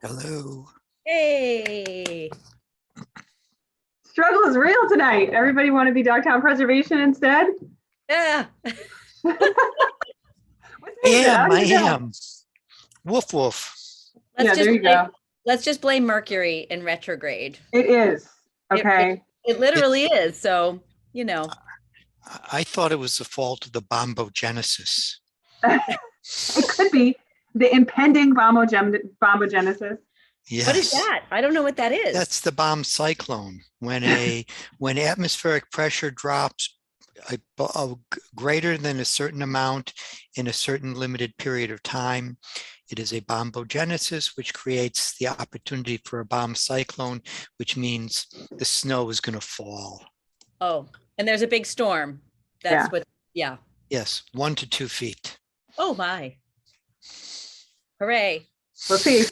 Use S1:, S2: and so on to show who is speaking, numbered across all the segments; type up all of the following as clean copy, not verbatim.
S1: Hello.
S2: Hey.
S3: Struggle is real tonight. Everybody want to be Dogtown Preservation instead?
S2: Yeah.
S3: What's
S1: I
S3: David? How
S1: am.
S3: did
S1: I
S3: you know?
S1: am. Woof woof.
S3: Yeah, there you go.
S2: Let's just blame Mercury in retrograde.
S3: It is. Okay.
S2: It literally is. So, you know.
S1: I thought it was the fault of the bombogenesis.
S3: It could be the impending bombogenesis.
S1: Yes.
S2: What is that? I don't know what that is.
S1: That's the bomb cyclone. When atmospheric pressure drops greater than a certain amount in a certain limited period of time, it is a bombogenesis, which creates the opportunity for a bomb cyclone, which means the snow is going to fall.
S2: Oh, and there's a big storm. That's what, yeah.
S1: Yes, 1 to 2 feet.
S2: Oh my. Hooray.
S3: We'll see.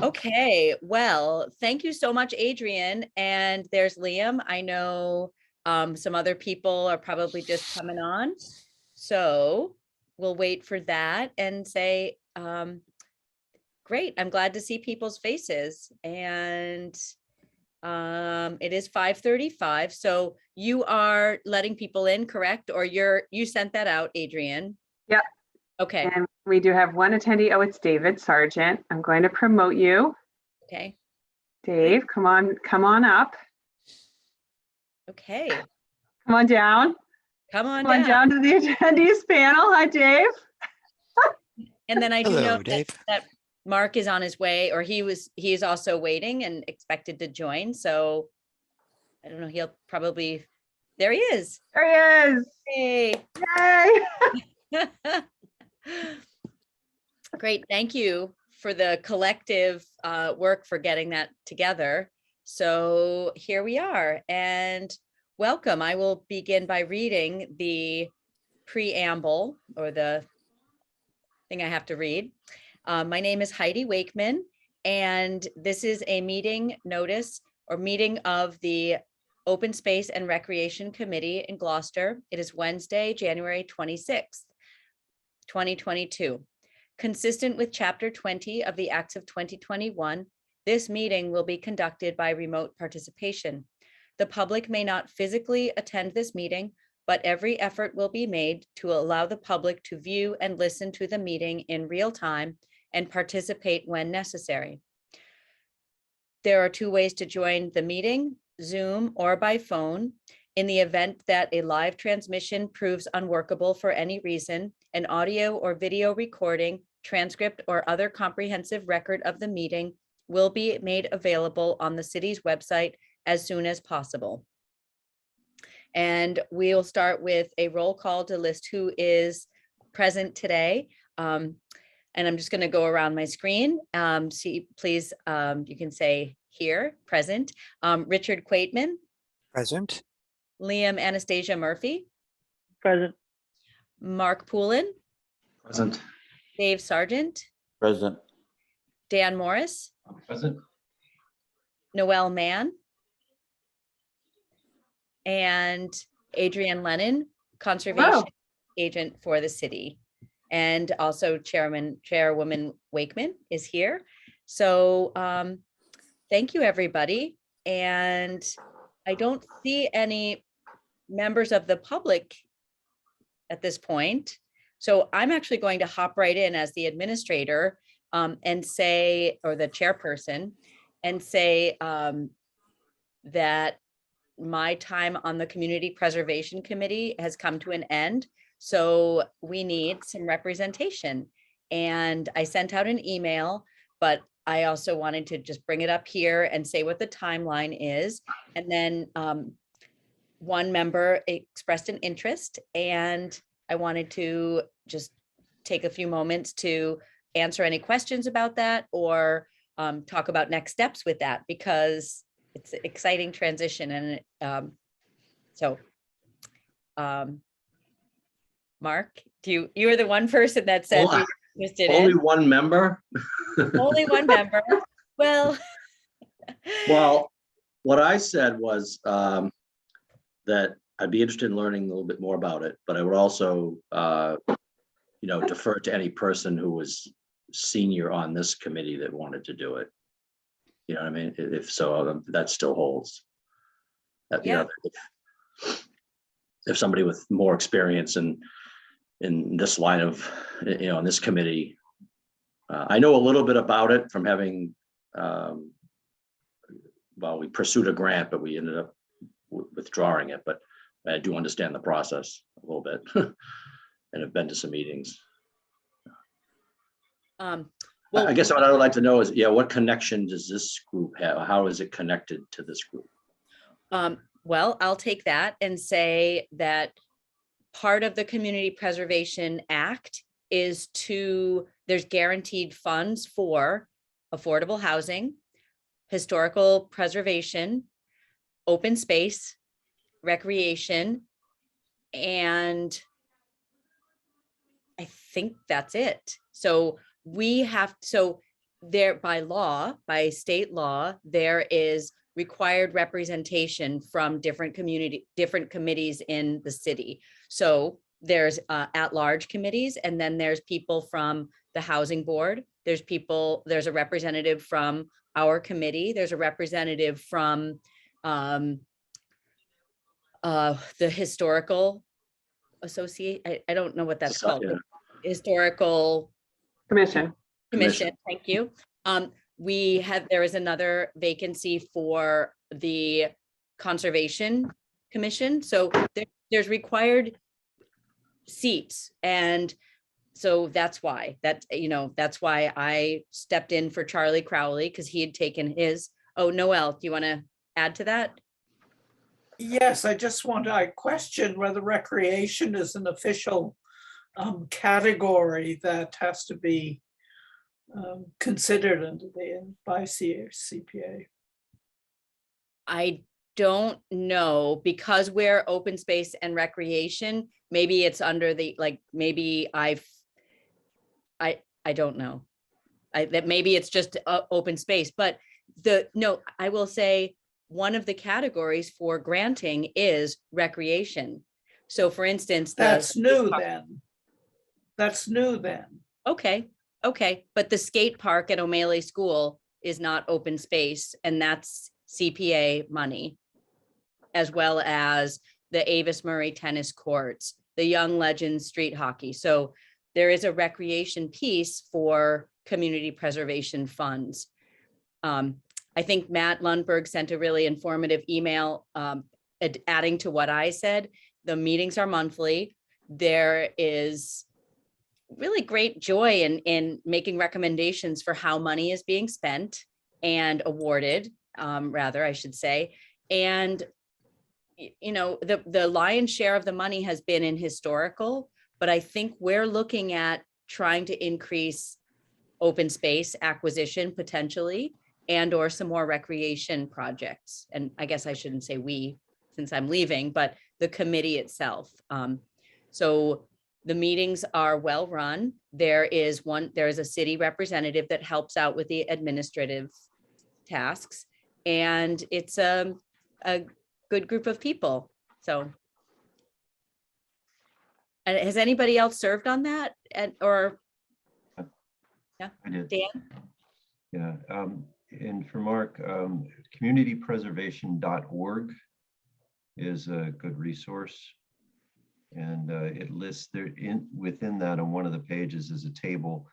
S2: Okay, well, thank you so much, Adrian. And there's Liam. I know some other people are probably just coming on. So we'll wait for that and say, great, I'm glad to see people's faces. And it is 5:35. So you are letting people in, correct? Or you sent that out, Adrian?
S3: Yep.
S2: Okay.
S3: And we do have one attendee. Oh, it's David Sargent. I'm going to promote you.
S2: Okay.
S3: Dave, come on up.
S2: Okay.
S3: Come on down.
S2: Come on
S3: down to the attendees panel. Hi, Dave.
S2: And then I do know
S1: Dave.
S2: that Mark is on his way, or he is also waiting and expected to join. So I don't know, he'll probably, there he is.
S3: There he is.
S2: Hey.
S3: Yay.
S2: Great, thank you for the collective work for getting that together. So here we are, and welcome. I will begin by reading the preamble, or the thing I have to read. My name is Heidi Wakeman, and this is a meeting notice or meeting of the Open Space and Recreation Committee in Gloucester. It is Wednesday, January 26th, 2022. Consistent with Chapter 20 of the Acts of 2021, this meeting will be conducted by remote participation. The public may not physically attend this meeting, but every effort will be made to allow the public to view and listen to the meeting in real time and participate when necessary. There are 2 ways to join the meeting: Zoom or by phone. In the event that a live transmission proves unworkable for any reason, an audio or video recording, transcript, or other comprehensive record of the meeting will be made available on the city's website as soon as possible. And we'll start with a roll call to list who is present today. And I'm just going to go around my screen. Please, you can say here, present. Richard Quaitman.
S1: Present.
S2: Liam Anastasia Murphy.
S4: Present.
S2: Mark Poulin.
S4: Present.
S2: Dave Sargent.
S4: Present.
S2: Dan Morris.
S4: Present.
S2: Noel Mann. And Adrienne Lennon, Conservation Agent for the city. And also Chairwoman Wakeman is here. So thank you, everybody. And I don't see any members of the public at this point. So I'm actually going to hop right in as the administrator and say, or the chairperson, and say that my time on the Community Preservation Committee has come to an end. So we need some representation. And I sent out an email, but I also wanted to just bring it up here and say what the timeline is. And then one member expressed an interest, and I wanted to just take a few moments to answer any questions about that, or talk about next steps with that, because it's an exciting transition. And Mark, you were the one person that said you were interested
S4: only
S2: in.
S4: one member?
S2: Only one member. Well,
S4: what I said was that I'd be interested in learning a little bit more about it, but I would also, defer to any person who was senior on this committee that wanted to do it. You know what I mean? If so, that still holds. You know, if somebody with more experience in this line of, you know, in this committee, I know a little bit about it from having, well, we pursued a grant, but we ended up withdrawing it, but I do understand the process a little bit and have been to some meetings.
S2: Well,
S4: I guess what I would like to know is, yeah, what connection does this group have? How is it connected to this group?
S2: well, I'll take that and say that part of the Community Preservation Act is there's guaranteed funds for affordable housing, historical preservation, open space, recreation, and I think that's it. So there by law, by state law, there is required representation from different committees in the city. So there's at-large committees, and then there's people from the housing board. There's a representative from our committee. There's a representative from the historical associate. I don't know what that's called.
S4: Yeah.
S2: Historical
S3: Commission.
S2: Commission. Thank you. There is another vacancy for the Conservation Commission. So there's required seats. And so that's why I stepped in for Charlie Crowley, because he had taken his. Oh, Noel, do you want to add to that?
S5: Yes, I question whether recreation is an official category that has to be considered by CPA.
S2: I don't know, because we're open space and recreation. Maybe it's under maybe I don't know. That maybe it's just open space, but I will say one of the categories for granting is recreation. So for instance,
S5: That's new then.
S2: Okay. But the skate park at O'Malley School is not open space, and that's CPA money, as well as the Avis Murray tennis courts, the Young Legends street hockey. So there is a recreation piece for community preservation funds. I think Matt Lundberg sent a really informative email adding to what I said. The meetings are monthly. There is really great joy in making recommendations for how money is being spent and awarded, rather, I should say. And, the lion's share of the money has been in historical, but I think we're looking at trying to increase open space acquisition potentially, and or some more recreation projects. And I guess I shouldn't say we, since I'm leaving, but the committee itself. So the meetings are well run. There is a city representative that helps out with the administrative tasks, and it's a good group of people. So, and has anybody else served on that?
S6: I did.
S2: Dan?
S6: Yeah. And for Mark, communitypreservation.org is a good resource. And it lists within that, on one of the pages is a table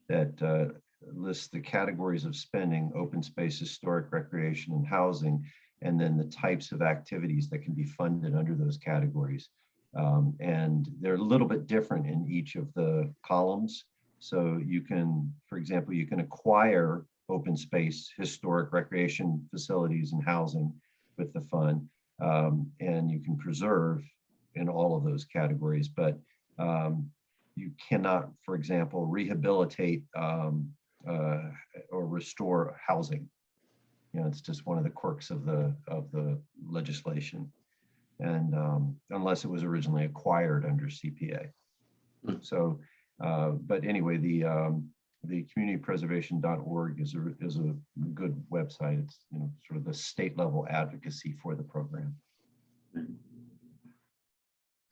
S6: that lists the categories of spending: open space, historic, recreation, and housing, and then the types of activities that can be funded under those categories. And they're a little bit different in each of the columns. So you can, for example, you can acquire open space, historic, recreation facilities, and housing with the fund, and you can preserve in all of those categories, but you cannot, for example, rehabilitate or restore housing. It's just one of the quirks of the legislation, and unless it was originally acquired under CPA. So, but anyway, the communitypreservation.org is a good website. It's sort of the state level advocacy for the program.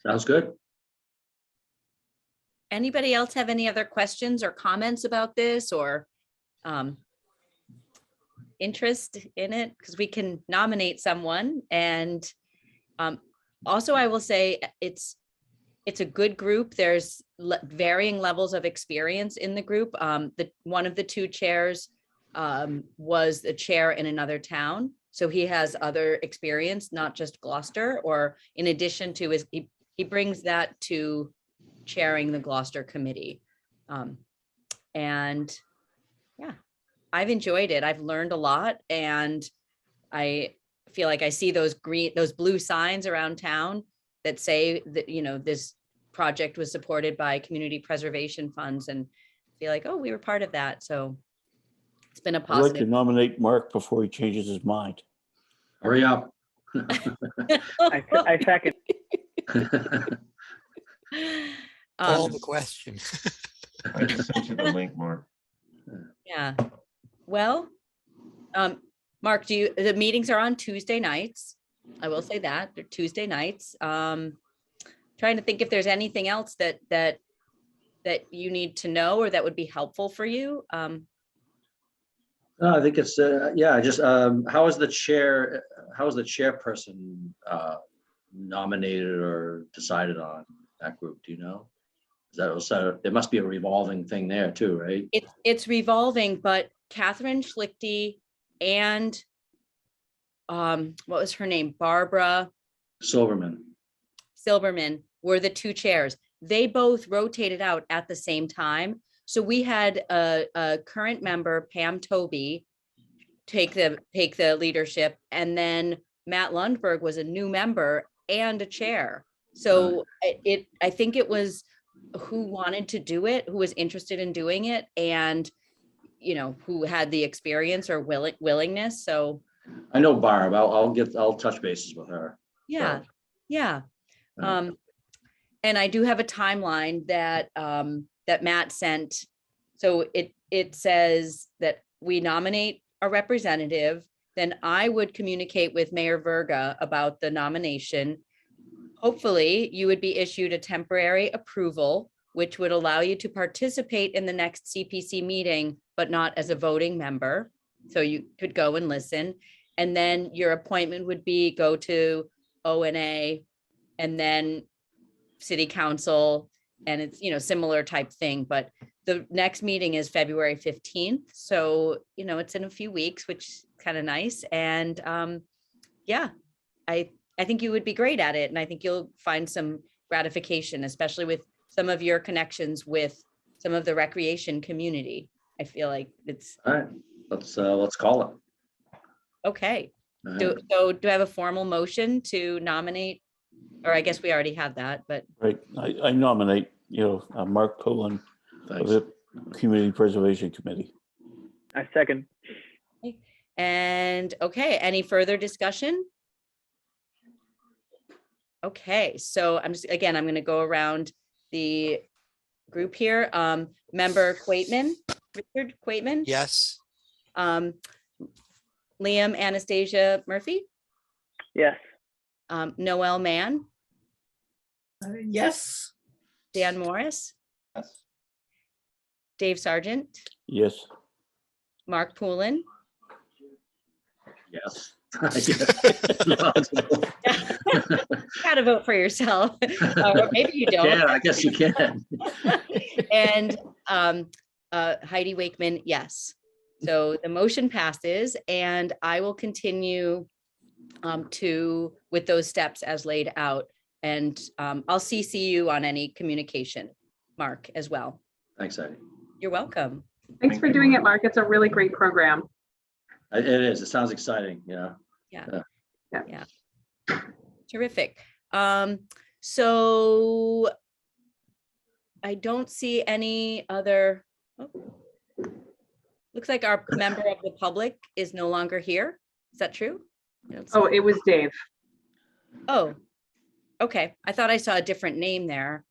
S4: Sounds good.
S2: Anybody else have any other questions or comments about this or interest in it? Because we can nominate someone. And also I will say it's a good group. There's varying levels of experience in the group. One of the two chairs was the chair in another town. So he has other experience, not just Gloucester, or in addition to his, he brings that to chairing the Gloucester committee. And yeah, I've enjoyed it. I've learned a lot, and I feel like I see those blue signs around town that say that, you know, this project was supported by community preservation funds, and feel like, oh, we were part of that. So it's been a
S7: I'd like to
S2: positive.
S7: nominate Mark before he changes his mind.
S4: Hurry up.
S8: I second.
S1: Call
S2: Um,
S1: the question.
S6: I just sent you the link, Mark.
S2: Yeah, well, Mark, the meetings are on Tuesday nights. I will say that, they're Tuesday nights. Trying to think if there's anything else that you need to know or that would be helpful for you.
S4: No, I think it's, yeah, just, how is the chairperson nominated or decided on that group? Do you know? Is that also, there must be a revolving thing there too, right?
S2: It's revolving, but Catherine Schlichty and what was her name? Barbara
S4: Silverman.
S2: Silberman were the two chairs. They both rotated out at the same time. So we had a current member, Pam Toby, take the leadership, and then Matt Lundberg was a new member and a chair. So I think it was who wanted to do it, who was interested in doing it, and you know, who had the experience or willingness. So
S4: I know Barb. I'll touch bases with her.
S2: yeah, yeah. And I do have a timeline that that Matt sent. So it says that we nominate a representative, then I would communicate with Mayor Verga about the nomination. Hopefully, you would be issued a temporary approval, which would allow you to participate in the next CPC meeting, but not as a voting member. So you could go and listen. And then your appointment would go to ONA and then City Council. And it's, you know, similar type thing, but the next meeting is February 15th. So, you know, it's in a few weeks, which is kind of nice. And yeah, I think you would be great at it. And I think you'll find some gratification, especially with some of your connections with some of the recreation community. I feel like it's
S4: All right, let's call it.
S2: okay.
S4: All right.
S2: Do I have a formal motion to nominate? Or I guess we already had that, but
S7: Right, I nominate, Mark Pullen of
S4: Thanks.
S7: the Community Preservation Committee.
S8: I second.
S2: and okay, any further discussion? Okay, so I'm going to go around the group here. Member Quaitman, Richard Quaitman.
S1: Yes,
S2: Liam Anastasia Murphy,
S8: Yes.
S2: Noel Mann,
S5: Yes,
S2: Dan Morris,
S6: Yes.
S2: Dave Sargent,
S7: Yes.
S2: Mark Poulin.
S4: Yes.
S2: Gotta vote for yourself, or maybe you don't.
S4: Yeah, I guess you can.
S2: And Heidi Wakeman, yes. So the motion passes, and I will continue with those steps as laid out. And I'll CC you on any communication, Mark, as well.
S4: Thanks, Heidi.
S2: You're welcome.
S3: Thanks
S6: Thank
S3: for
S6: you,
S3: doing
S6: Mark.
S3: it, Mark. It's a really great program.
S4: It is. It sounds exciting. Yeah.
S2: Terrific. So I don't see any other. Looks like our member of the public is no longer here. Is that true? I don't see-
S3: Oh, it was Dave.
S2: Oh, okay. I thought I saw a different name there.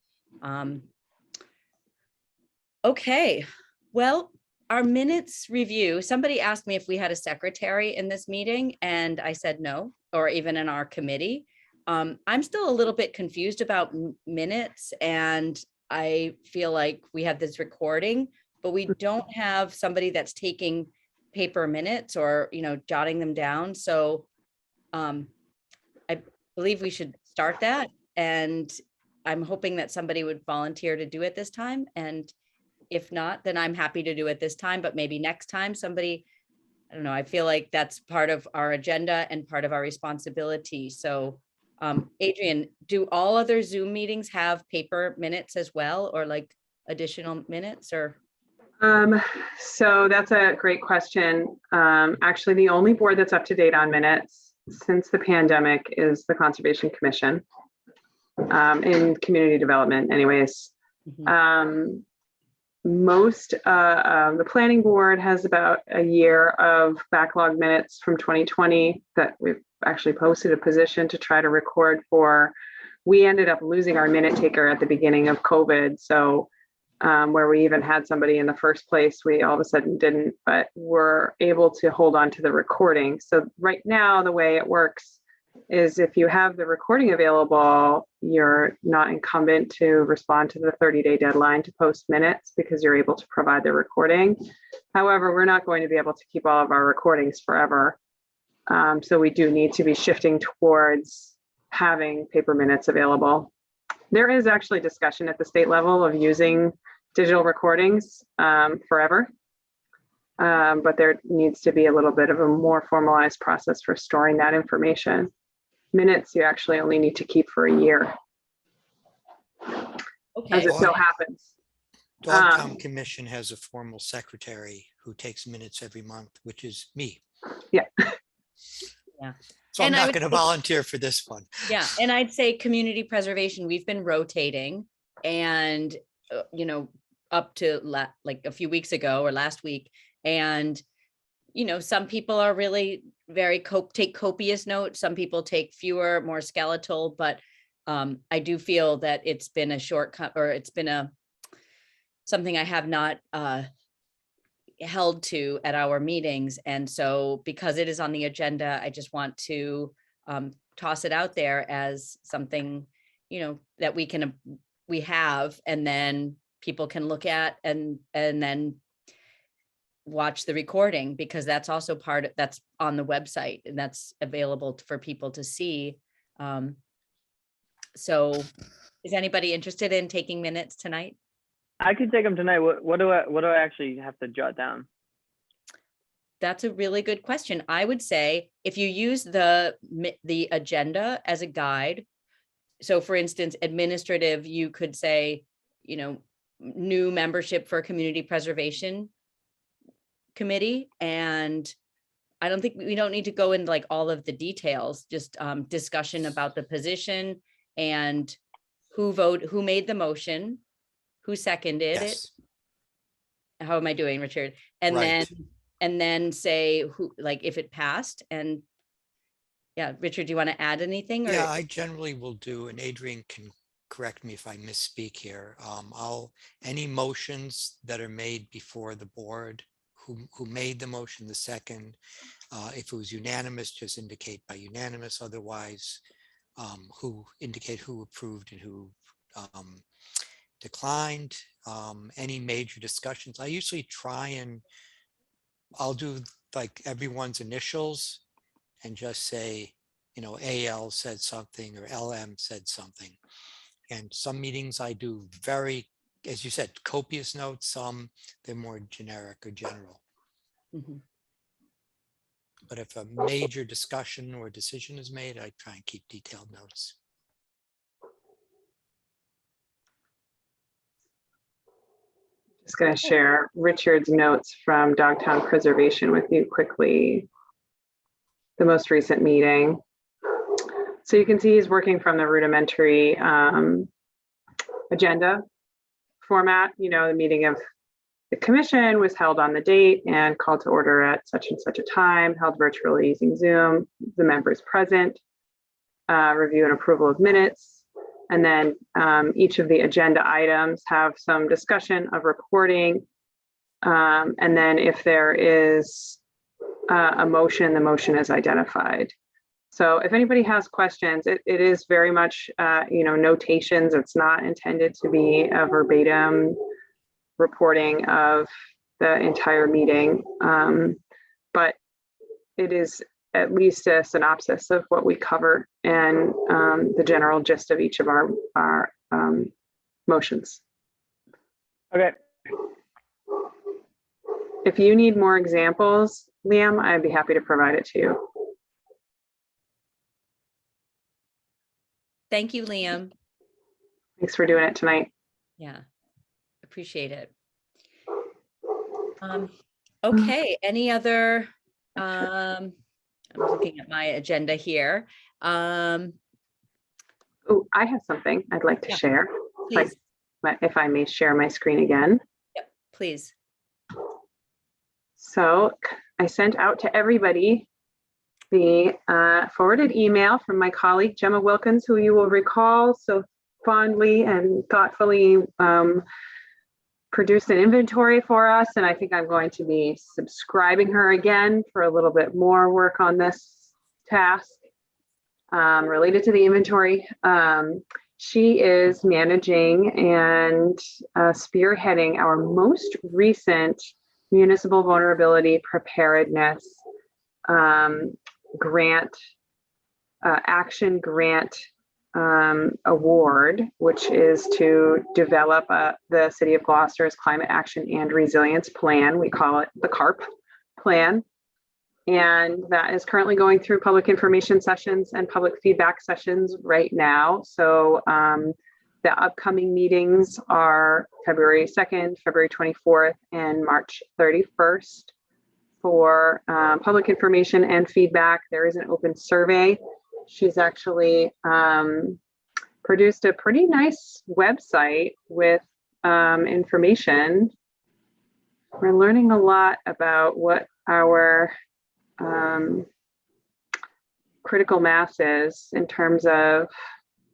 S2: Okay, well, our minutes review, somebody asked me if we had a secretary in this meeting, and I said no, or even in our committee. I'm still a little bit confused about minutes, and I feel like we have this recording, but we don't have somebody that's taking paper minutes or, jotting them down. So I believe we should start that. And I'm hoping that somebody would volunteer to do it this time. And if not, then I'm happy to do it this time, but maybe next time somebody, I don't know, I feel like that's part of our agenda and part of our responsibility. So Adrian, do all other Zoom meetings have paper minutes as well, or like additional minutes, or?
S3: So that's a great question. Actually, the only board that's up to date on minutes since the pandemic is the Conservation Commission, in community development anyways.
S2: Mhm.
S3: The planning board has about a year of backlog minutes from 2020 that we've actually posted a position to try to record for. We ended up losing our minute taker at the beginning of COVID. So where we even had somebody in the first place, we all of a sudden didn't, but we're able to hold on to the recording. So right now, the way it works is if you have the recording available, you're not incumbent to respond to the 30-day deadline to post minutes because you're able to provide the recording. However, we're not going to be able to keep all of our recordings forever. So we do need to be shifting towards having paper minutes available. There is actually discussion at the state level of using digital recordings forever. But there needs to be a little bit of a more formalized process for storing that information. Minutes you actually only need to keep for a year,
S2: Okay.
S3: as it so happens.
S1: Dogtown Commission has a formal secretary who takes minutes every month, which is me.
S3: Yeah.
S2: Yeah.
S1: So I'm
S2: And I
S1: not
S2: would
S1: going to
S2: say-
S1: volunteer for this one.
S2: Yeah, and I'd say community preservation, we've been rotating and, up to like a few weeks ago or last week. And, some people are really very take copious notes. Some people take fewer, more skeletal, but I do feel that it's been a shortcut, or it's been something I have not held to at our meetings. And so because it is on the agenda, I just want to toss it out there as something, that we have, and then people can look at and then watch the recording, because that's also that's on the website and that's available for people to see. So is anybody interested in taking minutes tonight?
S8: I could take them tonight. What do I actually have to jot down?
S2: That's a really good question. I would say if you use the agenda as a guide, so for instance, administrative, you could say, new membership for community preservation committee. And I don't think we don't need to go into like all of the details, just discussion about the position and who made the motion, who seconded it.
S1: Yes,
S2: How am I doing, Richard? And
S1: right.
S2: then say who, like if it passed. And yeah, Richard, do you want to add anything? Or
S1: Yeah, I generally will do, and Adrian can correct me if I misspeak here. Any motions that are made before the board, who made the motion, the second, if it was unanimous, just indicate by unanimous. Otherwise, who indicate who approved and who declined. Any major discussions, I usually try and I'll do like everyone's initials and just say, AL said something or LM said something. And some meetings I do very, as you said, copious notes. Some they're more generic or general.
S2: Mhm.
S1: But if a major discussion or decision is made, I try and keep detailed notes.
S3: Just going to share Richard's notes from Dogtown Preservation with you quickly. The most recent meeting. So you can see he's working from the rudimentary agenda format. The meeting of the commission was held on the date and called to order at such and such a time, held virtually using Zoom, the members present, review and approval of minutes. And then each of the agenda items have some discussion of reporting. And then if there is a motion, the motion is identified. So if anybody has questions, it is very much, notations. It's not intended to be a verbatim reporting of the entire meeting. But it is at least a synopsis of what we cover and the general gist of each of our motions.
S8: Okay.
S3: If you need more examples, Liam, I'd be happy to provide it to you.
S2: Thank you, Liam.
S3: Thanks for doing it tonight.
S2: Yeah, appreciate it. Okay, any other, I'm looking at my agenda here.
S3: Oh, I have something I'd like to
S2: Yeah.
S3: share.
S2: Please,
S3: If I may share my screen again.
S2: please.
S3: So I sent out to everybody the forwarded email from my colleague Gemma Wilkins, who you will recall so fondly and thoughtfully produced an inventory for us. And I think I'm going to be subscribing her again for a little bit more work on this task related to the inventory. She is managing and spearheading our most recent municipal vulnerability preparedness grant, action grant award, which is to develop the City of Gloucester's Climate Action and Resilience Plan. We call it the CARP plan. And that is currently going through public information sessions and public feedback sessions right now. So the upcoming meetings are February 2nd, February 24th, and March 31st. For public information and feedback, there is an open survey. She's actually produced a pretty nice website with information. We're learning a lot about what our critical mass is in terms of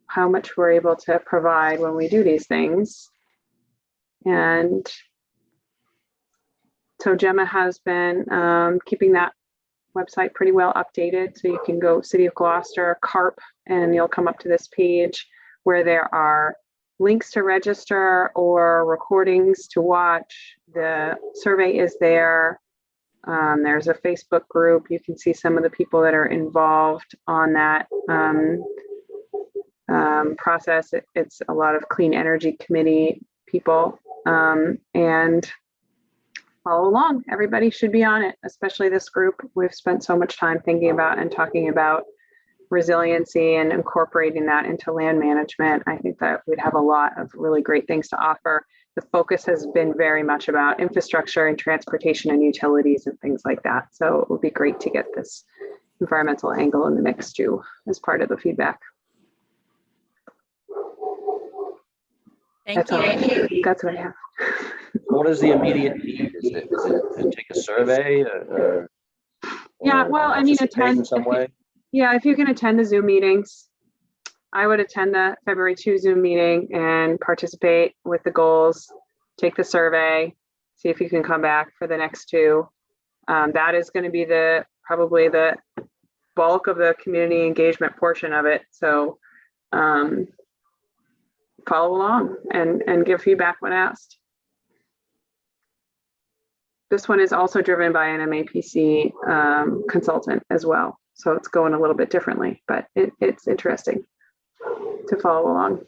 S3: how much we're able to provide when we do these things. And so Gemma has been keeping that website pretty well updated. So you can go City of Gloucester, CARP, and you'll come up to this page where there are links to register or recordings to watch. The survey is there. There's a Facebook group. You can see some of the people that are involved on that process. It's a lot of Clean Energy Committee people, and follow along. Everybody should be on it, especially this group. We've spent so much time thinking about and talking about resiliency and incorporating that into land management. I think that we'd have a lot of really great things to offer. The focus has been very much about infrastructure and transportation and utilities and things like that. So it would be great to get this environmental angle in the mix too, as part of the feedback.
S2: Thank you.
S3: That's what I have.
S4: What is the immediate need? Is it to take a survey or
S3: Yeah, well, I mean,
S4: participate in
S3: attend.
S4: some way?
S3: Yeah, if you can attend the Zoom meetings, I would attend the February 2 Zoom meeting and participate with the goals, take the survey, see if you can come back for the next two. That is going to be probably the bulk of the community engagement portion of it. So follow along and give feedback when asked. This one is also driven by an MAPC consultant as well. So it's going a little bit differently, but it's interesting to follow along.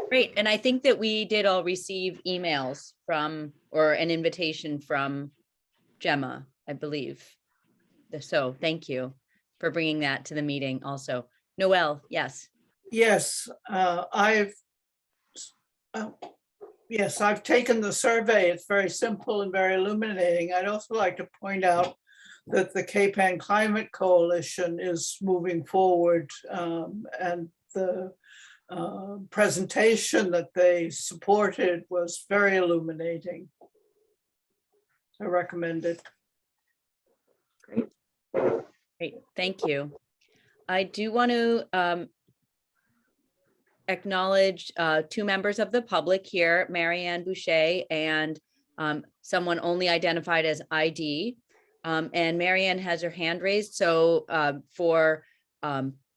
S2: Great. And I think that we did all receive emails from, or an invitation from Gemma, I believe. So thank you for bringing that to the meeting also. Noel, yes.
S5: Yes, I've taken the survey. It's very simple and very illuminating. I'd also like to point out that the Cape Ann Climate Coalition is moving forward, and the presentation that they supported was very illuminating. I recommend it.
S3: Great.
S2: Great, thank you. I do want to acknowledge two members of the public here, Marianne Boucher and someone only identified as ID. And Marianne has her hand raised. So for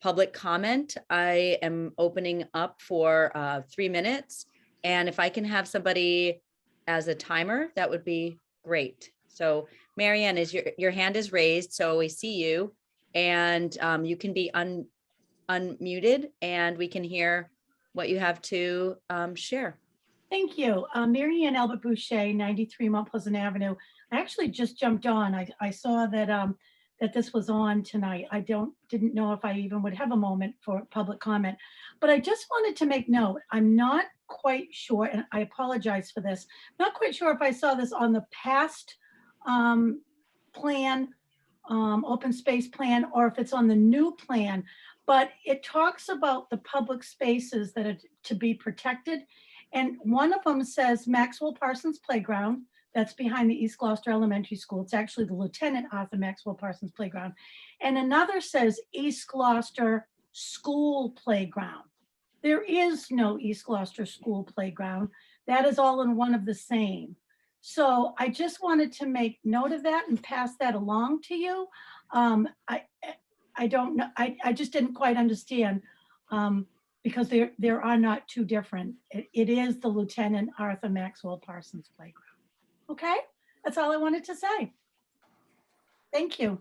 S2: public comment, I am opening up for 3 minutes. And if I can have somebody as a timer, that would be great. So Marianne, your hand is raised, so we see you. And you can be unmuted and we can hear what you have to share.
S9: Thank you. Mary Ann Albert Boucher, 93 Mount Pleasant Avenue. I actually just jumped on. I saw that that this was on tonight. I didn't know if I even would have a moment for public comment, but I just wanted to make note. I'm not quite sure, and I apologize for this, not quite sure if I saw this on the past plan, open space plan, or if it's on the new plan, but it talks about the public spaces that are to be protected. And one of them says Maxwell Parsons Playground. That's behind the East Gloucester Elementary School. It's actually the Lieutenant Arthur Maxwell Parsons Playground. And another says East Gloucester School Playground. There is no East Gloucester School Playground. That is all in one of the same. So I just wanted to make note of that and pass that along to you. I don't know, I just didn't quite understand because there are not two different. It is the Lieutenant Arthur Maxwell Parsons Playground. Okay, that's all I wanted to say. Thank you.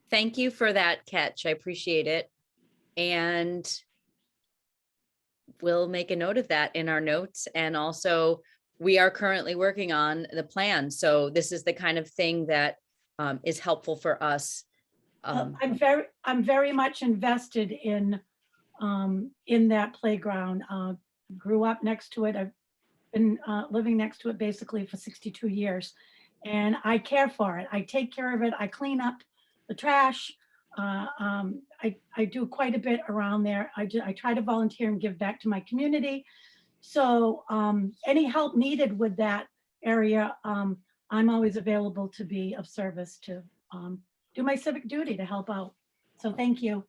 S2: Thank you for that catch. I appreciate it. And we'll make a note of that in our notes. And also we are currently working on the plan. So this is the kind of thing that is helpful for us.
S9: I'm very much invested in that playground. Grew up next to it. I've been living next to it basically for 62 years, and I care for it. I take care of it. I clean up the trash. I do quite a bit around there. I try to volunteer and give back to my community. So any help needed with that area, I'm always available to be of service to do my civic duty to help out. So thank you.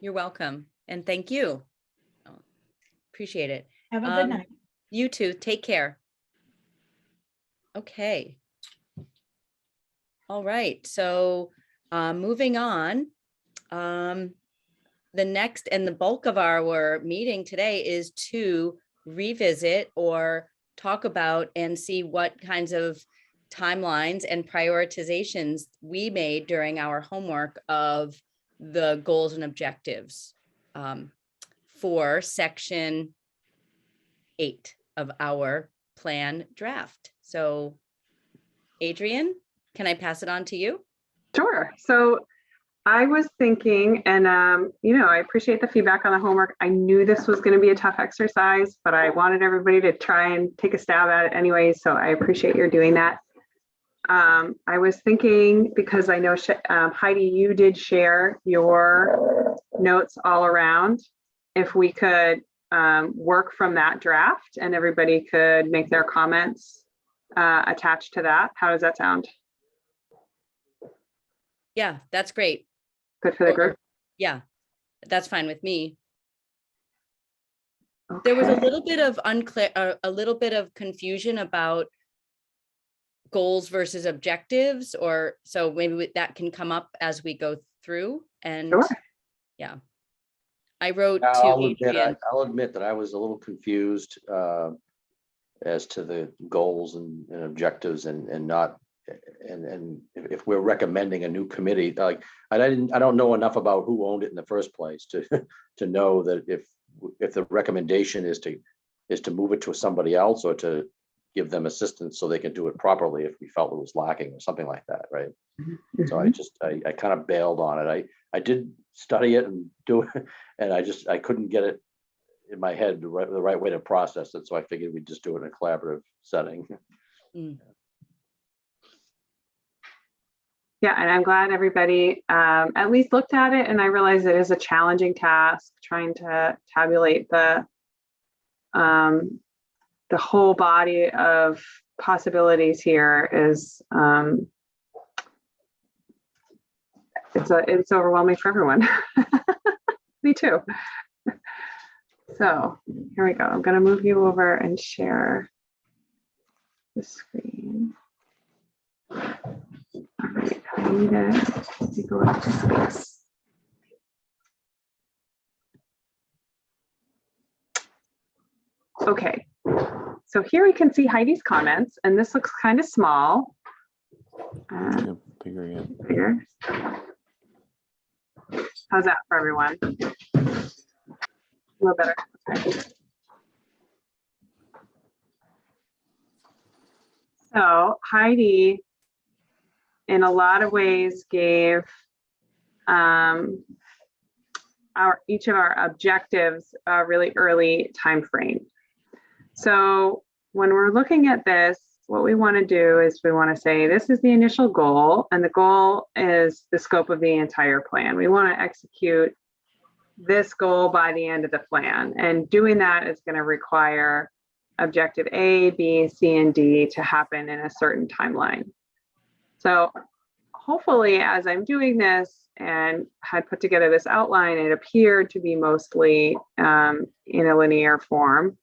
S2: You're welcome. And thank you. Appreciate it.
S9: Have a good night.
S2: You too. Take care. Okay. All right. So moving on. The next and the bulk of our meeting today is to revisit or talk about and see what kinds of timelines and prioritizations we made during our homework of the goals and objectives for section 8 of our plan draft. So Adrienne, can I pass it on to you?
S3: Sure. So I was thinking, and I appreciate the feedback on the homework. I knew this was going to be a tough exercise, but I wanted everybody to try and take a stab at it anyway. So I appreciate your doing that. I was thinking, because I know Heidi, you did share your notes all around, if we could work from that draft and everybody could make their comments attached to that. How does that sound?
S2: Yeah, that's great.
S3: Good for the group?
S2: Yeah, that's fine with me. There was a
S3: Okay.
S2: little bit of a little bit of confusion about goals versus objectives, or so maybe that can come up as we go through. And
S3: Sure.
S2: yeah, I wrote
S4: Yeah,
S2: to Adrienne.
S4: I'll admit that I was a little confused as to the goals and objectives and not, and if we're recommending a new committee, like, I don't know enough about who owned it in the first place to to know that if the recommendation is to move it to somebody else or to give them assistance so they can do it properly if we felt it was lacking or something like that, right? So I kind of bailed on it. I did study it and do it, and I couldn't get it in my head the right way to process it. So I figured we'd just do it in a collaborative setting.
S2: Mm.
S3: Yeah, and I'm glad everybody at least looked at it, and I realize it is a challenging task trying to tabulate the whole body of possibilities here is it's overwhelming for everyone. Me too. So here we go. I'm going to move you over and share the screen. All right. I need to take a look at space. Okay, so here we can see Heidi's comments, and this looks kind of small.
S7: Yeah, bigger, yeah.
S3: Bigger. How's that for everyone? A little better. Okay. So Heidi, in a lot of ways, gave each of our objectives a really early time frame. So when we're looking at this, what we want to do is we want to say this is the initial goal, and the goal is the scope of the entire plan. We want to execute this goal by the end of the plan, and doing that is going to require objective A, B, C, and D to happen in a certain timeline. So hopefully, as I'm doing this and had put together this outline, it appeared to be mostly in a linear form,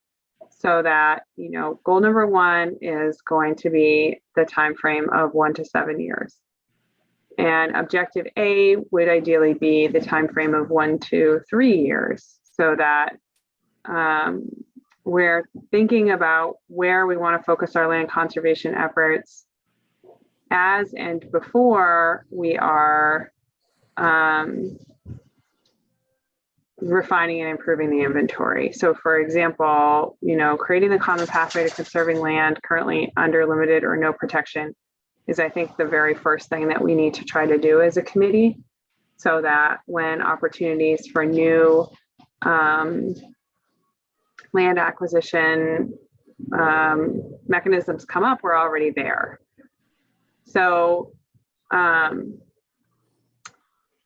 S3: so that, you know, goal number 1 is going to be the time frame of 1 to 7 years. And objective A would ideally be the time frame of 1 to 3 years, so that we're thinking about where we want to focus our land conservation efforts as and before we are refining and improving the inventory. So for example, you know, creating the common pathway to conserving land currently under limited or no protection is, I think, the very first thing that we need to try to do as a committee, so that when opportunities for new land acquisition mechanisms come up, we're already there. So how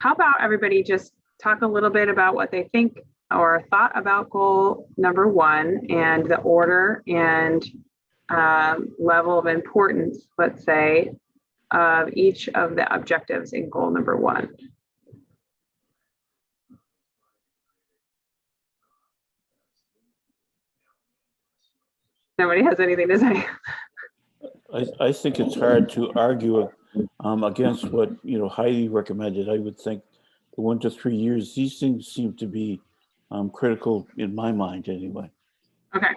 S3: about everybody just talk a little bit about what they think or thought about goal number 1 and the order and level of importance, let's say, of each of the objectives in goal number 1. Nobody has anything to say?
S7: I think it's hard to argue against what, you know, Heidi recommended. I would think the 1 to 3 years, these things seem to be critical in my mind anyway.
S3: Okay.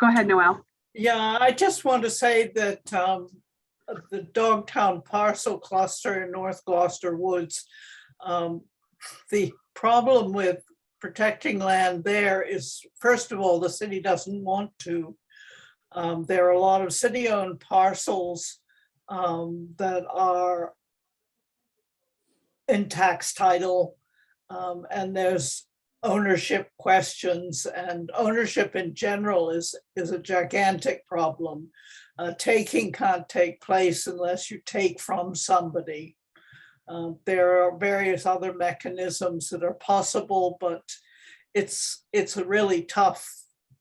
S3: Go ahead, Noel.
S5: Yeah, I just want to say that the Dogtown parcel cluster in North Gloucester Woods, the problem with protecting land there is, first of all, the city doesn't want to. There are a lot of city-owned parcels that are in tax title, and there's ownership questions, and ownership in general is a gigantic problem. Taking can't take place unless you take from somebody. There are various other mechanisms that are possible, but it's a really tough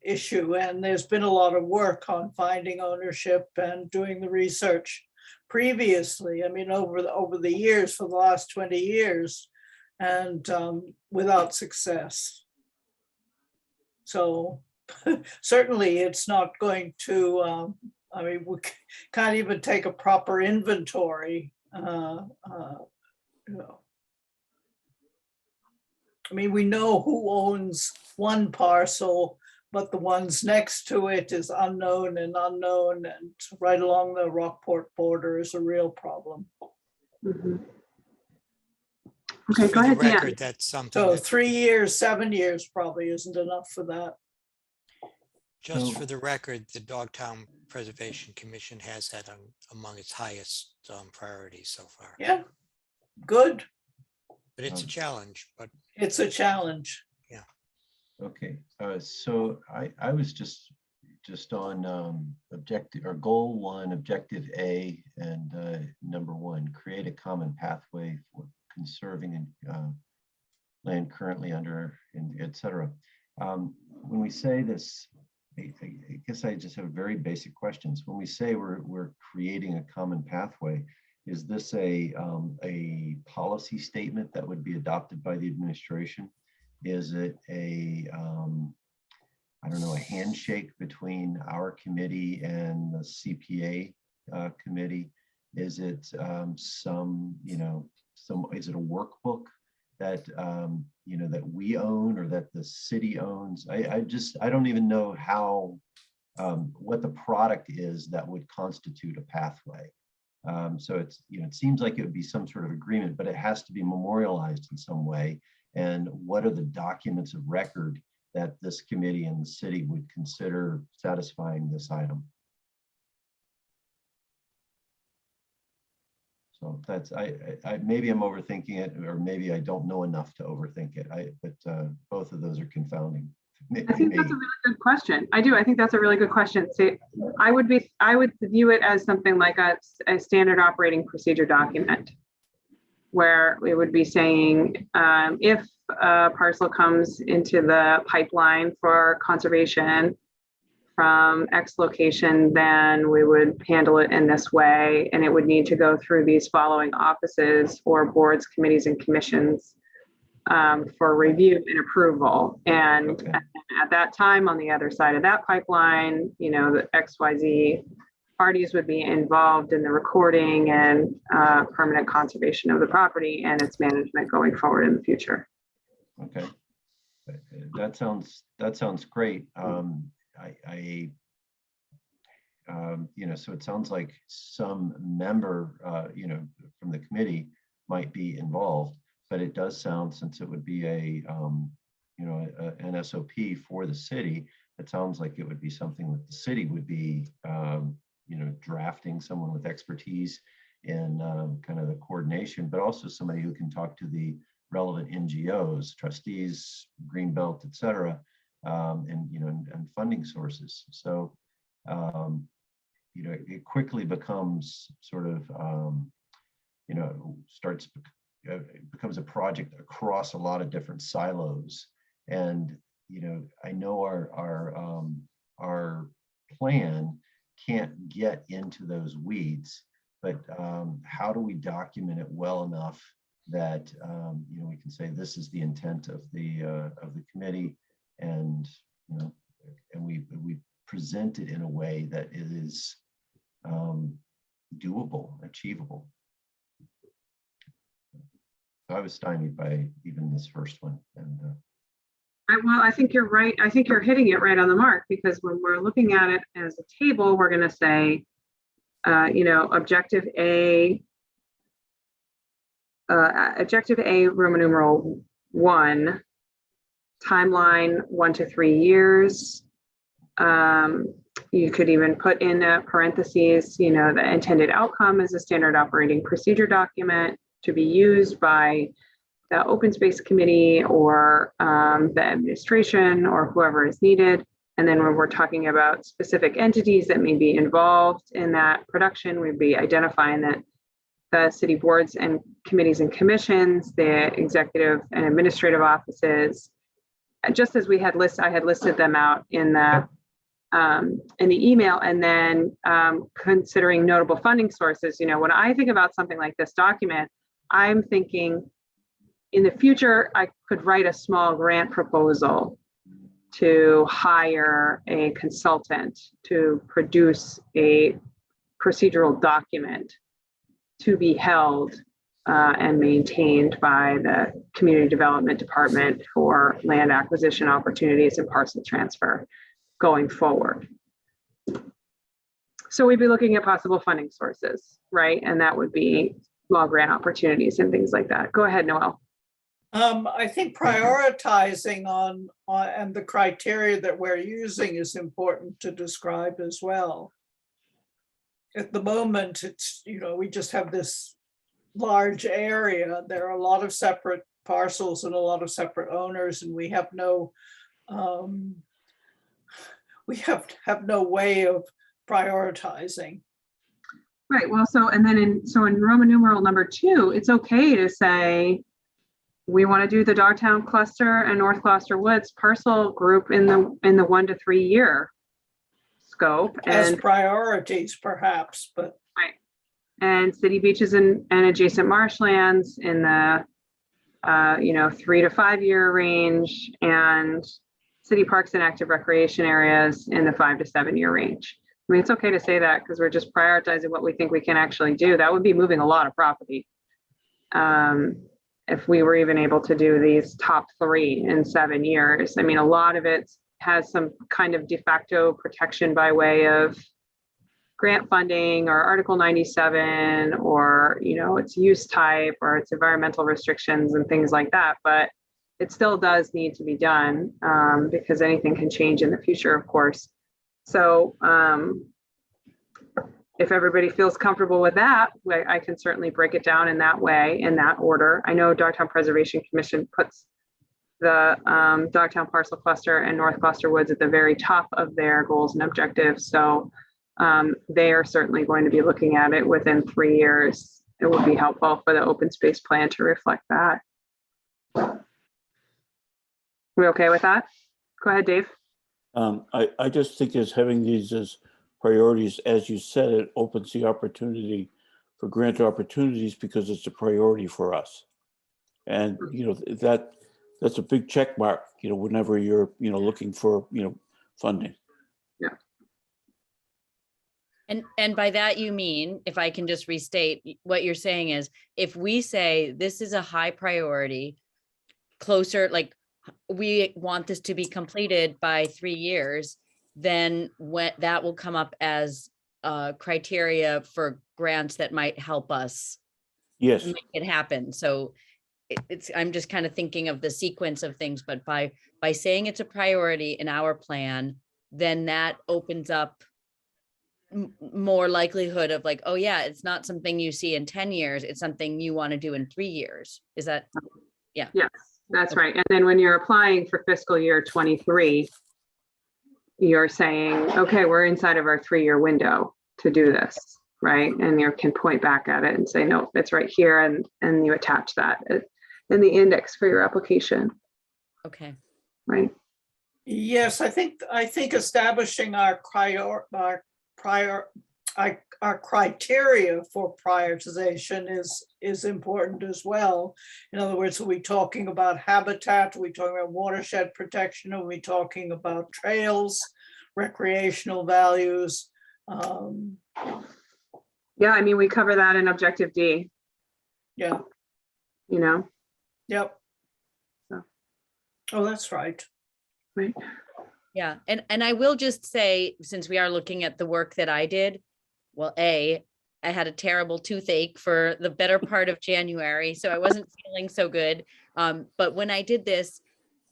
S5: issue, and there's been a lot of work on finding ownership and doing the research previously. I mean, over the years, for the last 20 years, and without success. So certainly it's not going to, I mean, we can't even take a proper inventory. You know. I mean, we know who owns one parcel, but the ones next to it is unknown, and right along the Rockport border is a real problem.
S3: Mm-hmm. Okay,
S1: For
S3: go
S1: the
S3: ahead, Dan.
S1: record, that's something
S5: So
S1: that,
S5: 3 years, 7 years probably isn't enough for that.
S1: just for the record, the Dogtown Preservation Commission has that among its highest priorities so far.
S5: Yeah, good.
S1: But it's a challenge, but
S5: It's a challenge.
S6: Okay, so I was just on objective or goal 1, objective A, and number 1, create a common pathway for conserving and land currently under, et cetera. When we say this, I guess I just have very basic questions. When we say we're creating a common pathway, is this a policy statement that would be adopted by the administration? Is it a, I don't know, a handshake between our committee and the CPA committee? Is it some, is it a workbook that, that we own or that the city owns? I don't even know how, what the product is that would constitute a pathway. So it's, it seems like it would be some sort of agreement, but it has to be memorialized in some way. And what are the documents of record that this committee and the city would consider satisfying this item? So that's, maybe I'm overthinking it, or maybe I don't know enough to overthink it. But both of those are confounding.
S3: I think that's a really good question. I do. I think that's a really good question. So I would view it as something like a standard operating procedure document, where we would be saying, if a parcel comes into the pipeline for conservation from X location, then we would handle it in this way, and it would need to go through these following offices or boards, committees, and commissions for review and approval. And
S6: Okay.
S3: at that time, on the other side of that pipeline, the XYZ parties would be involved in the recording and permanent conservation of the property and its management going forward in the future.
S6: Okay, that sounds great. So it sounds like some member, from the committee might be involved, but it does sound, since it would be an SOP for the city, it sounds like it would be something that the city would be, drafting, someone with expertise in kind of the coordination, but also somebody who can talk to the relevant NGOs, trustees, Greenbelt, et cetera, and funding sources. So, it quickly becomes sort of, becomes a project across a lot of different silos. And, I know our plan can't get into those weeds, but how do we document it well enough that we can say this is the intent of the committee, and and we present it in a way that it is doable, achievable. So I was stymied by even this first one, and
S3: Well, I think you're right. I think you're hitting it right on the mark, because when we're looking at it as a table, we're going to say, objective A, Roman numeral 1, timeline 1 to 3 years. You could even put in parentheses, the intended outcome as a standard operating procedure document to be used by the open space committee or the administration or whoever is needed. And then when we're talking about specific entities that may be involved in that production, we'd be identifying that the city boards and committees and commissions, the executive and administrative offices, just as I had listed them out in the email. And then considering notable funding sources, when I think about something like this document, I'm thinking, in the future, I could write a small grant proposal to hire a consultant to produce a procedural document to be held and maintained by the Community Development Department for land acquisition opportunities and parcel transfer going forward. So we'd be looking at possible funding sources, right? And that would be small grant opportunities and things like that. Go ahead, Noel.
S5: I think prioritizing on and the criteria that we're using is important to describe as well. At the moment, it's, we just have this large area. There are a lot of separate parcels and a lot of separate owners, and we have no way of prioritizing.
S3: Right. Well, in Roman numeral number 2, it's okay to say, we want to do the Dogtown cluster and North Gloucester Woods parcel group in the 1 to 3 year scope
S5: As
S3: and
S5: priorities, perhaps, but
S3: right. And city beaches and adjacent marshlands in the 3 to 5 year range, and city parks and active recreation areas in the 5 to 7 year range. I mean, it's okay to say that because we're just prioritizing what we think we can actually do. That would be moving a lot of property. If we were even able to do these top 3 in 7 years. I mean, a lot of it has some kind of de facto protection by way of grant funding or Article 97, or, you know, its use type or its environmental restrictions and things like that. But it still does need to be done because anything can change in the future, of course. So if everybody feels comfortable with that, I can certainly break it down in that way, in that order. I know Dogtown Preservation Commission puts the Dogtown Parcel Cluster and North Cluster Woods at the very top of their goals and objectives. So they are certainly going to be looking at it within 3 years. It would be helpful for the open space plan to reflect that. We okay with that? Go ahead, Dave.
S7: I just think as having these as priorities, as you said, it opens the opportunity for grant opportunities because it's a priority for us. And, you know, that's a big check mark, you know, whenever you're, you know, looking for, you know, funding.
S3: Yeah.
S2: And by that you mean, if I can just restate, what you're saying is, if we say this is a high priority, closer, like we want this to be completed by 3 years, then when that will come up as criteria for grants that might help us
S7: Yes,
S2: make it happen. So I'm just kind of thinking of the sequence of things, but by saying it's a priority in our plan, then that opens up more likelihood of like, oh yeah, it's not something you see in 10 years, it's something you want to do in 3 years. Is that? Yeah.
S3: Yes, that's right. And then when you're applying for fiscal year 23, you're saying, okay, we're inside of our 3-year window to do this, right? And you can point back at it and say, no, it's right here, and you attach that in the index for your application,
S2: Okay.
S3: right?
S5: Yes, I think establishing our criteria for prioritization is important as well. In other words, are we talking about habitat? Are we talking about watershed protection? Are we talking about trails, recreational values?
S3: Yeah, I mean, we cover that in objective D,
S5: Yeah,
S3: you know,
S5: yep.
S3: So.
S5: Oh, that's right.
S3: right?
S2: Yeah, and I will just say, since we are looking at the work that I did, well, I had a terrible toothache for the better part of January, so I wasn't feeling so good. But when I did this,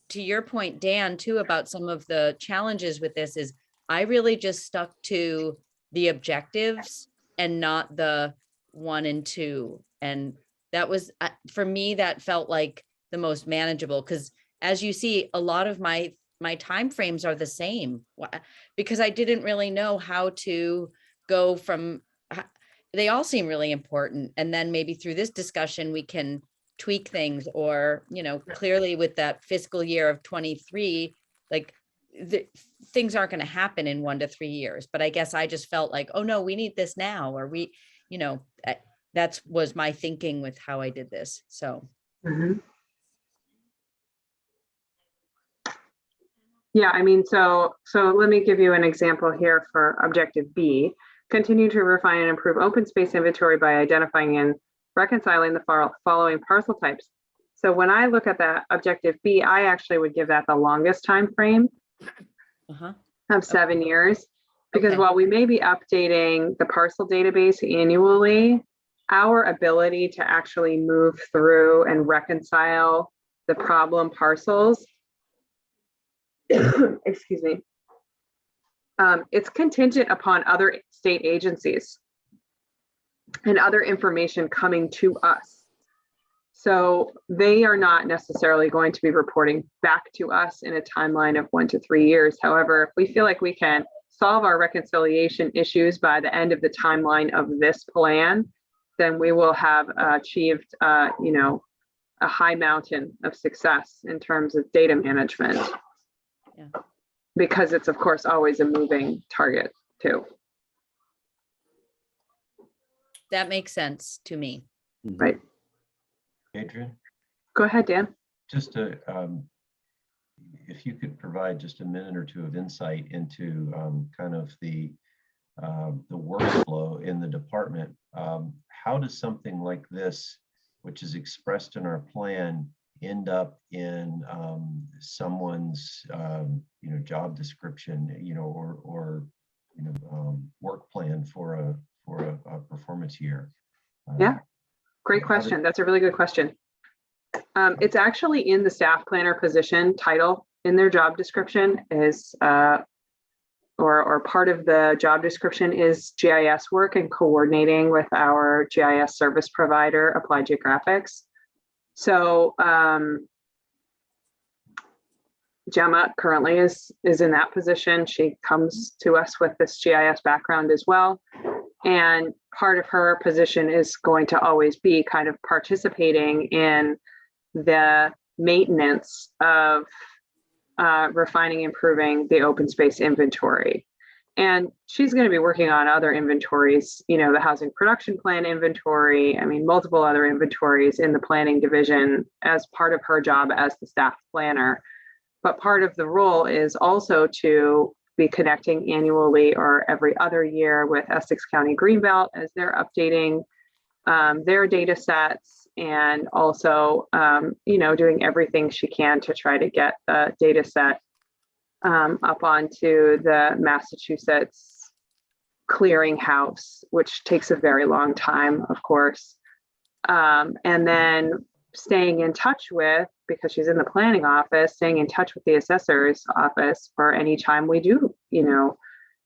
S2: to your point, Dan, too, about some of the challenges with this is I really just stuck to the objectives and not the 1 and 2. And that was, for me, that felt like the most manageable, because as you see, a lot of my timeframes are the same, because I didn't really know how to go from, they all seem really important. And then maybe through this discussion, we can tweak things, or, you know, clearly with that fiscal year of 23, like things aren't going to happen in 1 to 3 years. But I guess I just felt like, oh no, we need this now, or we, you know, that was my thinking with how I did this. So.
S3: Mhm. Yeah, I mean, so let me give you an example here for objective B. Continue to refine and improve open space inventory by identifying and reconciling the following parcel types. So when I look at that objective B, I actually would give that the longest time frame of 7 years, because
S2: Okay.
S3: while we may be updating the parcel database annually, our ability to actually move through and reconcile the problem parcels, excuse me, it's contingent upon other state agencies and other information coming to us. So they are not necessarily going to be reporting back to us in a timeline of 1 to 3 years. However, if we feel like we can solve our reconciliation issues by the end of the timeline of this plan, then we will have achieved, you know, a high mountain of success in terms of data management.
S2: Yeah.
S3: Because it's, of course, always a moving target too.
S2: That makes sense to me.
S3: Right.
S6: Adrian,
S3: Go ahead, Dan.
S6: just to, if you could provide just a minute or two of insight into kind of the the workflow in the department. How does something like this, which is expressed in our plan, end up in someone's job description, or work plan for a performance year?
S3: Yeah. Great
S6: how
S3: question. That's a really good question. It's actually in the staff planner position title in their job description is, or part of the job description is GIS work and coordinating with our GIS service provider, Applied Geographics. So Gemma currently is in that position. She comes to us with this GIS background as well. And part of her position is going to always be kind of participating in the maintenance of refining, improving the open space inventory. And she's going to be working on other inventories, the housing production plan inventory, multiple other inventories in the planning division as part of her job as the staff planner. But part of the role is also to be connecting annually or every other year with Essex County Greenbelt as they're updating their data sets, and also, doing everything she can to try to get the data set up onto the Massachusetts clearinghouse, which takes a very long time, of course. And then staying in touch with, because she's in the planning office, staying in touch with the assessor's office for any time we do,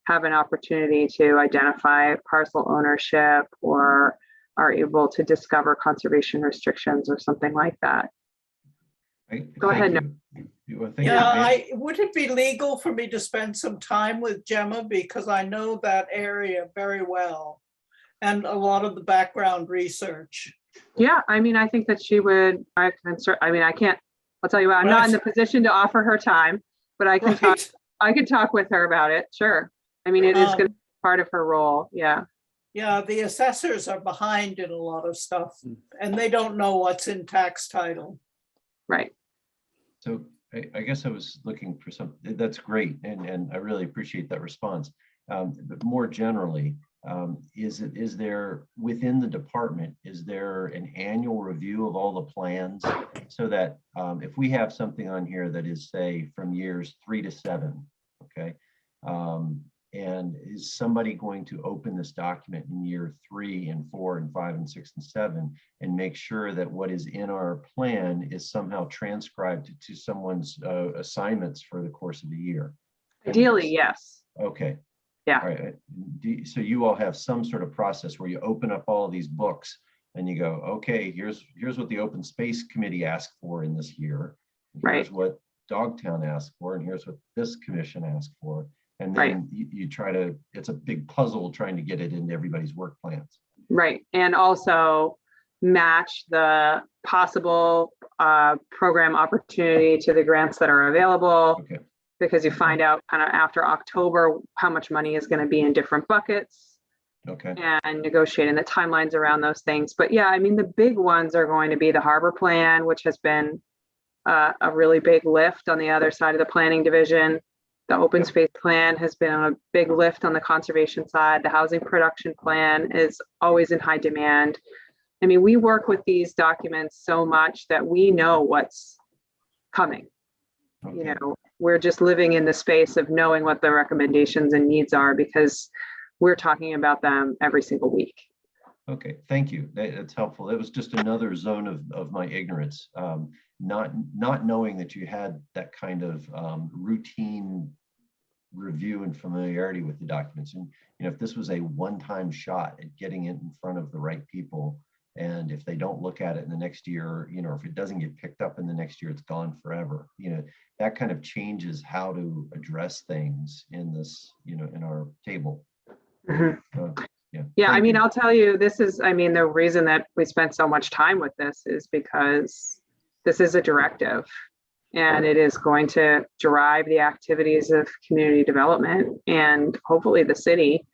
S3: have an opportunity to identify parcel ownership or are able to discover conservation restrictions or something like that. Go ahead.
S5: Would it be legal for me to spend some time with Gemma, because I know that area very well and a lot of the background research?
S3: Yeah, I think that she would. I'll tell you what, I'm not in the position to offer her time, but I can talk. I could talk with her about it. Sure. It is going to be part of her role. Yeah.
S5: Yeah, the assessors are behind in a lot of stuff, and they don't know what's in tax title.
S3: Right.
S6: So I guess I was looking for that's great. And I really appreciate that response. But more generally, is there within the department, is there an annual review of all the plans so that if we have something on here that is, say, from years 3 to 7, okay, and is somebody going to open this document in year 3 and 4 and 5 and 6 and 7 and make sure that what is in our plan is somehow transcribed to someone's assignments for the course of the year?
S3: Ideally, yes.
S6: Okay.
S3: Yeah.
S6: All right. So you all have some sort of process where you open up all of these books and you go, okay, here's what the Open Space Committee asked for in this year. Here's what Dogtown asked for, and here's what this commission asked for. And then you try to, it's a big puzzle trying to get it into everybody's work plans.
S3: Right. And also match the possible program opportunity to the grants that are available.
S6: Okay.
S3: Because you find out kind of after October how much money is going to be in different buckets.
S6: Okay.
S3: And negotiating the timelines around those things. But yeah, the big ones are going to be the harbor plan, which has been a really big lift on the other side of the planning division. The open space plan has been a big lift on the conservation side. The housing production plan is always in high demand. We work with these documents so much that we know what's coming.
S6: Okay.
S3: We're just living in the space of knowing what the recommendations and needs are because we're talking about them every single week.
S6: Okay, thank you. That's helpful. That was just another zone of my ignorance. Not knowing that you had that kind of routine review and familiarity with the documents. And if this was a one-time shot at getting it in front of the right people, and if they don't look at it in the next year, if it doesn't get picked up in the next year, it's gone forever. That kind of changes how to address things in this, in our table.
S3: Mm-hmm.
S6: Yeah.
S3: I'll tell you, this is, the reason that we spent so much time with this is because this is a directive and it is going to drive the activities of community development and hopefully the city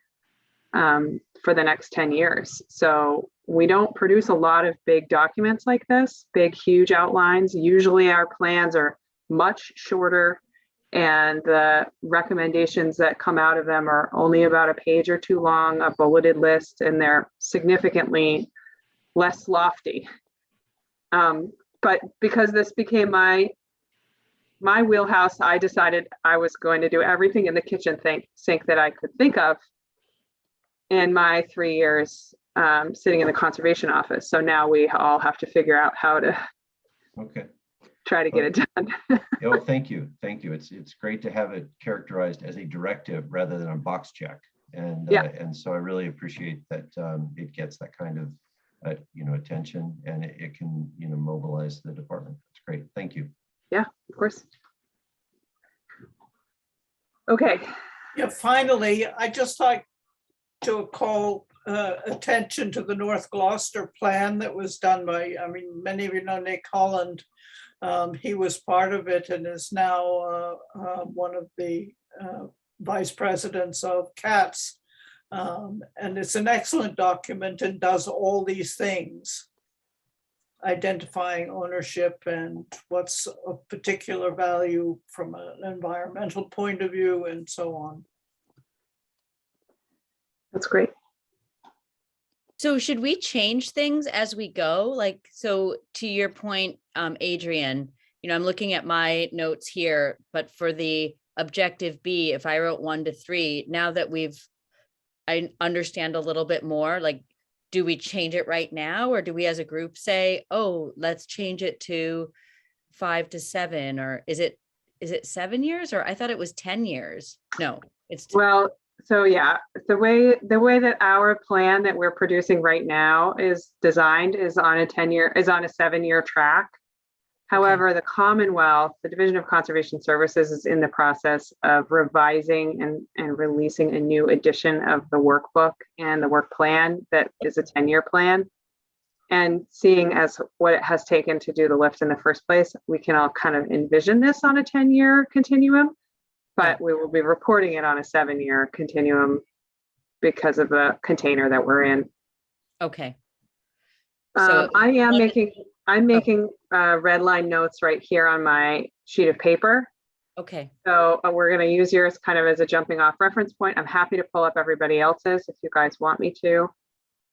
S3: for the next 10 years. So we don't produce a lot of big documents like this, big, huge outlines. Usually our plans are much shorter And the recommendations that come out of them are only about a page or two long, a bulleted list, and they're significantly less lofty. But because this became my wheelhouse, I decided I was going to do everything in the kitchen sink that I could think of in my 3 years sitting in the conservation office. So now we all have to figure out how to
S6: Okay.
S3: try to get it done.
S6: Yeah, well, thank you. Thank you. It's great to have it characterized as a directive rather than a box check. And
S3: Yeah.
S6: And so I really appreciate that it gets that kind of attention, and it can mobilize the department. It's great. Thank you.
S3: Yeah, of course. Okay.
S5: Yeah, finally, I'd just like to call attention to the North Gloucester plan that was done by, I mean, many of you know Nick Holland. He was part of it and is now one of the vice presidents of CATS. And it's an excellent document and does all these things, identifying ownership and what's of particular value from an environmental point of view and so on.
S3: That's great.
S2: So should we change things as we go? Like, so to your point, Adrian, I'm looking at my notes here, but for the objective B, if I wrote 1 to 3, now that I understand a little bit more, like, do we change it right now? Or do we as a group say, oh, let's change it to 5 to 7? Or is it 7 years? Or I thought it was 10 years. No, it's
S3: Well, so yeah, the way that our plan that we're producing right now is designed is on a 7-year track. However, the Commonwealth, the Division of Conservation Services, is in the process of revising and releasing a new edition of the workbook and the work plan that is a 10-year plan. And seeing as what it has taken to do the lift in the first place, we can all kind of envision this on a 10-year continuum, but we will be reporting it on a 7-year continuum because of the container that we're in.
S2: okay. So
S3: I'm making red line notes right here on my sheet of paper.
S2: okay.
S3: So we're going to use yours kind of as a jumping off reference point. I'm happy to pull up everybody else's if you guys want me to,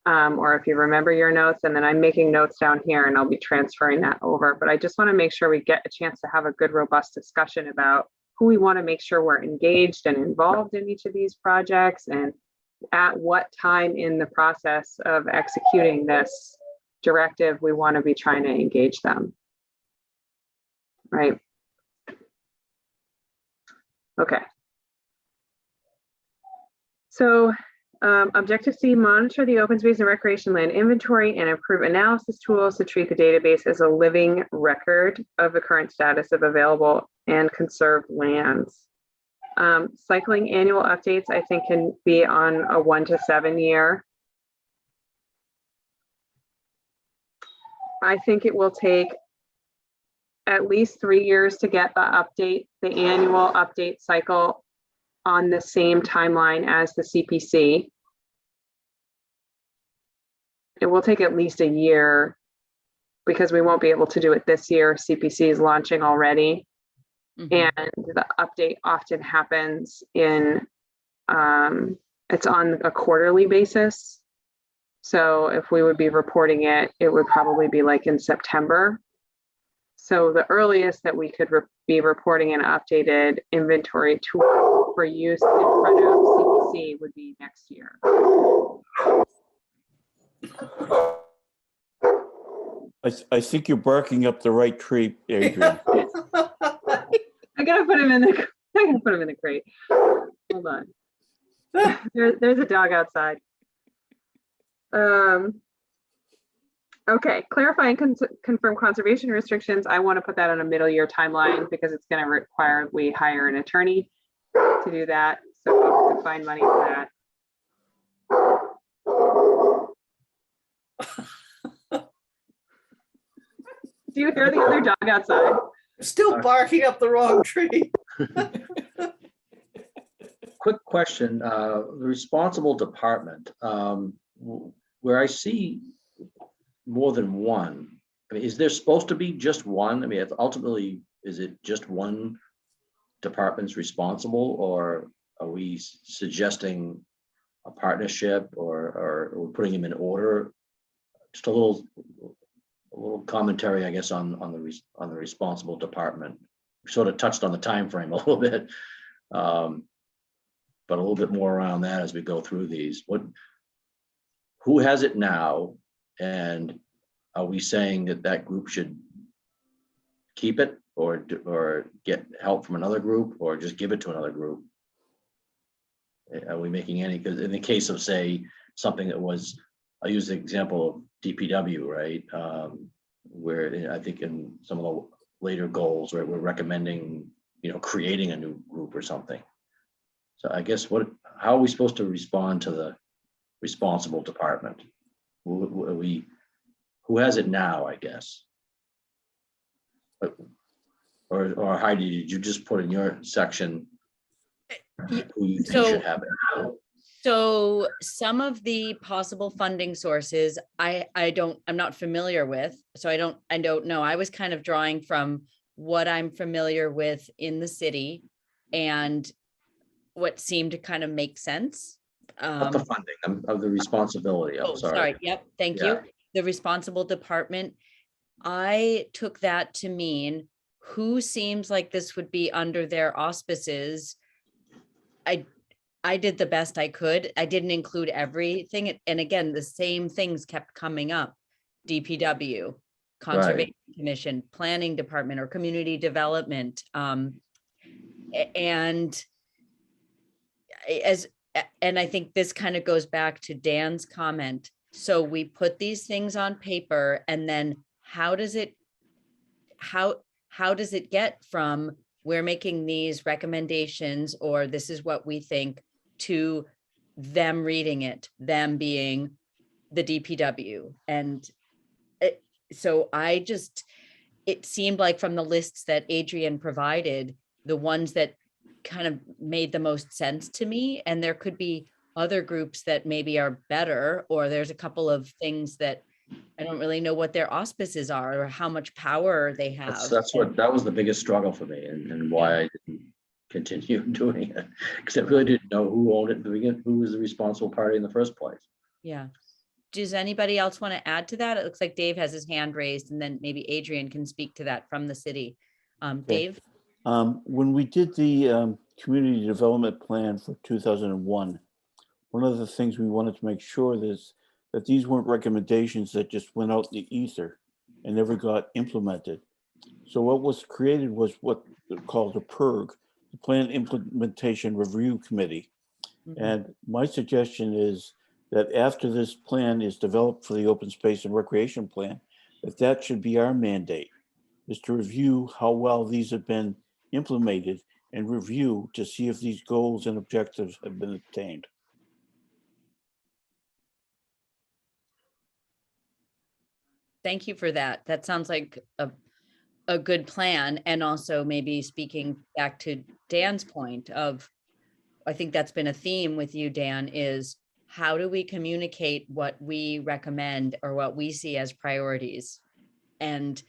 S3: or if you remember your notes, and then I'm making notes down here and I'll be transferring that over. But I just want to make sure we get a chance to have a good, robust discussion about who we want to make sure we're engaged and involved in each of these projects, and at what time in the process of executing this directive we want to be trying to engage them. Right. Okay. So objective C, monitor the open space and recreation land inventory and improve analysis tools to treat the database as a living record of the current status of available and conserved lands. Cycling annual updates, I think, can be on a 1 to 7 year. I think it will take at least 3 years to get the annual update cycle on the same timeline as the CPC. It will take at least a year because we won't be able to do it this year. CPC is launching already.
S2: Mhm.
S3: And the update often happens it's on a quarterly basis. So if we would be reporting it, it would probably be like in September. So the earliest that we could be reporting an updated inventory tool for use in front of CPC would be next year.
S7: I think you're barking up the right tree, Adrian.
S3: I gotta put him in the crate. Hold on. There's a dog outside. Okay, clarify and confirm conservation restrictions. I want to put that on a middle year timeline because it's going to require we hire an attorney to do that. So we'll have to find money for that. Do you hear the other dog outside?
S5: Still barking up the wrong tree.
S4: Quick question, the responsible department, where I see more than one, I mean, is there supposed to be just one? I mean, ultimately, is it just one departments responsible, or are we suggesting a partnership, or we're putting them in order? Just a little commentary, I guess, on the responsible department. We sort of touched on the time frame a little bit, but a little bit more around that as we go through these. Who has it now, and are we saying that group should keep it, or get help from another group, or just give it to another group? Are we making any, because in the case of, say, something that was, I'll use the example of DPW, right? Where I think in some of the later goals, right, we're recommending, creating a new group or something. So I guess how are we supposed to respond to the responsible department? Who has it now, I guess? Or Heidi, did you just put in your section who you think should have it?
S2: So some of the possible funding sources, I'm not familiar with, so I don't know. I was kind of drawing from what I'm familiar with in the city and what seemed to kind of make sense.
S4: Not the funding, of the responsibility. I'm sorry.
S2: Yep. Thank
S4: Yeah.
S2: you. The responsible department. I took that to mean who seems like this would be under their auspices. I did the best I could. I didn't include everything. And again, the same things kept coming up. DPW, Conservation Commission, Planning Department, or Community Development. And I think this kind of goes back to Dan's comment. So we put these things on paper, and then how does it get from we're making these recommendations, or this is what we think, to them reading it, them being the DPW. And so it seemed like from the lists that Adrian provided, the ones that kind of made the most sense to me, and there could be other groups that maybe are better, or there's a couple of things that I don't really know what their auspices are or how much power they have.
S4: That was the biggest struggle for me, and why I didn't continue doing it, because I really didn't know who owned it at the beginning, who was the responsible party in the first place.
S2: Yeah. Does anybody else want to add to that? It looks like Dave has his hand raised, and then maybe Adrian can speak to that from the city. Dave?
S7: When we did the community development plan for 2001, one of the things we wanted to make sure is that these weren't recommendations that just went out in the ether and never got implemented. So what was created was what they're called a PIRG, the Plan Implementation Review Committee.
S2: Mhm.
S7: And my suggestion is that after this plan is developed for the open space and recreation plan, that should be our mandate, is to review how well these have been implemented and review to see if these goals and objectives have been attained.
S2: Thank you for that. That sounds like a good plan. And also maybe speaking back to Dan's point of, I think that's been a theme with you, Dan, is how do we communicate what we recommend or what we see as priorities and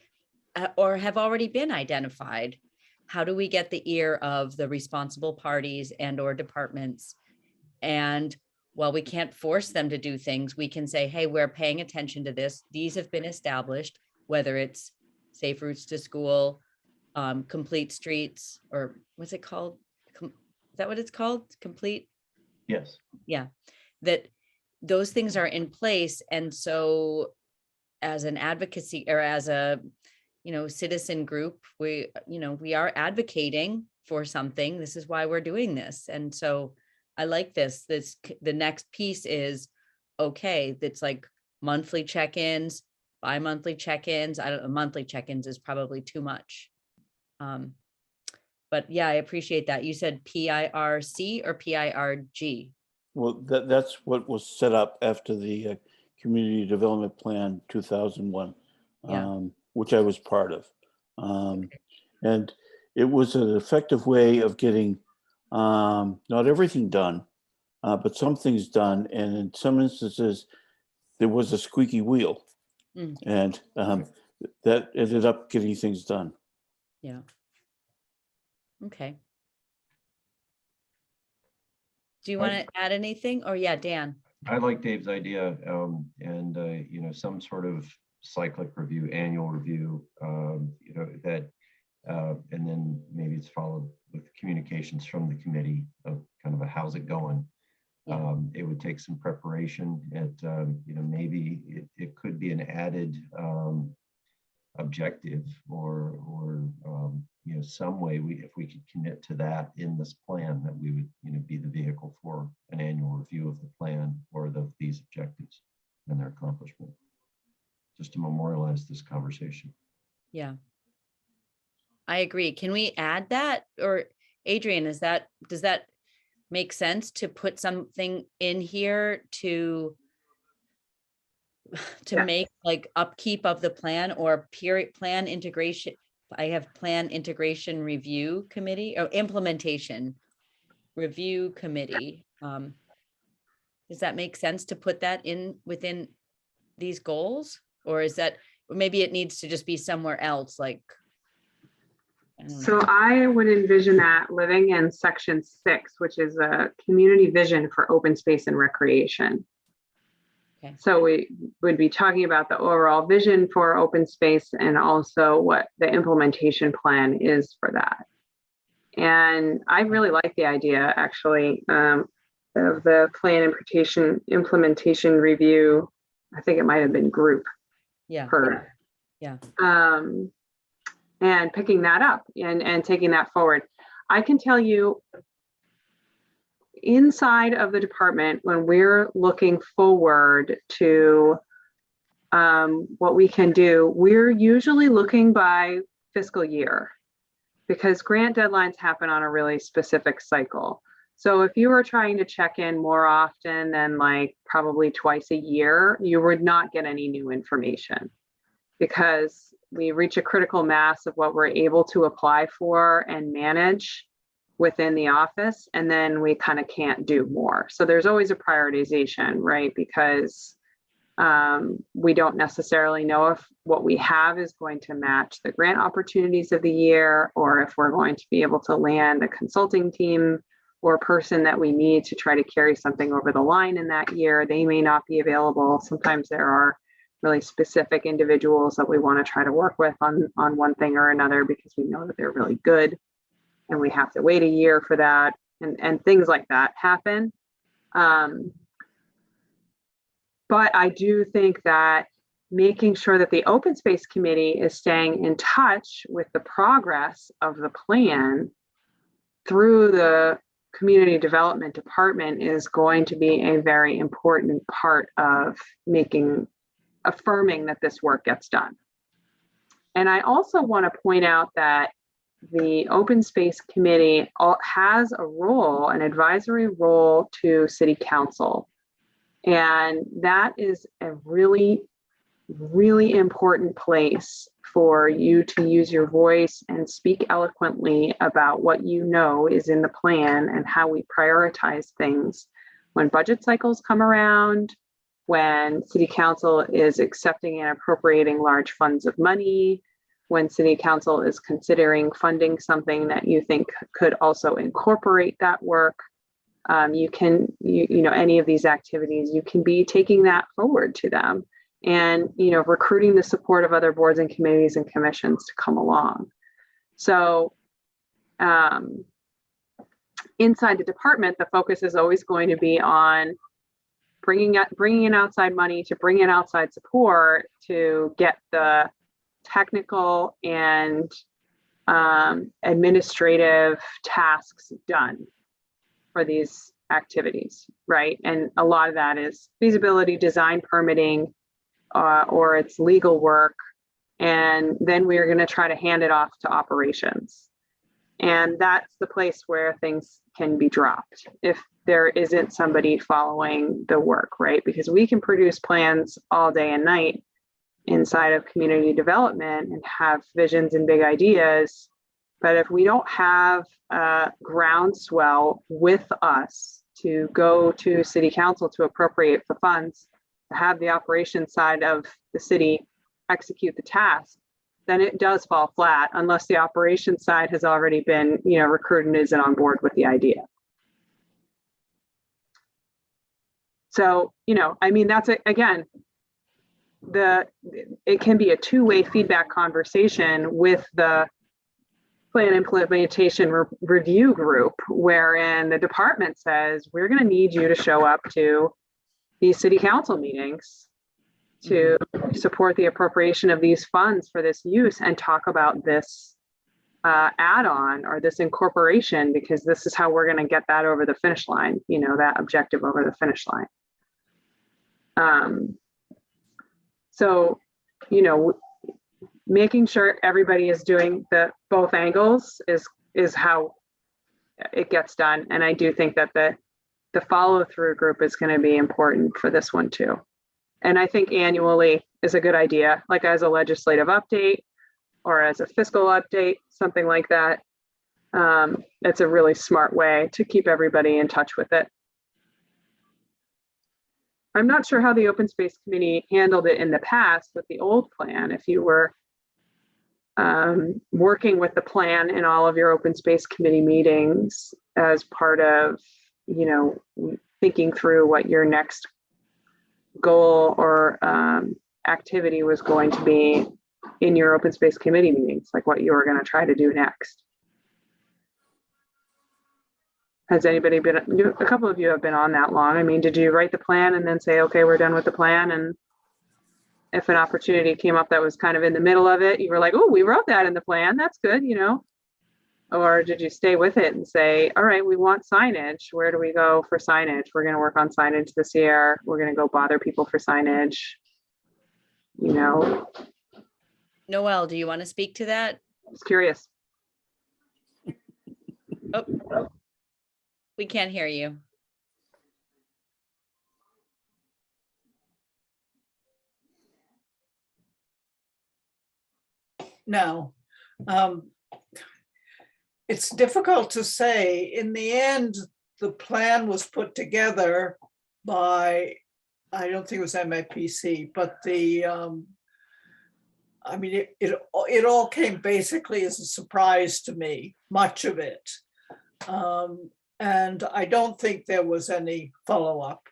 S2: or have already been identified? How do we get the ear of the responsible parties and or departments? And while we can't force them to do things, we can say, hey, we're paying attention to this. These have been established, whether it's safe routes to school, complete streets, or what's it called? Is that what it's called? Complete?
S6: Yes.
S2: Yeah, that those things are in place. And so as an advocacy or as a, citizen group, we are advocating for something. This is why we're doing this. And so I like this. The next piece is, okay, that's like monthly check-ins, bi-monthly check-ins. Monthly check-ins is probably too much. But yeah, I appreciate that. You said PIRC or PIRG?
S7: Well, that's what was set up after the Community Development Plan 2001,
S2: Yeah.
S7: which I was part of. And it was an effective way of getting not everything done, but some things done. And in some instances, there was a squeaky wheel.
S2: Mm.
S7: And that ended up getting things done.
S2: Yeah. Okay. do you want to add anything? Or yeah, Dan?
S6: I like Dave's idea, and you know, some sort of cyclic review, annual review, you know, that, and then maybe it's followed with communications from the committee of kind of a how's it going.
S2: Yeah.
S6: It would take some preparation. You know, maybe it could be an added objective, or you know, some way if we could commit to that in this plan, that we would, you know, be the vehicle for an annual review of the plan or these objectives and their accomplishment, just to memorialize this conversation.
S2: Yeah. I agree. Can we add that? Or Adrian, does that make sense to put something in here to
S3: Yeah.
S2: make like upkeep of the plan or period plan integration? I have plan integration review committee or implementation review committee. Does that make sense to put that in within these goals? Or is that, or maybe it needs to just be somewhere else, like, I don't
S3: So
S2: know.
S3: I would envision that living in section 6, which is a community vision for open space and recreation.
S2: Okay.
S3: So we would be talking about the overall vision for open space and also what the implementation plan is for that. And I really like the idea, actually, of the plan implementation review. I think it might have been group.
S2: Yeah.
S3: Per.
S2: Yeah.
S3: And picking that up and taking that forward. I can tell you, inside of the department, when we're looking forward to what we can do, we're usually looking by fiscal year, because grant deadlines happen on a really specific cycle. So if you were trying to check in more often than like probably twice a year, you would not get any new information, because we reach a critical mass of what we're able to apply for and manage within the office, and then we kind of can't do more. So there's always a prioritization, right? Because we don't necessarily know if what we have is going to match the grant opportunities of the year, or if we're going to be able to land a consulting team or person that we need to try to carry something over the line in that year. They may not be available. Sometimes there are really specific individuals that we want to try to work with on one thing or another, because we know that they're really good and we have to wait a year for that, and things like that happen. But I do think that making sure that the Open Space Committee is staying in touch with the progress of the plan through the Community Development Department is going to be a very important part of affirming that this work gets done. And I also want to point out that the Open Space Committee has a role, an advisory role to City Council. And that is a really, really important place for you to use your voice and speak eloquently about what you know is in the plan and how we prioritize things when budget cycles come around, when City Council is accepting and appropriating large funds of money, when City Council is considering funding something that you think could also incorporate that work. You know, any of these activities, you can be taking that forward to them and, you know, recruiting the support of other boards and committees and commissions to come along. So inside the department, the focus is always going to be on bringing in outside money, to bring in outside support to get the technical and administrative tasks done for these activities, right? And a lot of that is feasibility, design, permitting, or it's legal work. And then we're going to try to hand it off to operations. And that's the place where things can be dropped if there isn't somebody following the work, right? Because we can produce plans all day and night inside of community development and have visions and big ideas. But if we don't have a groundswell with us to go to City Council to appropriate the funds, to have the operations side of the city execute the task, then it does fall flat unless the operations side has already been, you know, recruited and is on board with the idea. So, I mean, that's again, it can be a two-way feedback conversation with the plan implementation review group, wherein the department says, we're going to need you to show up to these city council meetings to support the appropriation of these funds for this use and talk about this add-on or this incorporation, because this is how we're going to get that over the finish line, that objective over the finish line. So, making sure everybody is doing both angles is how it gets done. And I do think that the follow-through group is going to be important for this one too. And I think annually is a good idea, like as a legislative update or as a fiscal update, something like that. It's a really smart way to keep everybody in touch with it. I'm not sure how the Open Space Committee handled it in the past with the old plan. If you were working with the plan in all of your Open Space Committee meetings as part of, thinking through what your next goal or activity was going to be in your Open Space Committee meetings, like what you were going to try to do next. Has anybody been, a couple of you have been on that long. I mean, did you write the plan and then say, okay, we're done with the plan? And if an opportunity came up that was kind of in the middle of it, you were like, oh, we wrote that in the plan. That's good, Or did you stay with it and say, all right, we want signage. Where do we go for signage? We're going to work on signage this year. We're going to go bother people for signage.
S2: Noel, do you want to speak to that?
S3: Just curious.
S2: Oh, we can't hear you.
S5: No. It's difficult to say. In the end, the plan was put together by, I don't think it was MAPC, but it all came basically as a surprise to me, much of it. And I don't think there was any follow-up.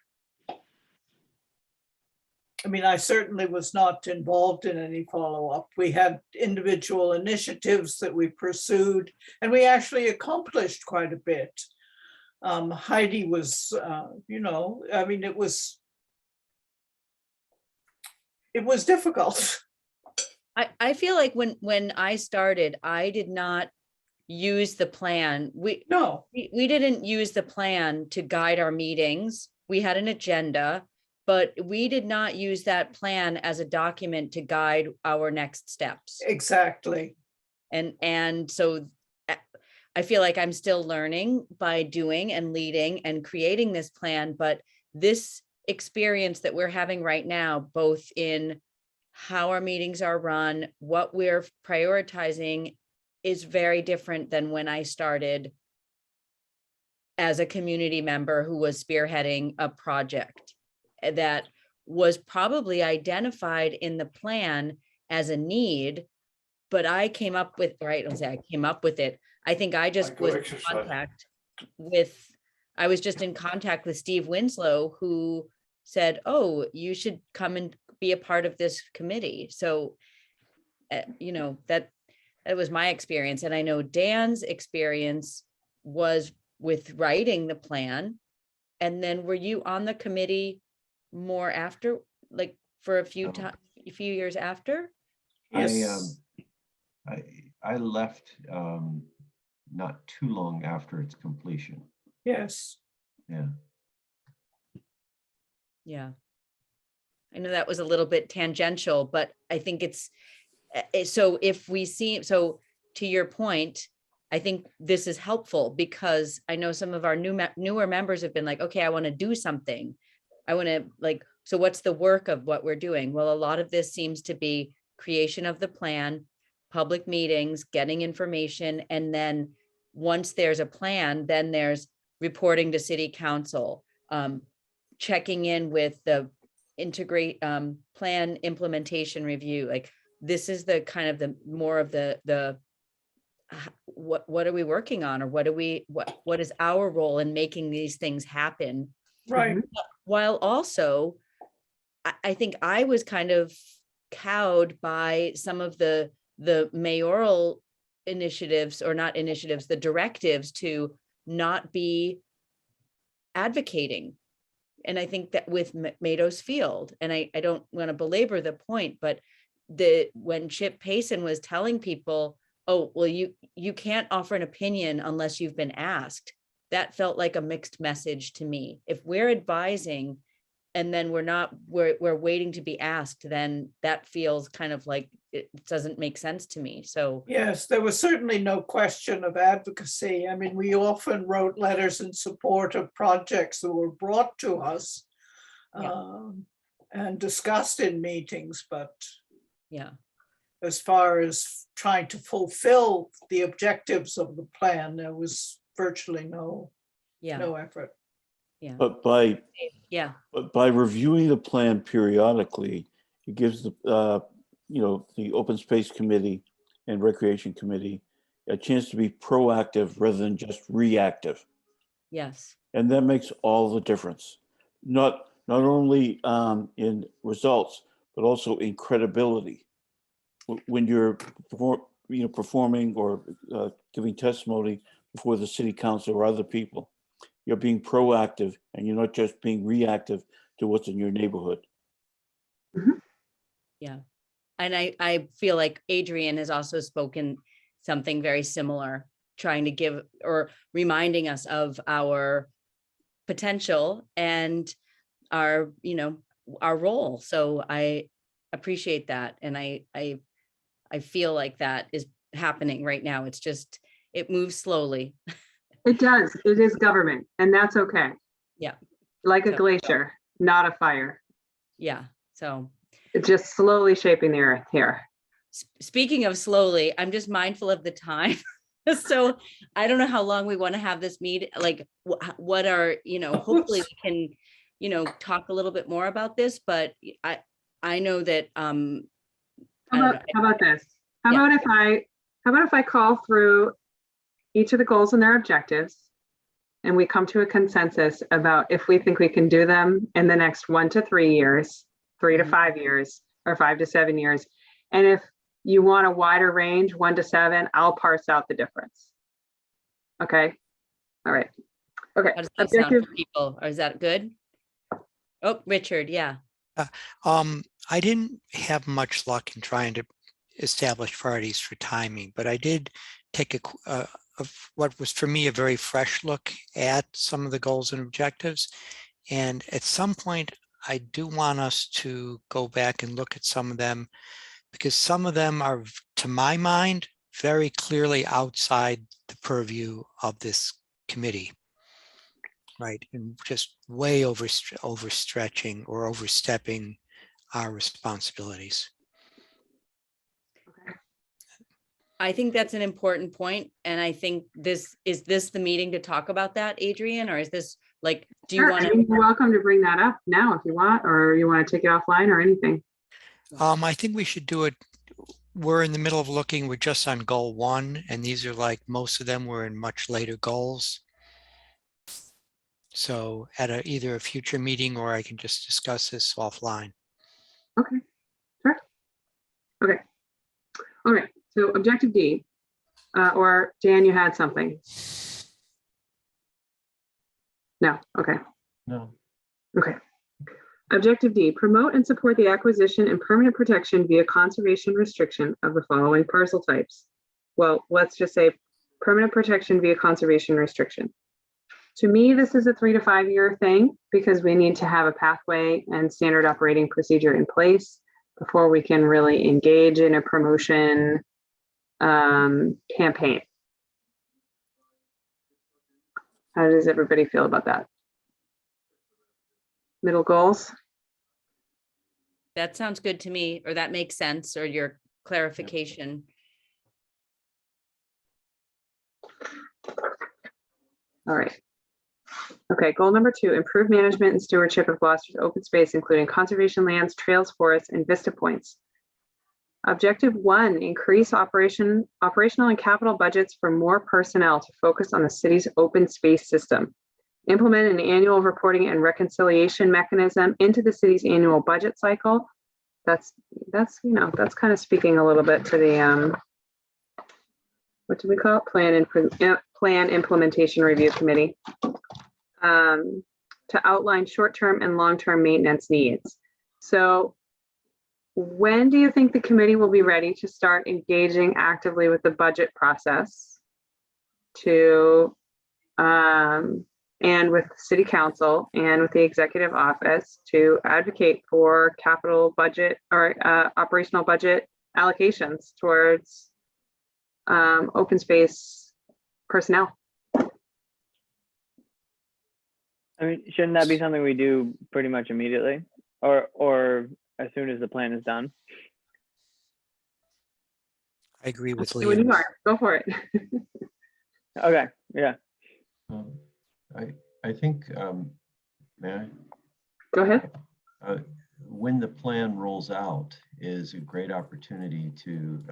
S5: I mean, I certainly was not involved in any follow-up. We had individual initiatives that we pursued, and we actually accomplished quite a bit. Heidi was, it was difficult.
S2: I feel like when I started, I did not use the plan. We didn't use the plan to guide our meetings. We had an agenda, but we did not use that plan as a document to guide our next steps.
S5: Exactly.
S2: And so I feel like I'm still learning by doing and leading and creating this plan, but this experience that we're having right now, both in how our meetings are run, what we're prioritizing, is very different than when I started as a community member who was spearheading a project that was probably identified in the plan as a need, but I came up with, I came up with it. I think I just was in contact with, I was just in contact with Steve Winslow, who said, oh, you should come and be a part of this committee. So, that was my experience. And I know Dan's experience was with writing the plan. And then were you on the committee more after, like for a few years after?
S5: Yes.
S6: I left not too long after its completion.
S5: Yes.
S6: Yeah.
S2: Yeah. I know that was a little bit tangential, but I think it's, so if we see, so to your point, I think this is helpful because I know some of our newer members have been like, okay, I want to do something. I want to so what's the work of what we're doing? Well, a lot of this seems to be creation of the plan, public meetings, getting information. And then once there's a plan, then there's reporting to city council, checking in with the integrate plan implementation review. Like this is the kind of the more of the what are we working on, or what is our role in making these things happen?
S5: Right.
S2: while also, I think I was kind of cowed by some of the mayoral initiatives, or not initiatives, the directives to not be advocating. And I think that with Mados Field, and I don't want to belabor the point, but when Chip Payson was telling people, oh, well, you can't offer an opinion unless you've been asked, that felt like a mixed message to me. If we're advising and then we're waiting to be asked, then that feels kind of like it doesn't make sense to me. So
S5: Yes, there was certainly no question of advocacy. I mean, we often wrote letters in support of projects that were brought to us and discussed in meetings, but
S2: yeah,
S5: as far as trying to fulfill the objectives of the plan, there was virtually no effort.
S2: yeah,
S7: But by
S2: yeah,
S7: reviewing the plan periodically, it gives the the Open Space Committee and Recreation Committee a chance to be proactive rather than just reactive.
S2: yes,
S7: And that makes all the difference, not only in results, but also in credibility. When you're performing or giving testimony before the city council or other people, you're being proactive and you're not just being reactive to what's in your neighborhood.
S2: yeah. And I feel like Adrian has also spoken something very similar, trying to give or reminding us of our potential and our role. So I appreciate that. And I feel like that is happening right now. It's just, it moves slowly.
S3: It does. It is government, and that's okay.
S2: Yeah.
S3: Like a
S2: So-
S3: glacier, not a fire.
S2: Yeah. So
S3: It's just slowly shaping the earth here.
S2: speaking of slowly, I'm just mindful of the time. So I don't know how long we want to have this meet. Like what are, hopefully we can, talk a little bit more about this, but I know that,
S3: How about this? How about if I call through each of the goals and their objectives, and we come to a consensus about if we think we can do them in the next 1 to 3 years, 3 to 5 years, or 5 to 7 years. And if you want a wider range, 1 to 7, I'll parse out the difference. Okay. All right. Okay.
S2: how does that sound for people? Or is that good? Oh, Richard, yeah.
S1: I didn't have much luck in trying to establish priorities for timing, but I did take of what was for me a very fresh look at some of the goals and objectives. And at some point, I do want us to go back and look at some of them, because some of them are, to my mind, very clearly outside the purview of this committee. Right, and just way overstretching or overstepping our responsibilities.
S2: I think that's an important point. And I think is this the meeting to talk about that, Adrian? Or is this like, do you
S3: Sure,
S2: want
S3: I
S2: to?
S3: mean, you're welcome to bring that up now if you want, or you want to take it offline or anything.
S1: I think we should do it. We're in the middle of looking, we're just on goal 1, and these are like, most of them were in much later goals. So at either a future meeting, or I can just discuss this offline.
S3: Okay, sure. Okay. All right, so objective D, or Dan, you had something? No, okay.
S6: No.
S3: Okay. Objective D, promote and support the acquisition and permanent protection via conservation restriction of the following parcel types. Well, let's just say permanent protection via conservation restriction. To me, this is a 3 to 5 year thing, because we need to have a pathway and standard operating procedure in place before we can really engage in a promotion campaign. How does everybody feel about that? Middle goals?
S2: That sounds good to me, or that makes sense, or your clarification.
S3: All right. Okay, goal number 2, improve management and stewardship of Gloucester's open space, including conservation lands, trails, forests, and vista points. Objective 1, increase operational and capital budgets for more personnel to focus on the city's open space system. implement an annual reporting and reconciliation mechanism into the city's annual budget cycle. That's kind of speaking a little bit to the, what do we call it? Plan Implementation Review Committee. To outline short-term and long-term maintenance needs. So when do you think the committee will be ready to start engaging actively with the budget process to, and with city council and with the executive office to advocate for capital budget or operational budget allocations towards open space personnel?
S8: I mean, shouldn't that be something we do pretty much immediately, or as soon as the plan is done?
S1: I agree with
S3: When you
S1: Liam.
S3: are, go for it.
S8: Okay, yeah.
S6: I think, may I?
S3: Go ahead.
S6: When the plan rolls out is a great opportunity to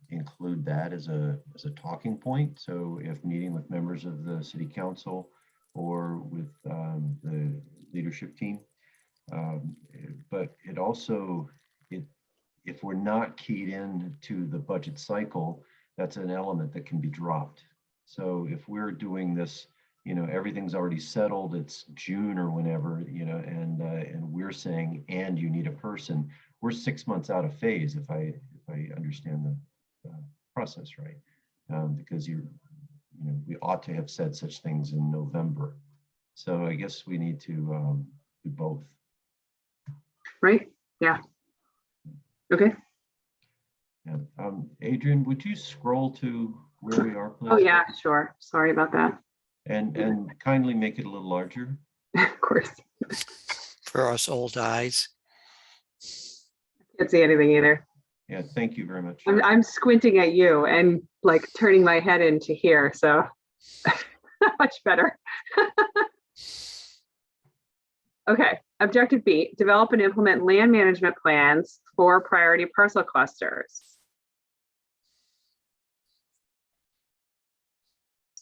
S6: include that as a talking point. So if meeting with members of the city council or with the leadership team, but it also, if we're not keyed in to the budget cycle, that's an element that can be dropped. So if we're doing this, everything's already settled, it's June or whenever, and we're saying, and you need a person, we're 6 months out of phase if I understand the process right, because we ought to have said such things in November. So I guess we need to do both.
S3: Right? Yeah. Okay.
S6: Yeah. Adrian, would you scroll to where we are, please?
S3: Oh yeah, sure. Sorry about that.
S6: And kindly make it a little larger.
S3: Of course.
S1: For us old eyes.
S3: Can't see anything either.
S6: Yeah, thank you very much.
S3: I'm squinting at you and like turning my head into here, so much better. Okay, objective B, develop and implement land management plans for priority parcel clusters.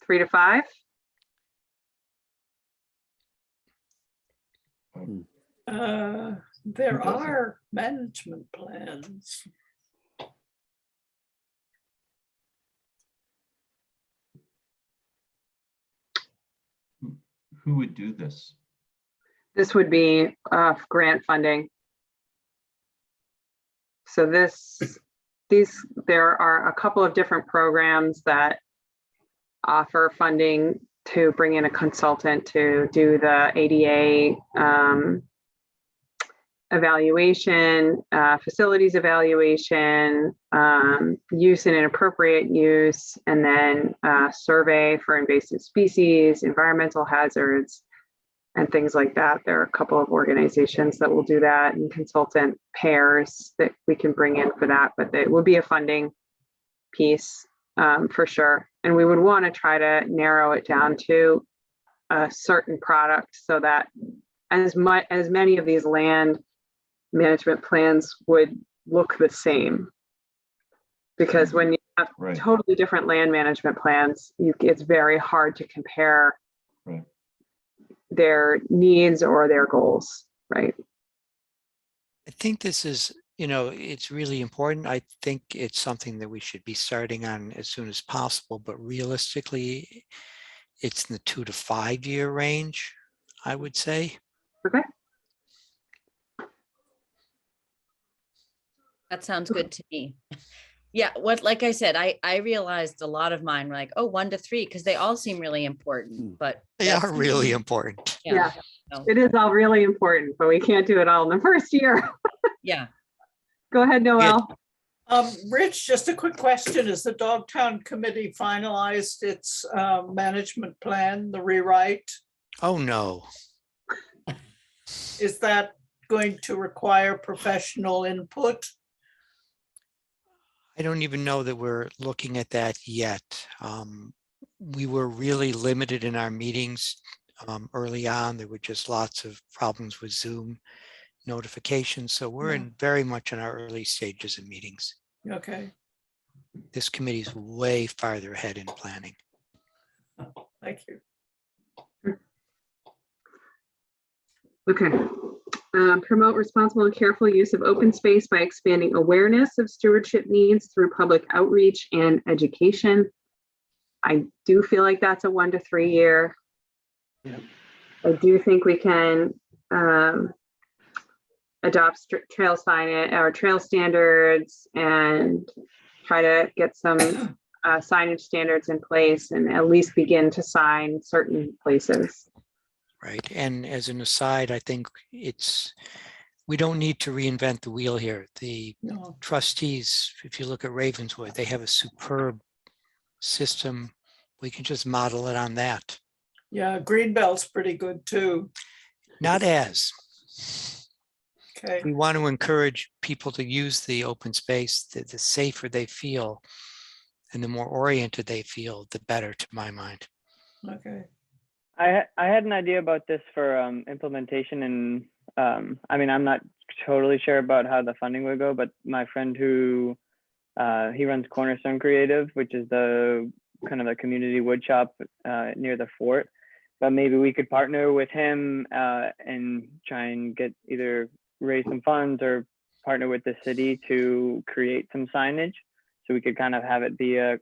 S3: 3 to 5.
S5: There
S6: Who doesn't?
S5: are management plans.
S6: Who would do this?
S3: This would be grant funding. So there are a couple of different programs that offer funding to bring in a consultant to do the ADA evaluation, facilities evaluation, use and inappropriate use, and then survey for invasive species, environmental hazards, and things like that. There are a couple of organizations that will do that, and consultant pairs that we can bring in for that, but it will be a funding piece for sure. And we would want to try to narrow it down to a certain product so that as many of these land management plans would look the same. Because when you have
S6: Right.
S3: totally different land management plans, it's very hard to compare
S6: Right.
S3: their needs or their goals, right?
S1: I think this is, it's really important. I think it's something that we should be starting on as soon as possible, but realistically, it's in the 2 to 5 year range, I would say.
S3: Okay.
S2: That sounds good to me. Yeah, like I said, I realized a lot of mine were like, oh, 1 to 3, because they all seem really important, but.
S1: They
S2: that's-
S1: are really important.
S3: Yeah.
S2: so,
S3: It is all really important, but we can't do it all in the first year.
S2: Yeah,
S3: Go ahead, Noel.
S5: Rich, just a quick question. Has the Dogtown Committee finalized its management plan, the rewrite?
S1: Oh, no.
S5: Is that going to require professional input?
S1: I don't even know that we're looking at that yet. We were really limited in our meetings early on. There were just lots of problems with Zoom notifications. So we're in very much in our early stages of meetings.
S5: Okay,
S1: This committee is way farther ahead in planning.
S5: thank you.
S3: Okay. Promote responsible and careful use of open space by expanding awareness of stewardship needs through public outreach and education. I do feel like that's a 1 to 3 year.
S4: Yeah.
S3: I do think we can adopt trail signage or trail standards and try to get some signage standards in place and at least begin to sign certain places.
S1: Right. And as an aside, I think we don't need to reinvent the wheel here. The
S5: No,
S1: trustees, if you look at Ravenswood, they have a superb system. We can just model it on that.
S5: yeah, Greenbelt's pretty good too.
S1: Not as.
S5: Okay,
S1: We want to encourage people to use the open space. The safer they feel and the more oriented they feel, the better, to my mind.
S5: okay.
S8: I had an idea about this for implementation, and I mean, I'm not totally sure about how the funding would go, but my friend who he runs Cornerstone Creative, which is the kind of a community wood shop near the fort. But maybe we could partner with him and try and get either raise some funds or partner with the city to create some signage, so we could kind of have it be a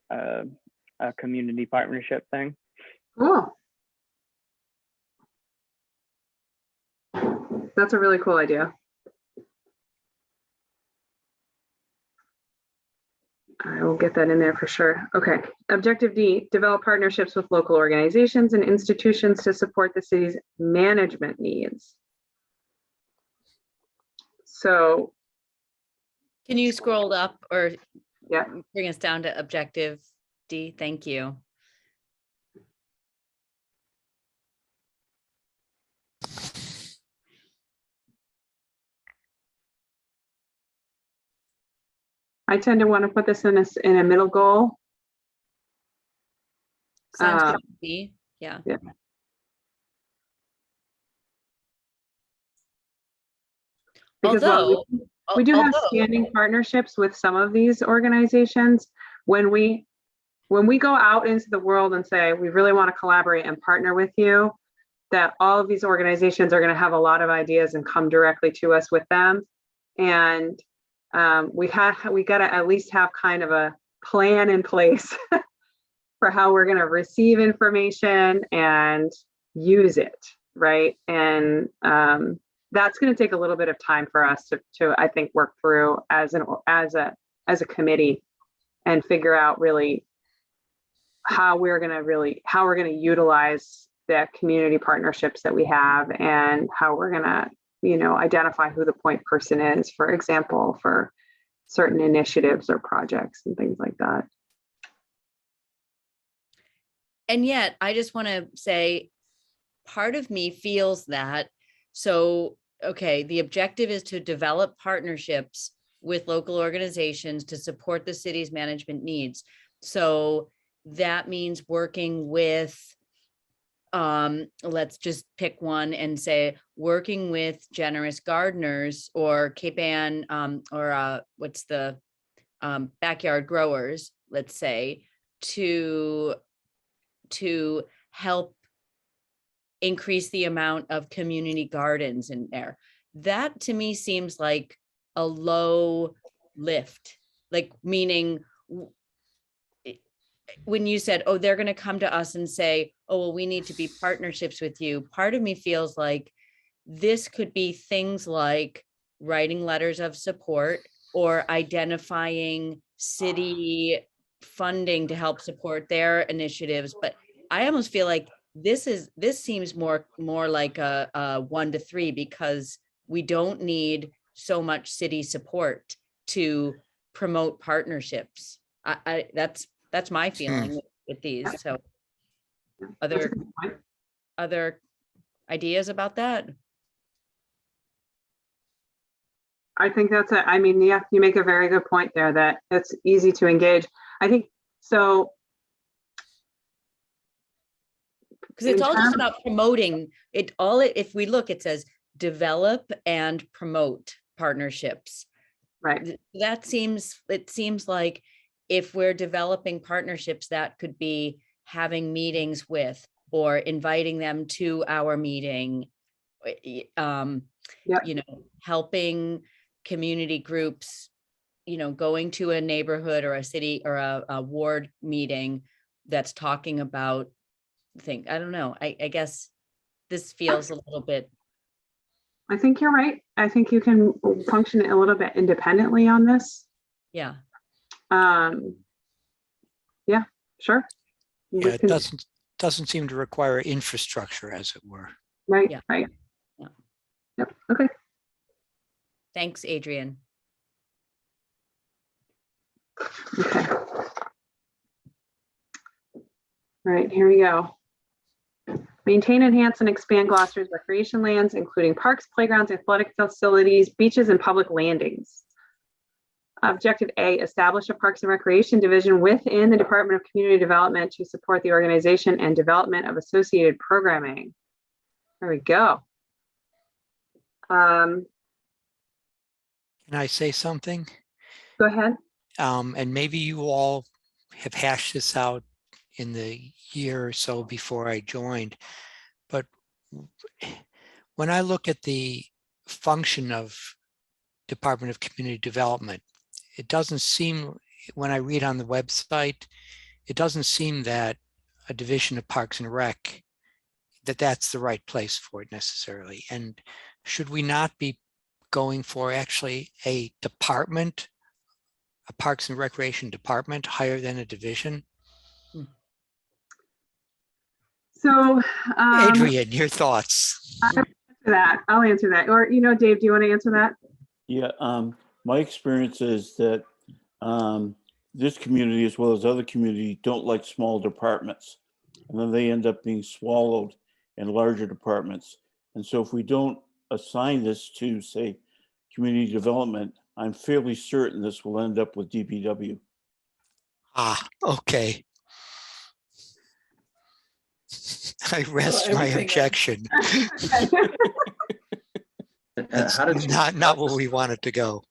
S8: community partnership thing.
S3: Cool. That's a really cool idea. I will get that in there for sure. Okay. Objective D, develop partnerships with local organizations and institutions to support the city's management needs. So,
S2: Can you scroll up or
S3: yeah,
S2: bring us down to objective D? Thank you.
S3: I tend to want to put this in a middle goal.
S2: Sounds good to me. Yeah.
S3: Because while we do have
S2: although-
S3: standing partnerships with some of these organizations, when we go out into the world and say, we really want to collaborate and partner with you, that all of these organizations are going to have a lot of ideas and come directly to us with them. And we got to at least have kind of a plan in place for how we're going to receive information and use it, right? And that's going to take a little bit of time for us to I think work through as a committee and figure out really how we're going to utilize the community partnerships that we have and how we're going to, identify who the point person is, for example, for certain initiatives or projects and things like that.
S2: And yet, I just want to say, part of me feels that, so, okay, the objective is to develop partnerships with local organizations to support the city's management needs. So that means working with, let's just pick one and say, working with Generous Gardeners or Cape Ann, or what's the Backyard Growers, let's say, to help increase the amount of community gardens in there. That to me seems like a low lift, like meaning when you said, oh, they're going to come to us and say, oh, well, we need to be partnerships with you. Part of me feels like this could be things like writing letters of support or identifying city funding to help support their initiatives. But I almost feel like this seems more like a 1 to 3, because we don't need so much city support to promote partnerships. That's my feeling with these. So
S3: That's a good point.
S2: other ideas about that?
S3: I think yeah, you make a very good point there that it's easy to engage. I think so.
S2: Because it's all just about promoting it. If we look, it says develop and promote partnerships.
S3: Right.
S2: It seems like if we're developing partnerships, that could be having meetings with or inviting them to our meeting
S3: Yep.
S2: you know, helping community groups, you know, going to a neighborhood or a city or a ward meeting that's talking about things. I don't know. I guess this feels a little bit,
S3: I think you're right. I think you can function a little bit independently on this.
S2: yeah.
S3: Yeah, sure. We
S1: Yeah, it
S3: can-
S1: doesn't seem to require infrastructure, as it were.
S3: Right,
S2: Yeah.
S3: right.
S2: Yeah.
S3: Yep, okay.
S2: Thanks, Adrian.
S3: Okay. All right, here we go. Maintain, enhance, and expand Gloucester's recreation lands, including parks, playgrounds, athletic facilities, beaches, and public landings. Objective A, establish a Parks and Recreation Division within the Department of Community Development to support the organization and development of associated programming. There we go.
S1: Can I say something?
S3: Go ahead.
S1: And maybe you all have hashed this out in the year or so before I joined, but when I look at the function of Department of Community Development, it doesn't seem, when I read on the website, it doesn't seem that a division of Parks and Rec, that's the right place for it necessarily. And should we not be going for actually a department, a Parks and Recreation department higher than a division?
S3: So,
S1: Adrian, your thoughts?
S3: I'll answer that. Or, Dave, do you want to answer that?
S7: Yeah, my experience is that this community, as well as other communities, don't like small departments. And then they end up being swallowed in larger departments. And so if we don't assign this to, say, community development, I'm fairly certain this will end up with DPW.
S1: Ah, okay. I rest my
S5: everything
S1: objection.
S4: And
S1: That's
S4: how does,
S1: not where we want it to go.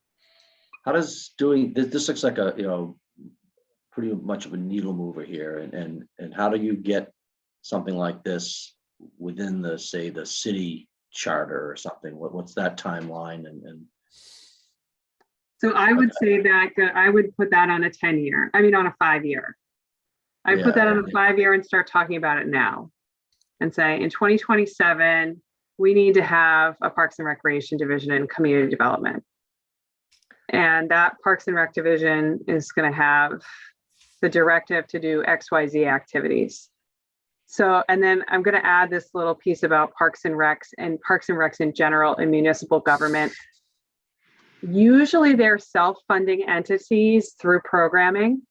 S4: how does doing, this looks like a, pretty much of a needle mover here, and how do you get something like this within the, say, the city charter or something? What's that timeline and
S3: So I would say that I would put that on a 10-year, on a 5-year. I'd put
S4: Yeah.
S3: that on a 5-year and start talking about it now. And say in 2027, we need to have a Parks and Recreation Division and Community Development. And that Parks and Rec Division is going to have the directive to do XYZ activities. So, and then I'm going to add this little piece about Parks and Recs in general in municipal government. Usually they're self-funding entities through programming.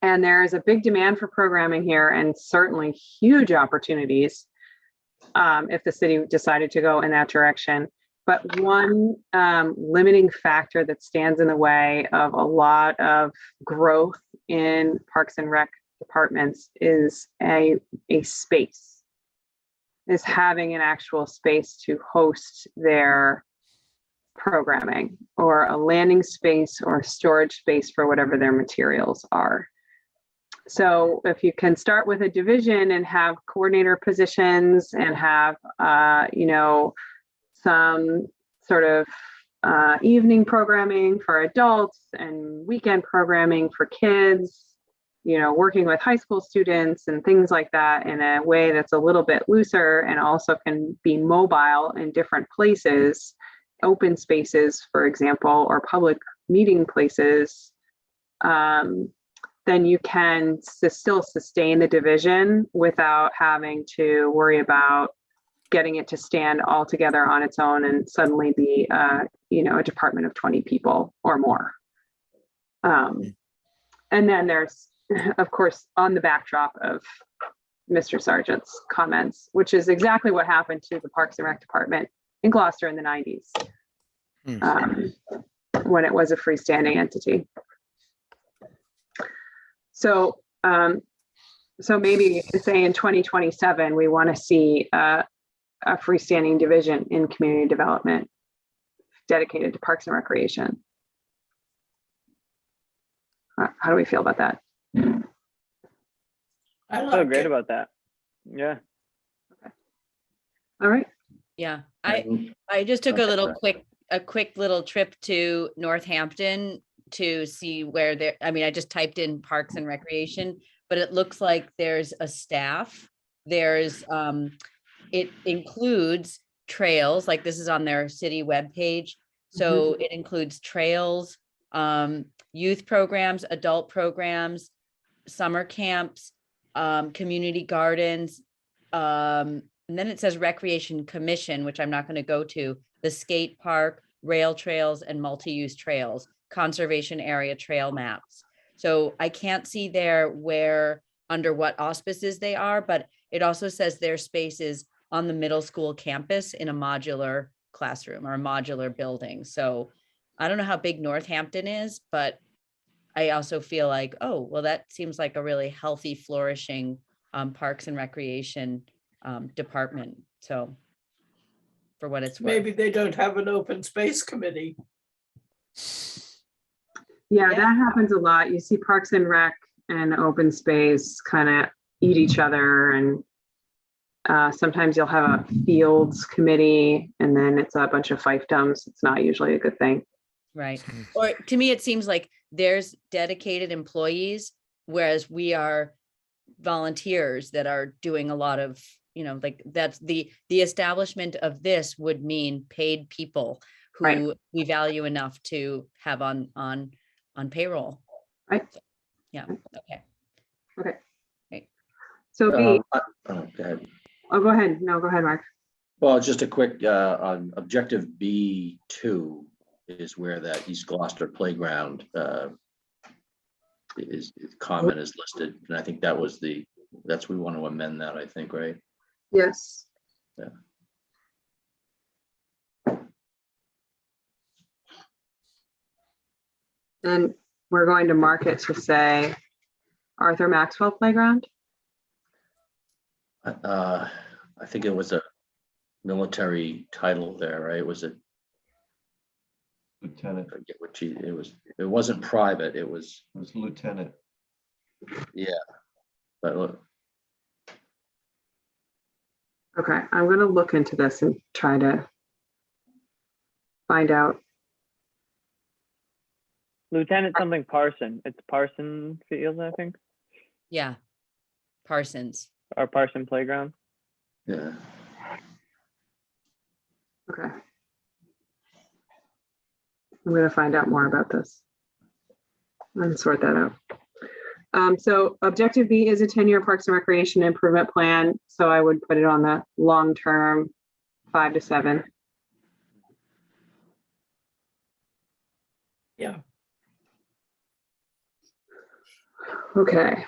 S3: And there is a big demand for programming here and certainly huge opportunities if the city decided to go in that direction. But one limiting factor that stands in the way of a lot of growth in Parks and Rec departments is a space, is having an actual space to host their programming, or a landing space or storage space for whatever their materials are. So if you can start with a division and have coordinator positions and have, some sort of evening programming for adults and weekend programming for kids, working with high school students and things like that in a way that's a little bit looser and also can be mobile in different places, open spaces, for example, or public meeting places, then you can still sustain the division without having to worry about getting it to stand all together on its own and suddenly be, a department of 20 people or more. And then there's, of course, on the backdrop of Mr. Sargent's comments, which is exactly what happened to the Parks and Rec Department in Gloucester in the 90s, when it was a freestanding entity. So, maybe you could say in 2027, we want to see a freestanding division in community development dedicated to Parks and Recreation. How do we feel about that?
S5: I
S8: I feel
S5: like
S8: great
S5: it.
S8: about that. Yeah.
S3: All right.
S2: Yeah,
S4: And-
S2: I just took a
S4: Okay,
S2: little
S4: right.
S2: quick little trip to Northampton to see where there, I mean, I just typed in Parks and Recreation, but it looks like there's a staff. There's, it includes trails, like this is on their city webpage. So it includes trails, youth programs, adult programs, summer camps, community gardens, and then it says Recreation Commission, which I'm not going to go to, the skate park, rail trails, and multi-use trails, conservation area trail maps. So I can't see there where, under what auspices they are, but it also says their spaces on the middle school campus in a modular classroom or a modular building. So I don't know how big Northampton is, but I also feel like, oh, well, that seems like a really healthy, flourishing Parks and Recreation department. So for what it's worth.
S5: Maybe they don't have an open space committee.
S3: Yeah,
S2: Yeah.
S3: that happens a lot. You see Parks and Rec and open space kind of eat each other, and sometimes you'll have a fields committee and then it's a bunch of fiefdoms. It's not usually a good thing.
S2: Right. Or to me, it seems like there's dedicated employees, whereas we are volunteers that are doing a lot of, like that's the establishment of this would mean paid people who
S3: Right.
S2: we value enough to have on payroll.
S3: Right.
S2: So, yeah. Okay.
S3: So B,
S4: Go ahead.
S3: oh, go ahead. No, go ahead, Mark.
S4: Well, just a quick, on objective B2 is where that East Gloucester playground is comment is listed. And I think that's, we want to amend that, I think, right?
S3: Yes.
S4: Yeah.
S3: And we're going to mark it to say Arthur Maxwell Playground.
S4: I think it was a military title there, right? Was it?
S6: Lieutenant,
S4: I forget what it wasn't private, it was,
S6: lieutenant.
S4: yeah. But look,
S3: Okay, I'm gonna look into this and try to find out.
S8: Lieutenant something Parson. It's Parson Field, I think,
S2: Yeah. Parsons.
S8: or Parson Playground.
S4: yeah.
S3: Okay. I'm gonna find out more about this and sort that out. So objective B is a 10-year Parks and Recreation improvement plan. So I would put it on the long-term 5 to 7.
S5: Yeah.
S3: Okay.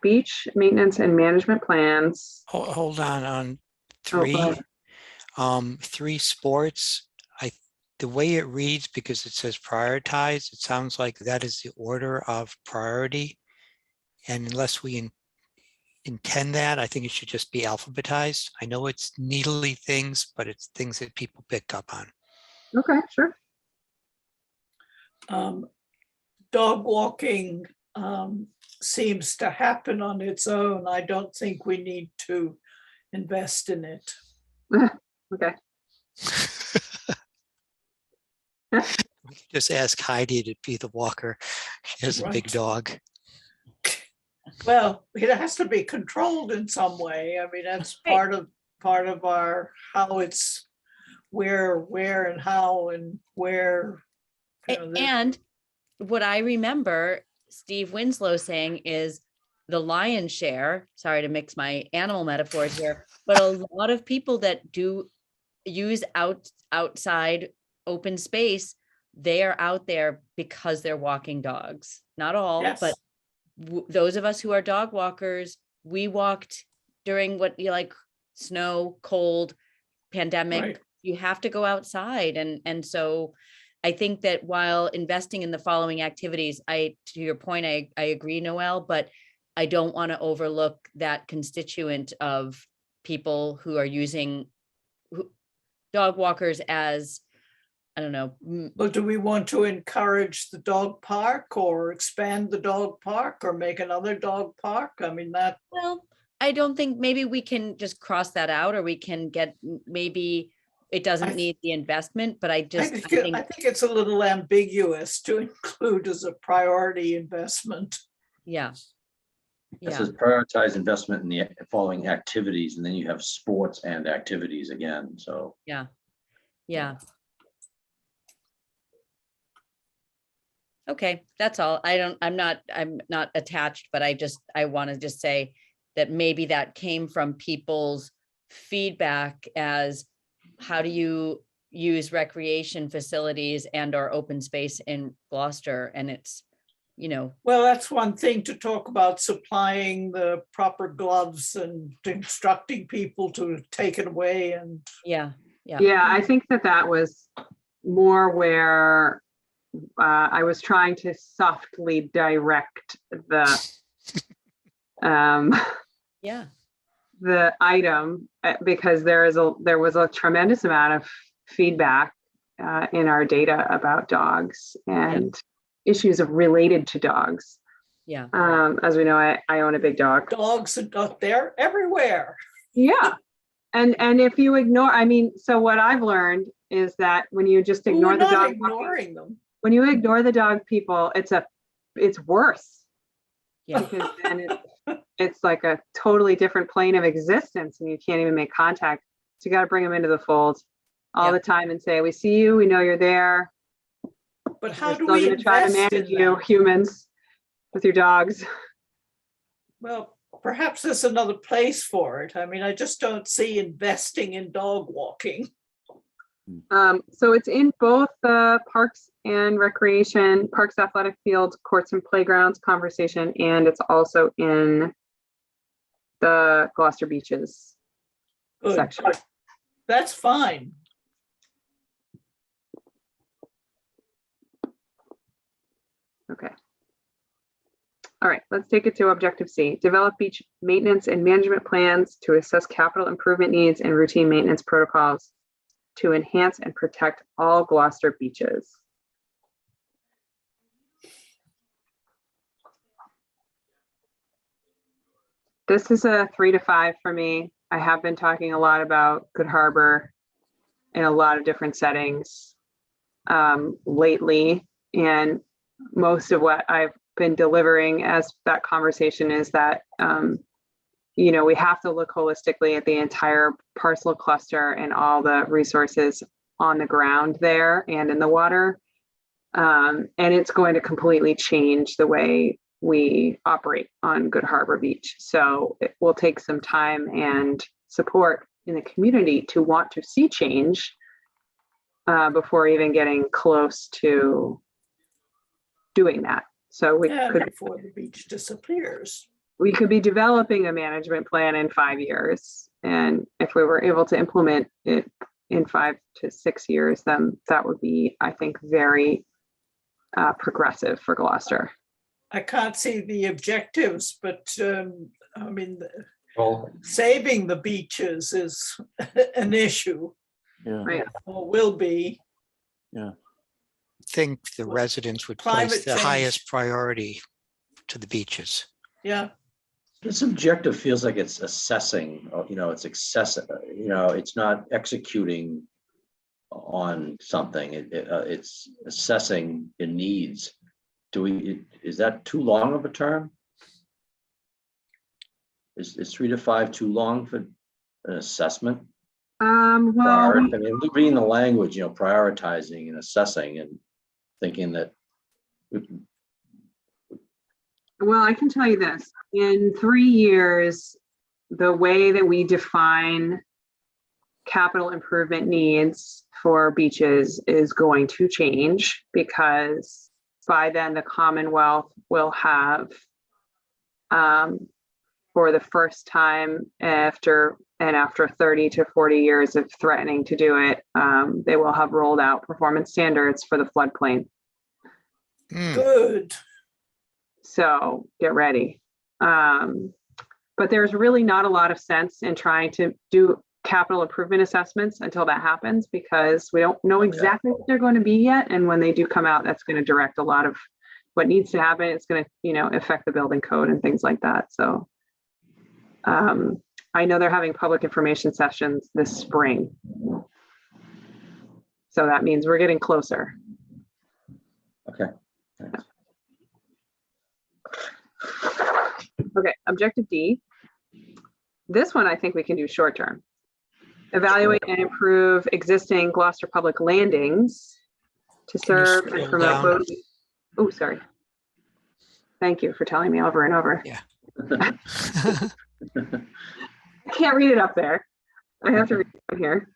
S3: Beach maintenance and management plans.
S1: Hold on
S3: Oh, go
S1: 3,
S3: ahead.
S1: 3 sports. The way it reads, because it says prioritize, it sounds like that is the order of priority. And unless we intend that, I think it should just be alphabetized. I know it's needly things, but it's things that people pick up on.
S3: Okay, sure.
S5: Dog walking seems to happen on its own. I don't think we need to invest in it.
S3: Okay.
S1: We could just ask Heidi to be the walker. She has a big
S5: Right.
S1: dog.
S5: Well, it has to be controlled in some way. I mean, that's
S2: Right.
S5: part of our, how it's where and how and where. you know, the-
S2: And what I remember Steve Winslow saying is the lion's share, sorry to mix my animal metaphors here, but a lot of people that do use outside open space, they are out there because they're walking dogs. Not all,
S5: Yes.
S2: but those of us who are dog walkers, we walked during what you like, snow, cold, pandemic.
S5: Right.
S2: You have to go outside. And so I think that while investing in the following activities, to your point, I agree, Noel, but I don't want to overlook that constituent of people who are using dog walkers as, I don't know.
S5: But do we want to encourage the dog park or expand the dog park or make another dog park? I mean, that,
S2: Well, I don't think, maybe we can just cross that out, or we can get, maybe it doesn't need the investment, but I
S5: think
S2: think,
S5: it's a little ambiguous to include as a priority investment.
S2: yeah.
S4: It
S2: Yeah,
S4: says prioritize investment in the following activities, and then you have sports and activities again, so.
S2: yeah. Okay, that's all. I'm not attached, but I want to just say that maybe that came from people's feedback as, how do you use recreation facilities and or open space in Gloucester? And it's,
S5: Well, that's one thing to talk about, supplying the proper gloves and instructing people to take it away and.
S2: yeah,
S3: Yeah, I think that was more where I was trying to softly direct
S2: yeah,
S3: the item because there was a tremendous amount of feedback in our data about dogs and issues related to dogs.
S2: yeah.
S3: As we know, I own a big dog.
S5: Dogs are they're everywhere.
S3: Yeah. And if you ignore, so what I've learned is that when you just ignore
S5: We're
S3: the
S5: not
S3: dog,
S5: ignoring them.
S3: when you ignore the dog people, it's worse.
S2: Yeah.
S3: Because then it's like a totally different plane of existence and you can't even make contact. So you got to bring them into the fold all the time and say, we see you, we know you're there.
S5: But how
S3: We're
S5: do
S3: still
S5: we
S3: gonna try to
S5: invest
S3: manage
S5: in
S3: you
S5: that?
S3: humans with your dogs.
S5: Well, perhaps there's another place for it. I just don't see investing in dog walking.
S3: So it's in both the parks and recreation, parks, athletic fields, courts and playgrounds conversation, and it's also in the Gloucester beaches
S5: Good.
S3: section.
S5: That's fine.
S3: Okay. All right, let's take it to objective C. Develop beach maintenance and management plans to assess capital improvement needs and routine maintenance protocols to enhance and protect all Gloucester beaches. This is a 3 to 5 for me. I have been talking a lot about Good Harbor in a lot of different settings lately, and most of what I've been delivering as that conversation is that we have to look holistically at the entire parcel cluster and all the resources on the ground there and in the water, and it's going to completely change the way we operate on Good Harbor Beach. So it will take some time and support in the community to want to see change before even getting close to doing that. So
S5: before the beach disappears.
S3: We could be developing a management plan in 5 years. And if we were able to implement it in 5 to 6 years, then that would be, I think, very progressive for Gloucester.
S5: I can't see the objectives, but
S4: Well,
S5: saving the beaches is an issue,
S7: Yeah.
S3: Right.
S5: or will be.
S1: Think the residents would
S5: Climate
S1: place the
S5: change.
S1: highest priority to the beaches.
S5: Yeah,
S4: this objective feels like it's assessing, it's excessive, it's not executing on something. It's assessing the needs. Is that too long of a term? Is 3 to 5 too long for an assessment?
S3: Well,
S4: Reading the language, prioritizing and assessing and thinking that.
S3: well, I can tell you this, in 3 years, the way that we define capital improvement needs for beaches is going to change, because by then the Commonwealth will have, for the first time after 30 to 40 years of threatening to do it, they will have rolled out performance standards for the floodplain.
S5: good.
S3: So get ready. But there's really not a lot of sense in trying to do capital improvement assessments until that happens, because we don't know exactly what they're going to be yet. And when they do come out, that's going to direct a lot of what needs to happen. It's going to, affect the building code and things like that. So I know they're having public information sessions this spring. So that means we're getting closer.
S4: Okay. Thanks.
S3: Okay, objective D. This one I think we can do short term. Evaluate and improve existing Gloucester public landings to
S1: Can you
S3: serve and
S1: scroll
S3: promote
S1: down?
S3: boating. Oh, sorry. Thank you for telling me over and over.
S1: Yeah.
S3: I can't read it up there. I have to read it here.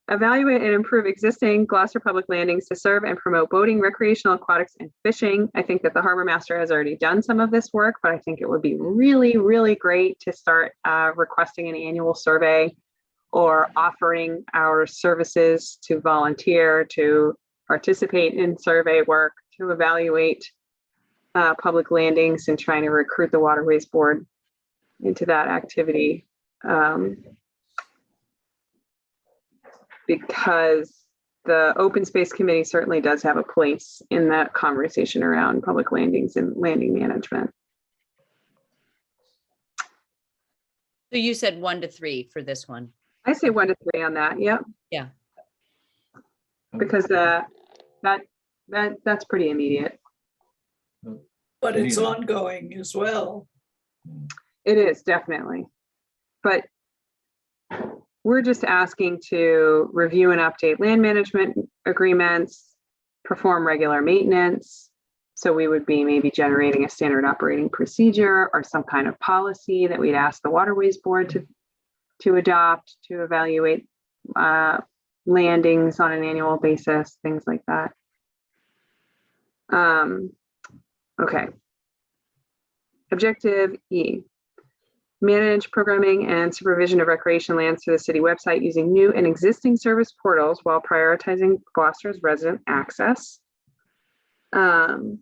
S3: Evaluate and improve existing Gloucester public landings to serve and promote boating, recreational, aquatics, and fishing. I think that the harbor master has already done some of this work, but I think it would be really, really great to start requesting an annual survey or offering our services to volunteer, to participate in survey work, to evaluate public landings and trying to recruit the Waterways Board into that activity. Because the Open Space Committee certainly does have a place in that conversation around public landings and landing management.
S2: So you said 1 to 3 for this one.
S3: I say 1 to 3 on that. Yep.
S2: Yeah.
S3: Because that's pretty immediate.
S5: But it's
S6: Yeah.
S5: ongoing as well.
S3: It is definitely. But we're just asking to review and update land management agreements, perform regular maintenance. So we would be maybe generating a standard operating procedure or some kind of policy that we'd ask the Waterways Board to adopt, to evaluate landings on an annual basis, things like that. Okay. Objective E. Manage programming and supervision of recreation lands through the city website using new and existing service portals while prioritizing Gloucester's resident access. I'm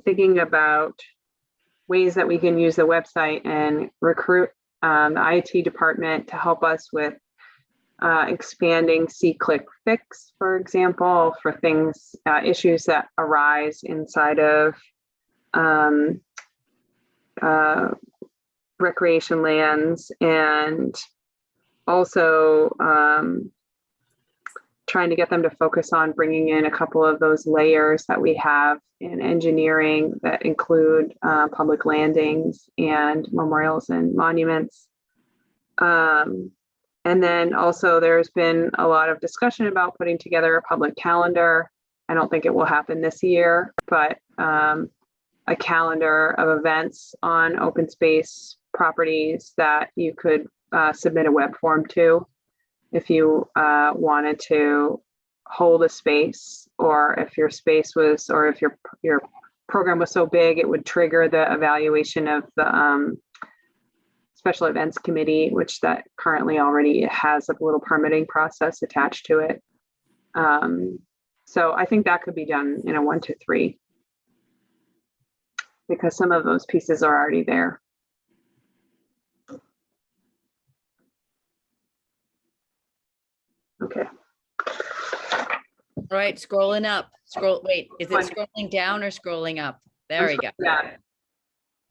S3: thinking about ways that we can use the website and recruit the IT department to help us with expanding See-Click-Fix, for example, for things, issues that arise inside of recreation lands, and also trying to get them to focus on bringing in a couple of those layers that we have in engineering that include public landings and memorials and monuments. And then also there's been a lot of discussion about putting together a public calendar. I don't think it will happen this year, but a calendar of events on open space properties that you could submit a web form to if you wanted to hold a space, or if your space was, or if your program was so big it would trigger the evaluation of the special events committee, which that currently already has a little permitting process attached to it. So I think that could be done in a 1 to 3 because some of those pieces are already there. Okay.
S2: All right, scrolling up. Wait, is it scrolling down or scrolling up? There we go.
S3: Yeah.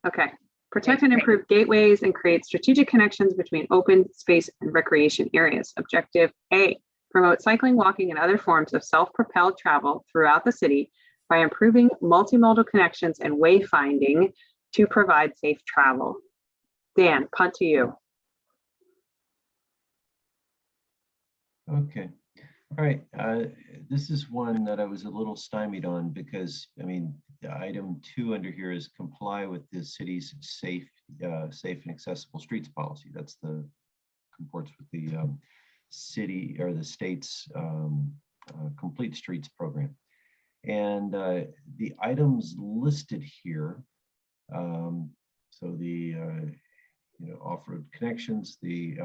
S3: Okay. Protect and improve gateways and create strategic connections between open space and recreation areas. Objective A, promote cycling, walking, and other forms of self-propelled travel throughout the city by improving multimodal connections and wayfinding to provide safe travel. Dan, punt to you.
S6: Okay. All right. This is one that I was a little stymied on because, I mean, item 2 under here is comply with the city's safe and accessible streets policy. That's the comports with the city or the state's complete streets program. And the items listed here, so the off-road connections, the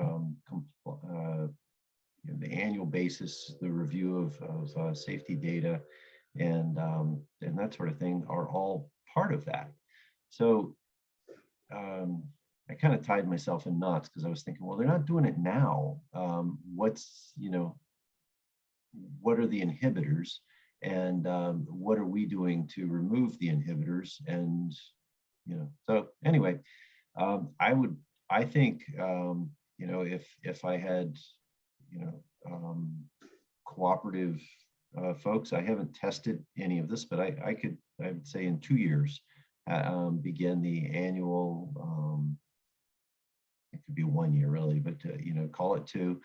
S6: the annual basis, the review of safety data, and that sort of thing are all part of that. So I kind of tied myself in knots because I was thinking, well, they're not doing it now. What's, what are the inhibitors, and what are we doing to remove the inhibitors? And so anyway, I I think, if I had, cooperative folks, I haven't tested any of this, but I would say in 2 years, begin the annual, it could be 1 year really, but call it 2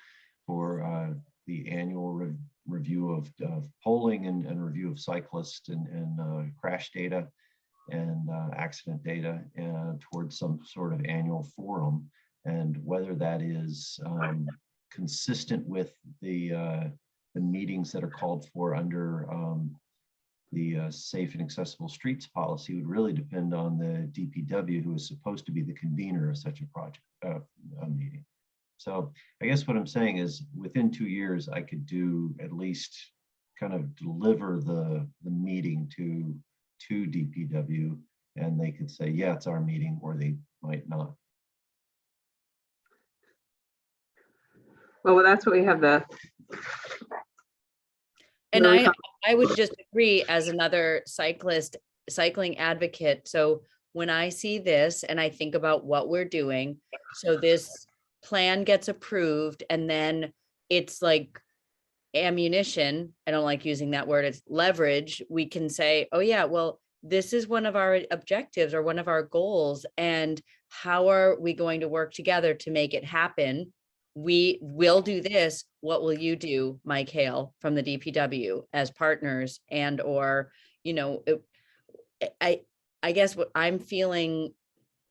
S6: for the annual review of polling and review of cyclists and crash data and accident data towards some sort of annual forum, and whether that is consistent with the meetings that are called for under the Safe and Accessible Streets policy would really depend on the DPW, who is supposed to be the convener of such a project, a meeting. So I guess what I'm saying is within 2 years, I could do at least kind of deliver the meeting to DPW, and they could say, yeah, it's our meeting, or they might not.
S3: Well, that's what we have
S2: And
S3: Really
S2: I would just agree as another cycling advocate. So when I see this and I think about what we're doing, so this plan gets approved and then it's like ammunition. I don't like using that word. It's leverage. We can say, oh yeah, well, this is one of our objectives or one of our goals. And how are we going to work together to make it happen? We will do this. What will you do, Mike Hale from the DPW as partners? And, or, I guess what I'm feeling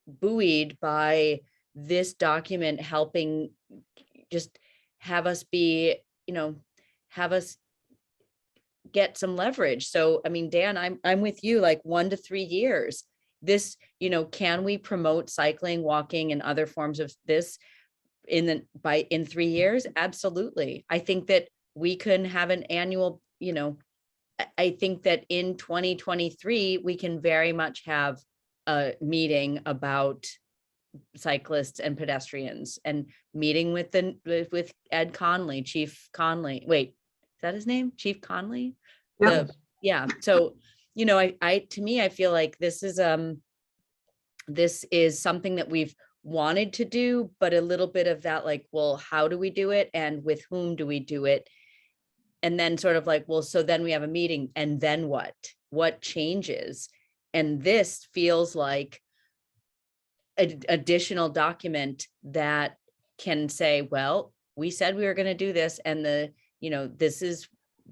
S2: buoyed by this document helping just have us be, have us get some leverage. So, I mean, Dan, I'm with you, like 1 to 3 years. This, can we promote cycling, walking, and other forms of this in 3 years? Absolutely. I think that we can have an annual, I think that in 2023, we can very much have a meeting about cyclists and pedestrians, and meeting with Ed Conley, Chief Conley. Wait, is that his name? Chief Conley?
S3: Yep.
S2: Yeah. So, to me, I feel like this is something that we've wanted to do, but a little bit of that, like, well, how do we do it? And with whom do we do it? And then sort of like, well, so then we have a meeting, and then what changes? And this feels like an additional document that can say, well, we said we were going to do this, and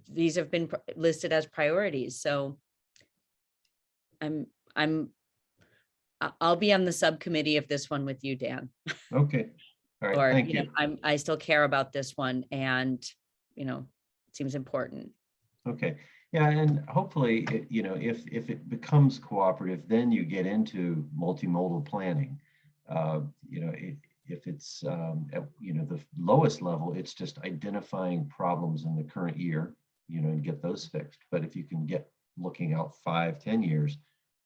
S2: these have been listed as priorities. So I'll be on the subcommittee of this one with you, Dan.
S6: Okay. All right.
S2: Or,
S6: Thank you.
S2: I still care about this one, and, it seems important.
S6: Okay. Yeah, and hopefully, if it becomes cooperative, then you get into multimodal planning. If it's at the lowest level, it's just identifying problems in the current year, and get those fixed. But if you can get looking out 5-10 years,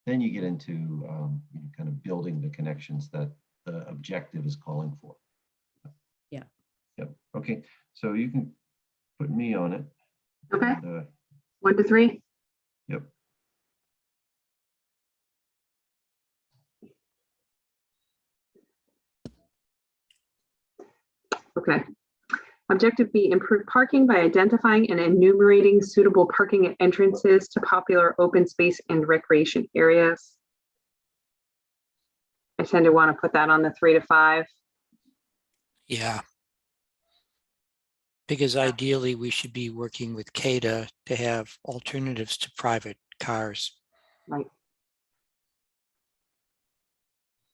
S6: then you get into kind of building the connections that the objective is calling for.
S2: Yeah.
S6: Yep. Okay. So you can put me on it.
S3: Okay.
S6: And,
S3: 1 to 3.
S6: yep.
S3: Okay. Objective B, improve parking by identifying and enumerating suitable parking entrances to popular open space and recreation areas. I tend to want to put that on the 3 to 5.
S1: Yeah. Because ideally, we should be working with CADA to have alternatives to private cars.
S3: Right.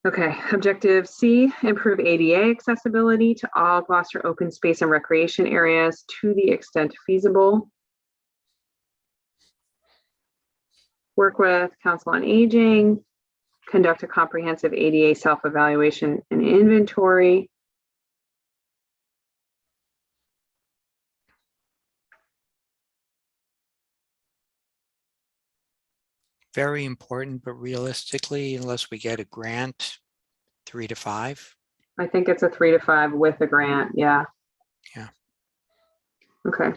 S3: Okay, objective C, improve ADA accessibility to all Gloucester open space and recreation areas to the extent feasible. Work with Council on Aging, conduct a comprehensive ADA self-evaluation and inventory.
S1: Very important, but realistically, unless we get a grant, 3 to 5.
S3: I think it's a 3 to 5 with a grant. Yeah.
S1: Yeah.
S3: Okay.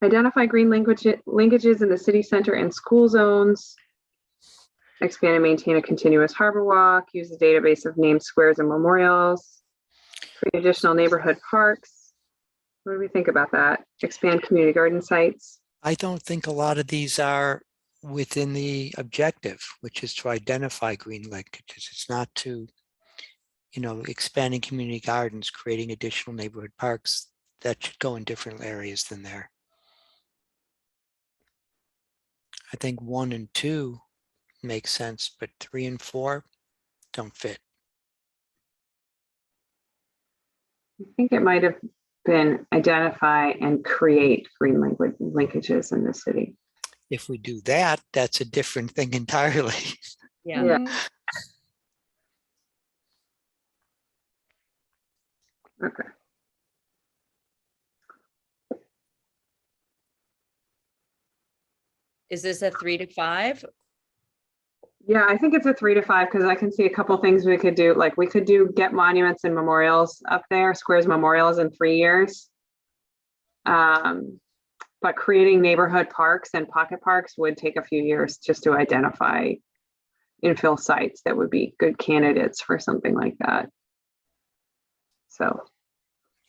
S3: Identify green linkages in the city center and school zones. expand and maintain a continuous harbor walk, use a database of named squares and memorials, create additional neighborhood parks. What do we think about that? Expand community garden sites.
S1: I don't think a lot of these are within the objective, which is to identify green linkages. It's not to, expanding community gardens, creating additional neighborhood parks. That should go in different areas than there. I think 1 and 2 make sense, but 3 and 4 don't fit.
S3: I think it might have been identify and create green linkages in the city.
S1: If we do that, that's a different thing entirely.
S2: Yeah.
S3: Yeah. Okay.
S2: Is this a 3 to 5?
S3: Yeah, I think it's a 3 to 5 because I can see a couple things we could do. Like we could do get monuments and memorials up there, squares memorials in 3 years. But creating neighborhood parks and pocket parks would take a few years just to identify infill sites that would be good candidates for something like that. So.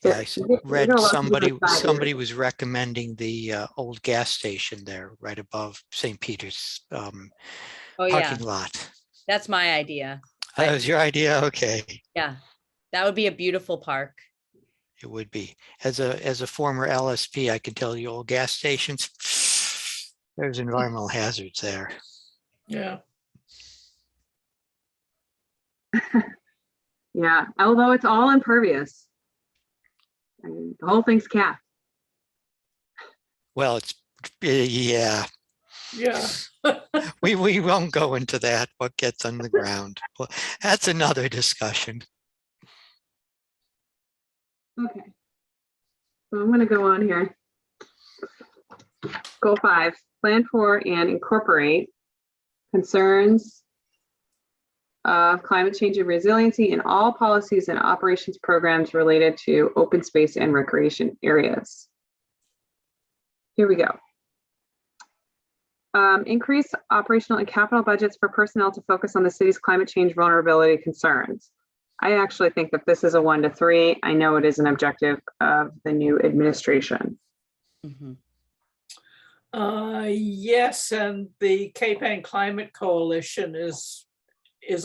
S1: Yeah, I read
S3: There's a lot of
S1: somebody
S3: different sides.
S1: was recommending the old gas station there right above St. Peter's
S2: Oh, yeah,
S1: parking lot.
S2: that's my idea.
S1: That was your idea? Okay.
S2: Yeah, that would be a beautiful park.
S1: It would be. As a former LSP, I can tell you old gas stations, there's environmental hazards there.
S5: Yeah.
S3: Yeah, although it's all impervious. I mean, the whole thing's capped.
S1: Well, it's, yeah,
S5: Yeah.
S1: we won't go into that, what gets on the ground. Well, that's another discussion.
S3: Okay. So I'm going to go on here. Goal 5, plan for and incorporate concerns of climate change and resiliency in all policies and operations programs related to open space and recreation areas. Here we go. Increase operational and capital budgets for personnel to focus on the city's climate change vulnerability concerns. I actually think that this is a 1 to 3. I know it is an objective of the new administration.
S2: Mhm.
S5: Yes, and the Cape Ann Climate Coalition is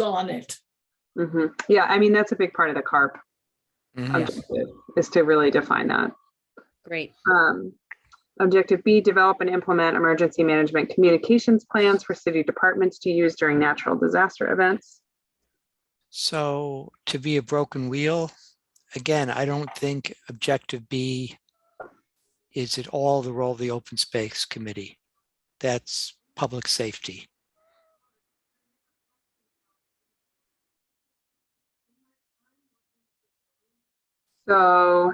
S5: on it.
S3: Yeah, I mean, that's a big part of the CARP
S1: Mhm.
S3: objective, is to really define that.
S2: Great.
S3: Objective B, develop and implement emergency management communications plans for city departments to use during natural disaster events.
S1: So to be a broken wheel, again, I don't think objective B is at all the role of the open space committee. That's public safety.
S3: So,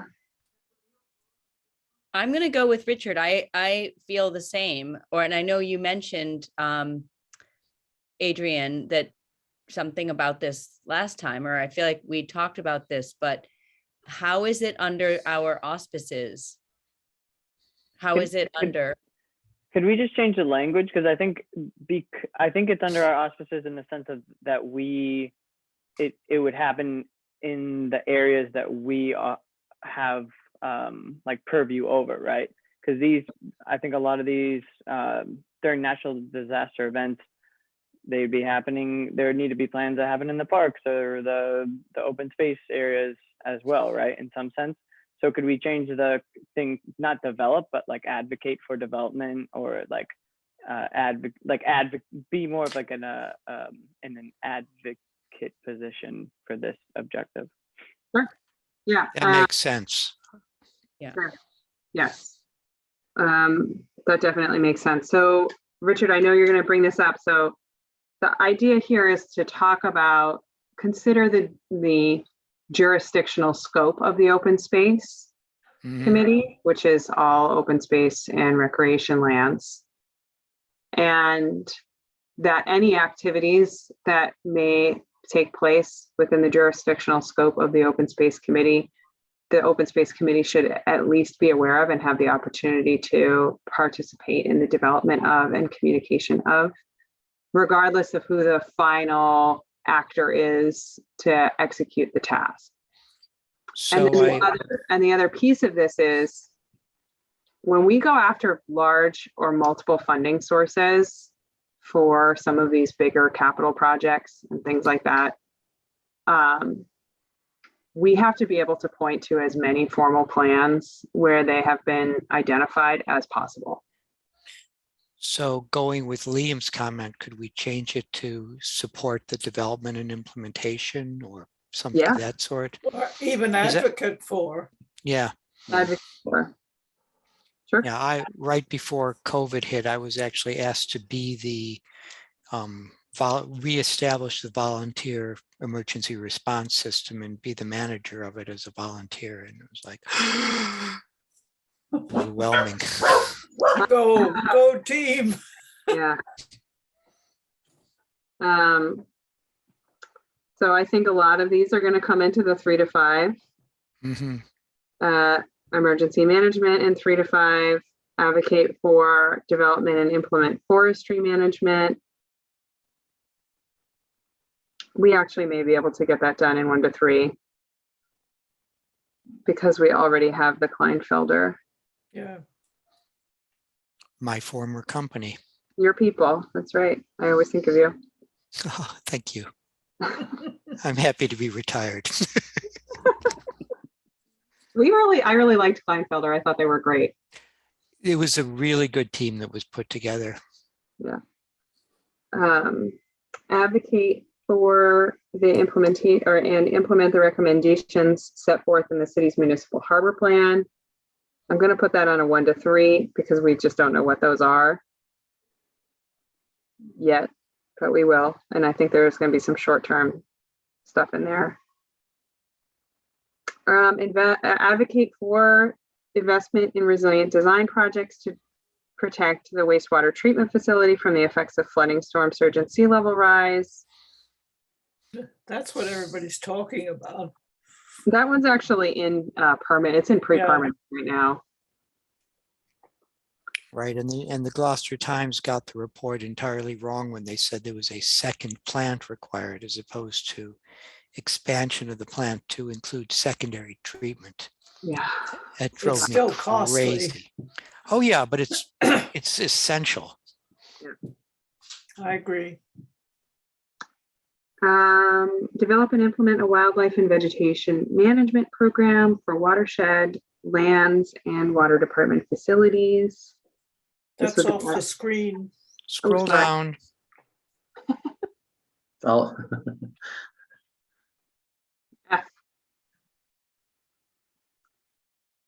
S2: I'm going to go with Richard. I feel the same, and I know you mentioned, Adrian, that something about this last time, or I feel like we talked about this, but how is it under our auspices? How is it under?
S8: Could we just change the language? Because I think it's under our auspices in the sense of that it would happen in the areas that we have like purview over, right? Because I think a lot of these during natural disaster events, they'd be happening. There would need to be plans that happen in the parks or the open space areas as well, right? In some sense. So could we change the thing, not develop, but like advocate for development, or like be more of like in an advocate position for this objective?
S3: yeah.
S1: That makes sense.
S3: Yes. That definitely makes sense. So, Richard, I know you're going to bring this up. So the idea here is to talk about, consider the jurisdictional scope of the open space
S1: Mhm.
S3: committee, which is all open space and recreation lands. And that any activities that may take place within the jurisdictional scope of the open space committee, the open space committee should at least be aware of and have the opportunity to participate in the development of and communication of. regardless of who the final actor is to execute the task.
S1: So
S3: And the other piece of this is when we go after large or multiple funding sources for some of these bigger capital projects and things like that, we have to be able to point to as many formal plans where they have been identified as possible.
S1: So going with Liam's comment, could we change it to support the development and implementation or something
S3: Yeah.
S1: of that sort?
S5: Or even
S1: Is that-
S5: advocate for.
S1: Yeah,
S3: Advocate for. Sure.
S1: yeah. Right before COVID hit, I was actually asked to be the reestablish the volunteer emergency response system and be the manager of it as a volunteer. And it was like overwhelming.
S5: Go team.
S3: Yeah. So I think a lot of these are going to come into the 3 to 5.
S1: Mhm.
S3: Emergency management in 3 to 5, advocate for development and implement forestry management. We actually may be able to get that done in 1 to 3 because we already have the Kleinfelder.
S5: Yeah.
S1: My former company.
S3: Your people, that's right. I always think of you.
S1: Oh, thank you. I'm happy to be retired.
S3: I really liked Kleinfelder. I thought they were great.
S1: It was a really good team that was put together.
S3: Advocate for the implement the recommendations set forth in the city's municipal harbor plan. I'm going to put that on a 1 to 3 because we just don't know what those are yet, but we will. And I think there's going to be some short-term stuff in there. Advocate for investment in resilient design projects to protect the wastewater treatment facility from the effects of flooding, storm surge, and sea level rise.
S5: That's what everybody's talking about.
S3: That one's actually in permit. It's in pre-permit right now.
S1: Right, and the Gloucester Times got the report entirely wrong when they said there was a second plant required as opposed to expansion of the plant to include secondary treatment.
S3: Yeah.
S1: That drove me
S5: still costly.
S1: crazy. Oh yeah, but it's essential.
S5: I agree.
S3: Develop and implement a wildlife and vegetation management program for watershed, lands, and water department facilities. This
S5: That's
S3: was
S5: off the screen.
S1: Scroll
S3: sorry.
S1: down.
S4: Oh,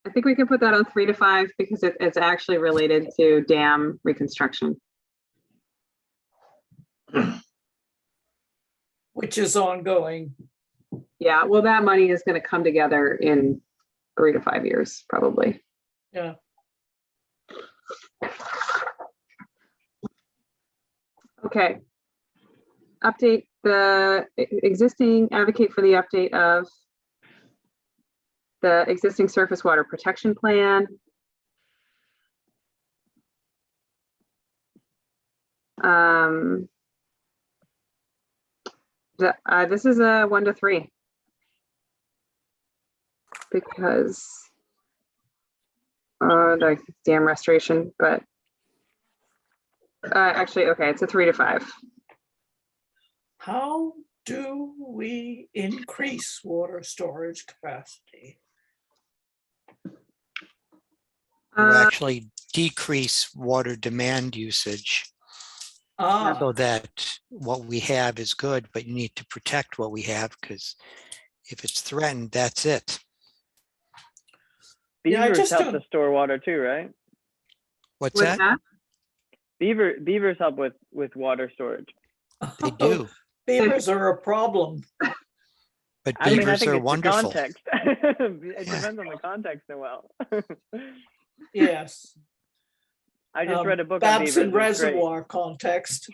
S3: I think we can put that on 3 to 5 because it's actually related to dam reconstruction.
S5: Which is ongoing.
S3: Yeah, well, that money is going to come together in 3 to 5 years, probably.
S5: Yeah.
S3: Okay. Update the existing, advocate for the update of the existing surface water protection plan. This is a 1 to 3 because the dam restoration, but actually, okay, it's a 3 to 5.
S5: How do we increase water storage capacity?
S1: Will actually decrease water demand usage so that what we have is good, but you need to protect what we have because if it's threatened, that's it.
S5: Yeah, I
S8: Beavers
S5: just
S8: help
S5: don't-
S8: to store water too, right?
S1: What's
S3: What's
S1: that?
S3: that?
S8: Beavers help with water storage.
S1: They do,
S5: Beavers are a problem.
S1: but
S8: I mean, I
S1: beavers
S8: think
S1: are
S8: it's the
S1: wonderful.
S8: context. It depends on the context, Noel.
S5: Yes.
S8: I just read a book on beavers.
S5: Babson
S8: It's great.
S5: Reservoir context.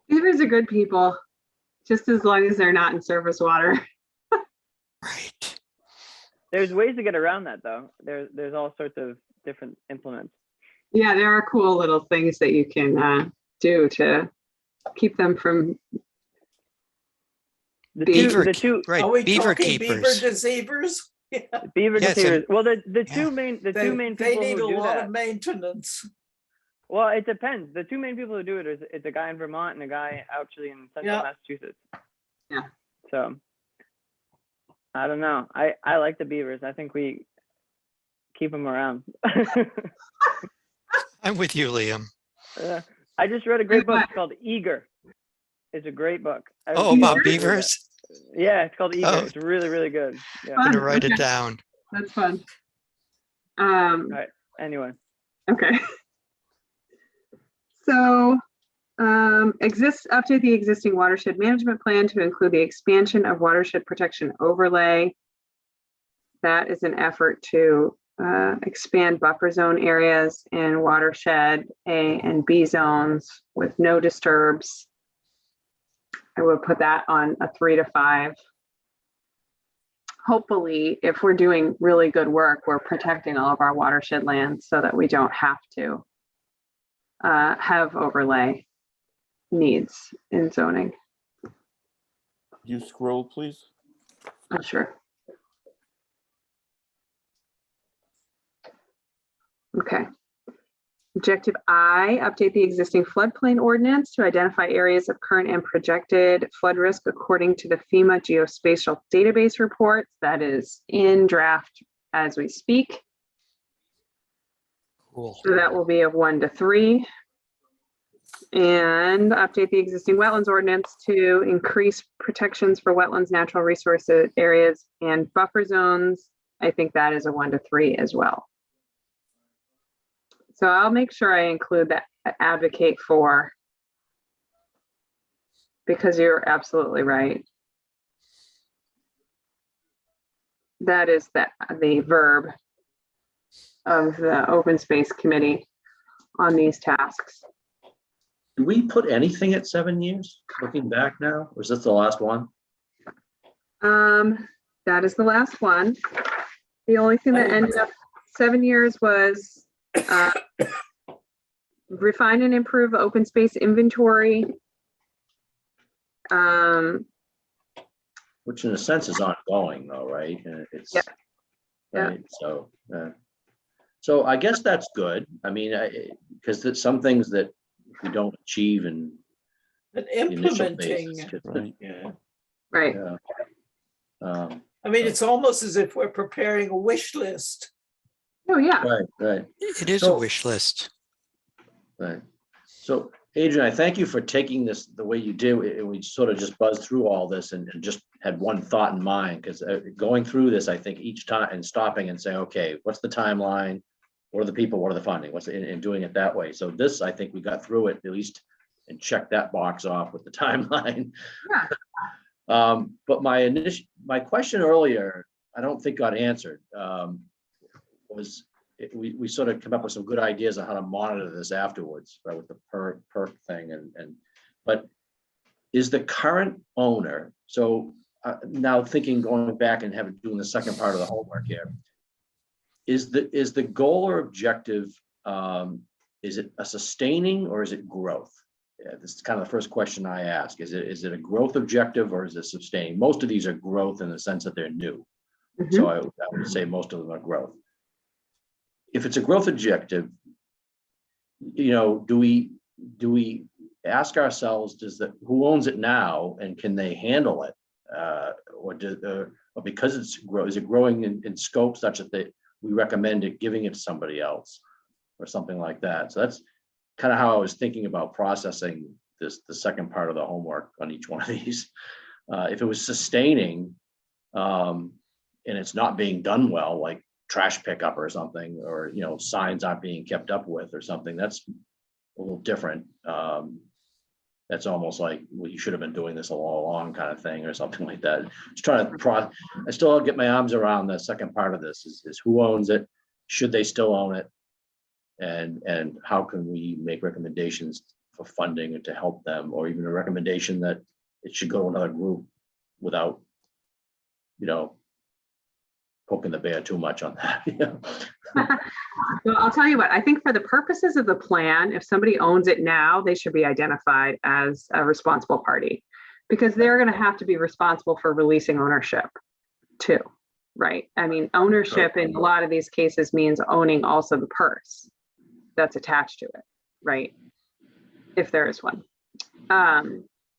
S3: Beavers are good people, just as long as they're not in surface water.
S1: Right.
S8: There's ways to get around that though. There's all sorts of different implements.
S3: Yeah, there are cool little things that you can do to keep them from,
S1: Beaver,
S8: The two
S1: right,
S5: Are we
S1: beaver
S5: talking beaver
S1: keepers.
S5: deceivers? Yeah,
S8: beaver
S1: Yes,
S8: deceivers. Well, the
S1: yeah.
S8: two main
S5: they
S8: people
S5: need a
S8: who do
S5: lot
S8: that.
S5: of maintenance.
S8: Well, it depends. The two main people who do it is it's a guy in Vermont and a guy actually in central
S5: Yeah.
S8: Massachusetts.
S3: Yeah.
S8: So I don't know. I like the beavers. I think we keep them around.
S1: I'm with you, Liam.
S8: I just read a great book called Eager. It's a great book.
S1: Oh, about beavers?
S8: Yeah, it's called Eager.
S1: Oh.
S8: It's really, really good. Yeah.
S1: I'm gonna
S3: Fun,
S1: write it
S3: okay.
S1: down.
S3: That's fun.
S8: Right. Anyway.
S3: Okay. So, update the existing watershed management plan to include the expansion of watershed protection overlay. That is an effort to expand buffer zone areas in watershed A and B zones with no disturbs. I would put that on a 3 to 5. Hopefully, if we're doing really good work, we're protecting all of our watershed lands so that we don't have to have overlay needs in zoning.
S7: You scroll, please.
S3: I'm sure. Okay. Objective I, update the existing floodplain ordinance to identify areas of current and projected flood risk according to the FEMA geospatial database reports. That is in draft as we speak.
S1: Cool.
S3: So that will be of 1 to 3. And update the existing wetlands ordinance to increase protections for wetlands, natural resources areas, and buffer zones. I think that is a 1 to 3 as well. So I'll make sure I include that advocate for, because you're absolutely right. That is the verb of the open space committee on these tasks.
S4: Do we put anything at 7 years, looking back now, or is this the last one?
S3: That is the last one. The only thing that ended up 7 years was refine and improve open space inventory.
S4: Which in a sense is ongoing though, right? It's,
S3: Yeah.
S4: right, so, so I guess that's good. I mean, because there's some things that we don't achieve in
S5: But
S4: the initial
S5: implementing,
S4: phases.
S7: Right.
S4: Yeah.
S3: Right.
S4: Yeah.
S5: I mean, it's almost as if we're preparing a wish list.
S3: Oh, yeah.
S4: Right.
S1: It is a
S4: So-
S1: wish list.
S4: Right. So Adrian, I thank you for taking this the way you did. We sort of just buzzed through all this and just had one thought in mind, because going through this, I think each time and stopping and saying, okay, what's the timeline? What are the people? What are the funding? And doing it that way. So this, I think we got through it at least and checked that box off with the timeline.
S3: Yeah.
S4: But my question earlier, I don't think got answered. Was we sort of come up with some good ideas on how to monitor this afterwards, right, with the perk thing but is the current owner, so now thinking, going back and doing the second part of the homework here, is the goal or objective, is it a sustaining or is it growth? Yeah, this is kind of the first question I ask. Is it a growth objective or is it sustaining? Most of these are growth in the sense that they're new.
S3: Mhm.
S4: So I would say most of them are growth. If it's a growth objective, do we ask ourselves, who owns it now and can they handle it? Or because is it growing in scope such that we recommend it, giving it to somebody else or something like that? So that's kind of how I was thinking about processing the second part of the homework on each one of these. If it was sustaining, and it's not being done well, like trash pickup or something, or signs aren't being kept up with or something, that's a little different. That's almost like, well, you should have been doing this all along kind of thing or something like that. Just trying to I still get my arms around the second part of this is who owns it? Should they still own it? And how can we make recommendations for funding and to help them, or even a recommendation that it should go to another group without, poking the bear too much on that. Yeah.
S3: Well, I'll tell you what, I think for the purposes of the plan, if somebody owns it now, they should be identified as a responsible party. Because they're going to have to be responsible for releasing ownership too, right? I mean, ownership in a lot of these cases means owning also the purse that's attached to it, right? If there is one.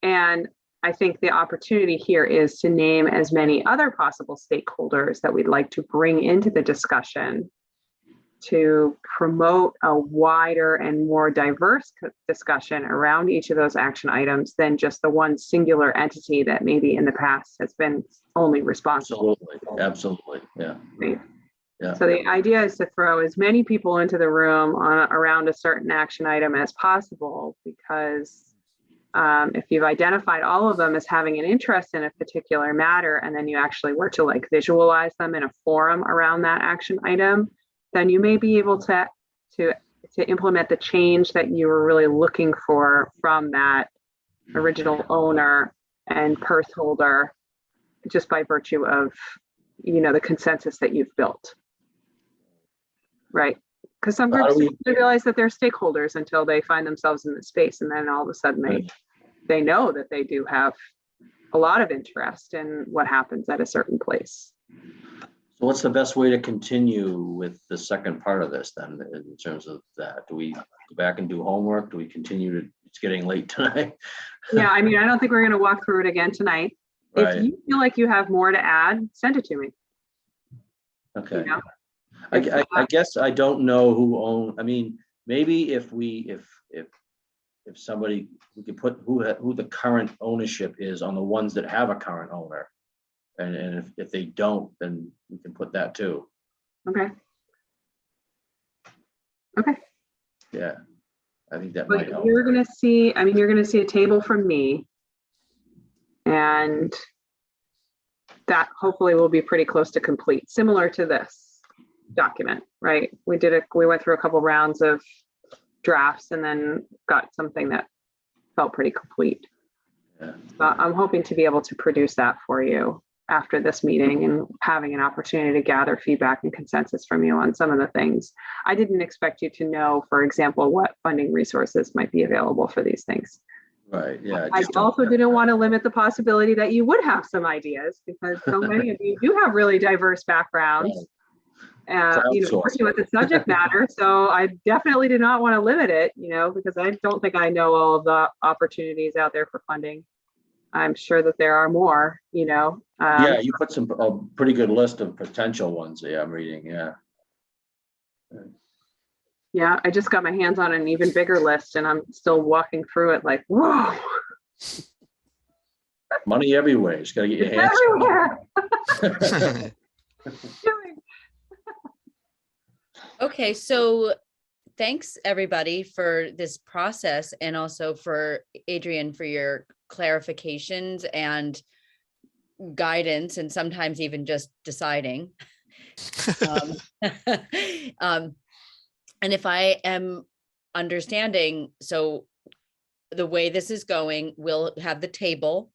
S3: And I think the opportunity here is to name as many other possible stakeholders that we'd like to bring into the discussion to promote a wider and more diverse discussion around each of those action items than just the one singular entity that maybe in the past has been only responsible.
S4: Absolutely. Yeah.
S3: Right?
S4: Yeah.
S3: So the idea is to throw as many people into the room around a certain action item as possible, because if you've identified all of them as having an interest in a particular matter, and then you actually were to like visualize them in a forum around that action item, then you may be able to implement the change that you were really looking for from that original owner and purse holder, just by virtue of, you know, the consensus that you've built. Right? Because some groups don't realize that they're stakeholders until they find themselves in the space, and then all of a sudden they know that they do have a lot of interest in what happens at a certain place.
S4: So what's the best way to continue with the second part of this then, in terms of that? Do we go back and do homework? Do we continue to, it's getting late tonight?
S3: Yeah, I mean, I don't think we're going to walk through it again tonight.
S4: Right.
S3: If you feel like you have more to add, send it to me.
S4: Okay.
S3: You know?
S4: I guess I don't know who own, I mean, maybe if somebody, we could put who the current ownership is on the ones that have a current owner. And if they don't, then we can put that too.
S3: Okay. Okay.
S4: Yeah, I think that might
S3: But
S4: help.
S3: you're going to see, I mean, you're going to see a table from me. And that hopefully will be pretty close to complete, similar to this document, right? We went through a couple rounds of drafts and then got something that felt pretty complete.
S4: Yeah.
S3: So I'm hoping to be able to produce that for you after this meeting, and having an opportunity to gather feedback and consensus from you on some of the things. I didn't expect you to know, for example, what funding resources might be available for these things.
S4: Right, yeah.
S3: I
S4: just
S3: also
S4: don't-
S3: didn't want to limit the possibility that you would have some ideas, because so many of you do have really diverse backgrounds. You know,
S4: Crowdsource.
S3: working with the subject matter. So I definitely did not want to limit it, you know, because I don't think I know all of the opportunities out there for funding. I'm sure that there are more, you know.
S4: Yeah, you put a pretty good list of potential ones. Yeah, I'm reading. Yeah.
S3: Yeah, I just got my hands on an even bigger list, and I'm still walking through it like, whoa.
S4: Money everywhere. Just gotta get your hands.
S3: Everywhere.
S2: Okay, so thanks everybody for this process, and also for Adrian for your clarifications and guidance, and sometimes even just deciding. And if I am understanding, so the way this is going, we'll have the table.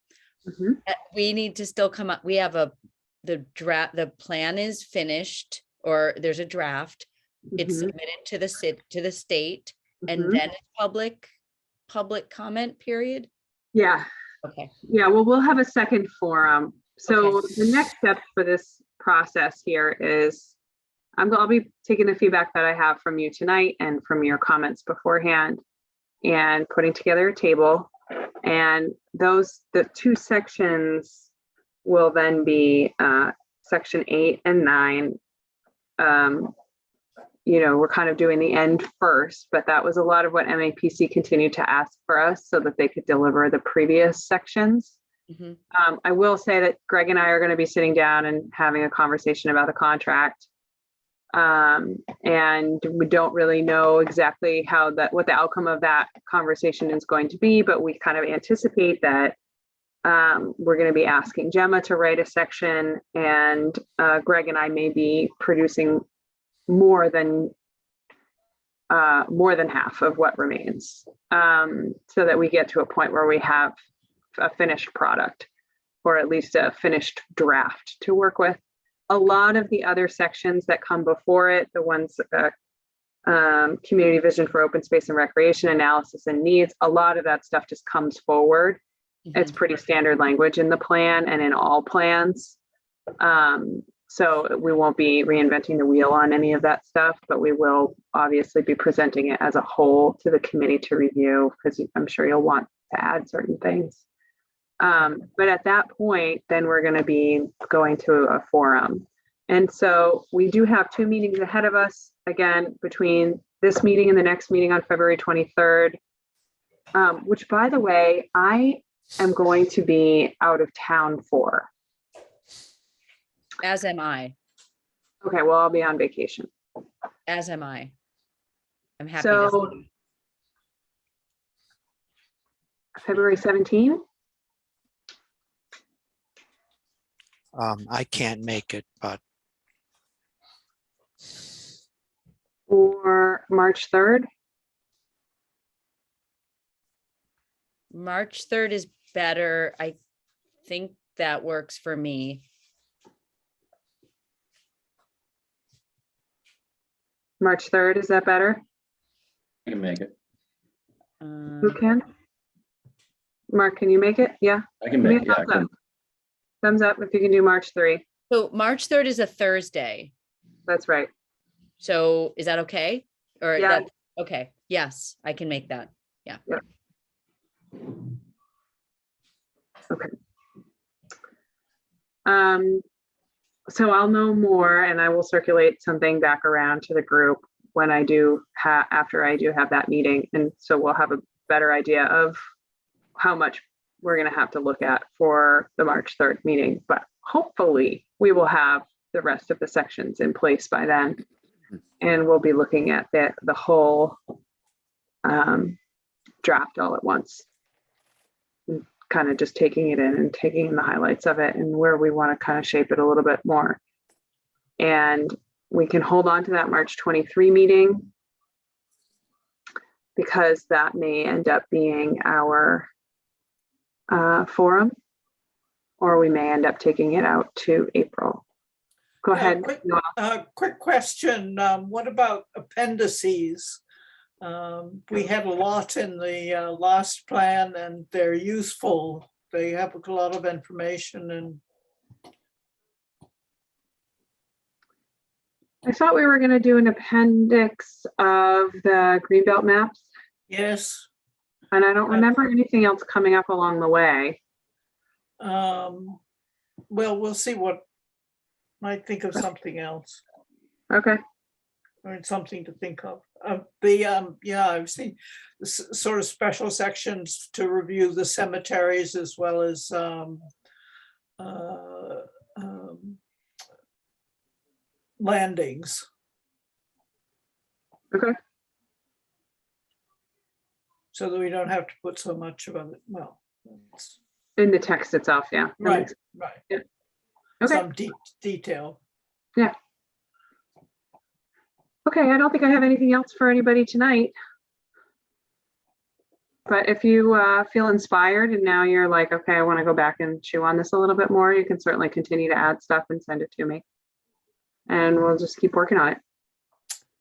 S3: Mhm.
S2: We need to still come up, we have the plan is finished, or there's a draft. It's
S3: Mhm.
S2: submitted to the state, and
S3: Mhm.
S2: then it's public comment period.
S3: Yeah.
S2: Okay.
S3: Yeah, well, we'll have a second forum. So
S2: Okay.
S3: the next step for this process here is I'll be taking the feedback that I have from you tonight and from your comments beforehand, and putting together a table. And the two sections will then be section 8 and 9. You know, we're kind of doing the end first, but that was a lot of what MAPC continued to ask for us so that they could deliver the previous sections.
S2: Mhm.
S3: I will say that Greg and I are going to be sitting down and having a conversation about the contract. And we don't really know exactly what the outcome of that conversation is going to be, but we kind of anticipate that we're going to be asking Gemma to write a section, and Greg and I may be producing more than half of what remains, so that we get to a point where we have a finished product, or at least a finished draft to work with. a lot of the other sections that come before it, the ones community vision for open space and recreation, analysis and needs, a lot of that stuff just comes forward. It's pretty standard language in the plan and in all plans. So we won't be reinventing the wheel on any of that stuff, but we will obviously be presenting it as a whole to the committee to review, because I'm sure you'll want to add certain things. But at that point, then we're going to be going to a forum. And so we do have 2 meetings ahead of us, again, between this meeting and the next meeting on February 23rd, which, by the way, I am going to be out of town for.
S2: As am I,
S3: Okay, well, I'll be on vacation.
S2: as am I. I'm happy. to
S3: So
S2: see.
S3: February 17th,
S1: I can't make it, but
S3: or March 3rd.
S2: March 3rd is better. I think that works for me.
S3: March 3rd, is that better?
S4: I can make it.
S3: Who
S2: Um,
S3: can? Mark, can you make it? Yeah.
S4: I can
S3: Give me
S4: make
S3: a
S4: it. Yeah, I
S3: thumbs
S4: can.
S3: up. Thumbs up if you can do March 3.
S2: So March 3rd is a Thursday.
S3: That's right.
S2: So is that okay? Or
S3: Yeah.
S2: that, okay, yes, I can make that.
S3: So I'll know more and I will circulate something back around to the group when I do after I do have that meeting. And so we'll have a better idea of how much we're going to have to look at for the March 3rd meeting, but hopefully we will have the rest of the sections in place by then. And we'll be looking at the whole draft all at once. Kind of just taking it in and taking in the highlights of it and where we want to kind of shape it a little bit more. And we can hold on to that March 23 meeting because that may end up being our forum, or we may end up taking it out to April. Go ahead.
S5: Quick question. What about appendices? We had a lot in the last plan and they're useful. They have a lot of information and
S3: I thought we were going to do an appendix of the Greenbelt maps,
S5: yes.
S3: and I don't remember anything else coming up along the way.
S5: Well, we'll see what, might think of something else.
S3: Okay.
S5: Or something to think of. Yeah, I've seen sort of special sections to review the cemeteries as well as landings.
S3: Okay.
S5: So that we don't have to put so much of it, well, it's-
S3: In the text itself, yeah. That
S5: right,
S3: makes-
S5: right.
S3: Yeah. Okay.
S5: Some detail.
S3: Okay, I don't think I have anything else for anybody tonight. But if you feel inspired and now you're like, okay, I want to go back and chew on this a little bit more, you can certainly continue to add stuff and send it to me. And we'll just keep working on it.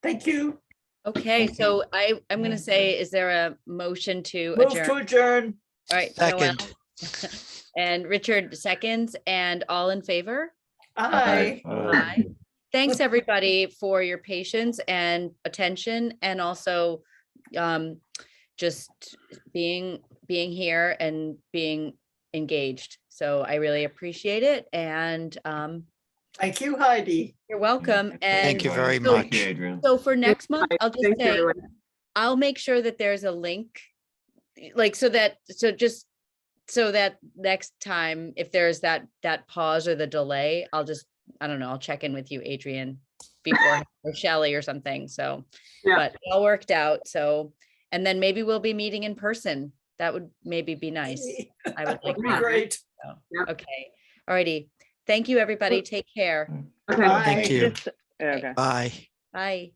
S5: Thank you.
S2: Okay, so I'm gonna say, is there a motion to
S5: Move
S2: adjourn?
S5: to adjourn.
S2: All right. Noel.
S1: second,
S2: And Richard seconds, and all in favor?
S5: Aye.
S2: Aye. Thanks, everybody, for your patience and attention, and also just being here and being engaged. So I really appreciate it, and
S5: Thank you, Heidi.
S2: you're welcome. And
S1: Thank you very
S2: so-
S1: much.
S6: Thank you, Adrian.
S2: so for next month, I'll just
S3: Thank you,
S2: say,
S3: everyone.
S2: I'll make sure that there's a link, like, so that next time, if there's that pause or the delay, I don't know, I'll check in with you, Adrian, before, or Shelley or something, so.
S3: Yeah.
S2: But it all worked out, so, and then maybe we'll be meeting in person. That would maybe be nice. I would
S5: That
S2: like
S5: would be
S2: that.
S5: great.
S2: So,
S3: Yep.
S2: okay, alrighty. Thank you, everybody. Take care.
S3: Okay.
S5: Bye.
S1: Thank you.
S8: Just, yeah, okay.
S1: Bye.
S2: Bye.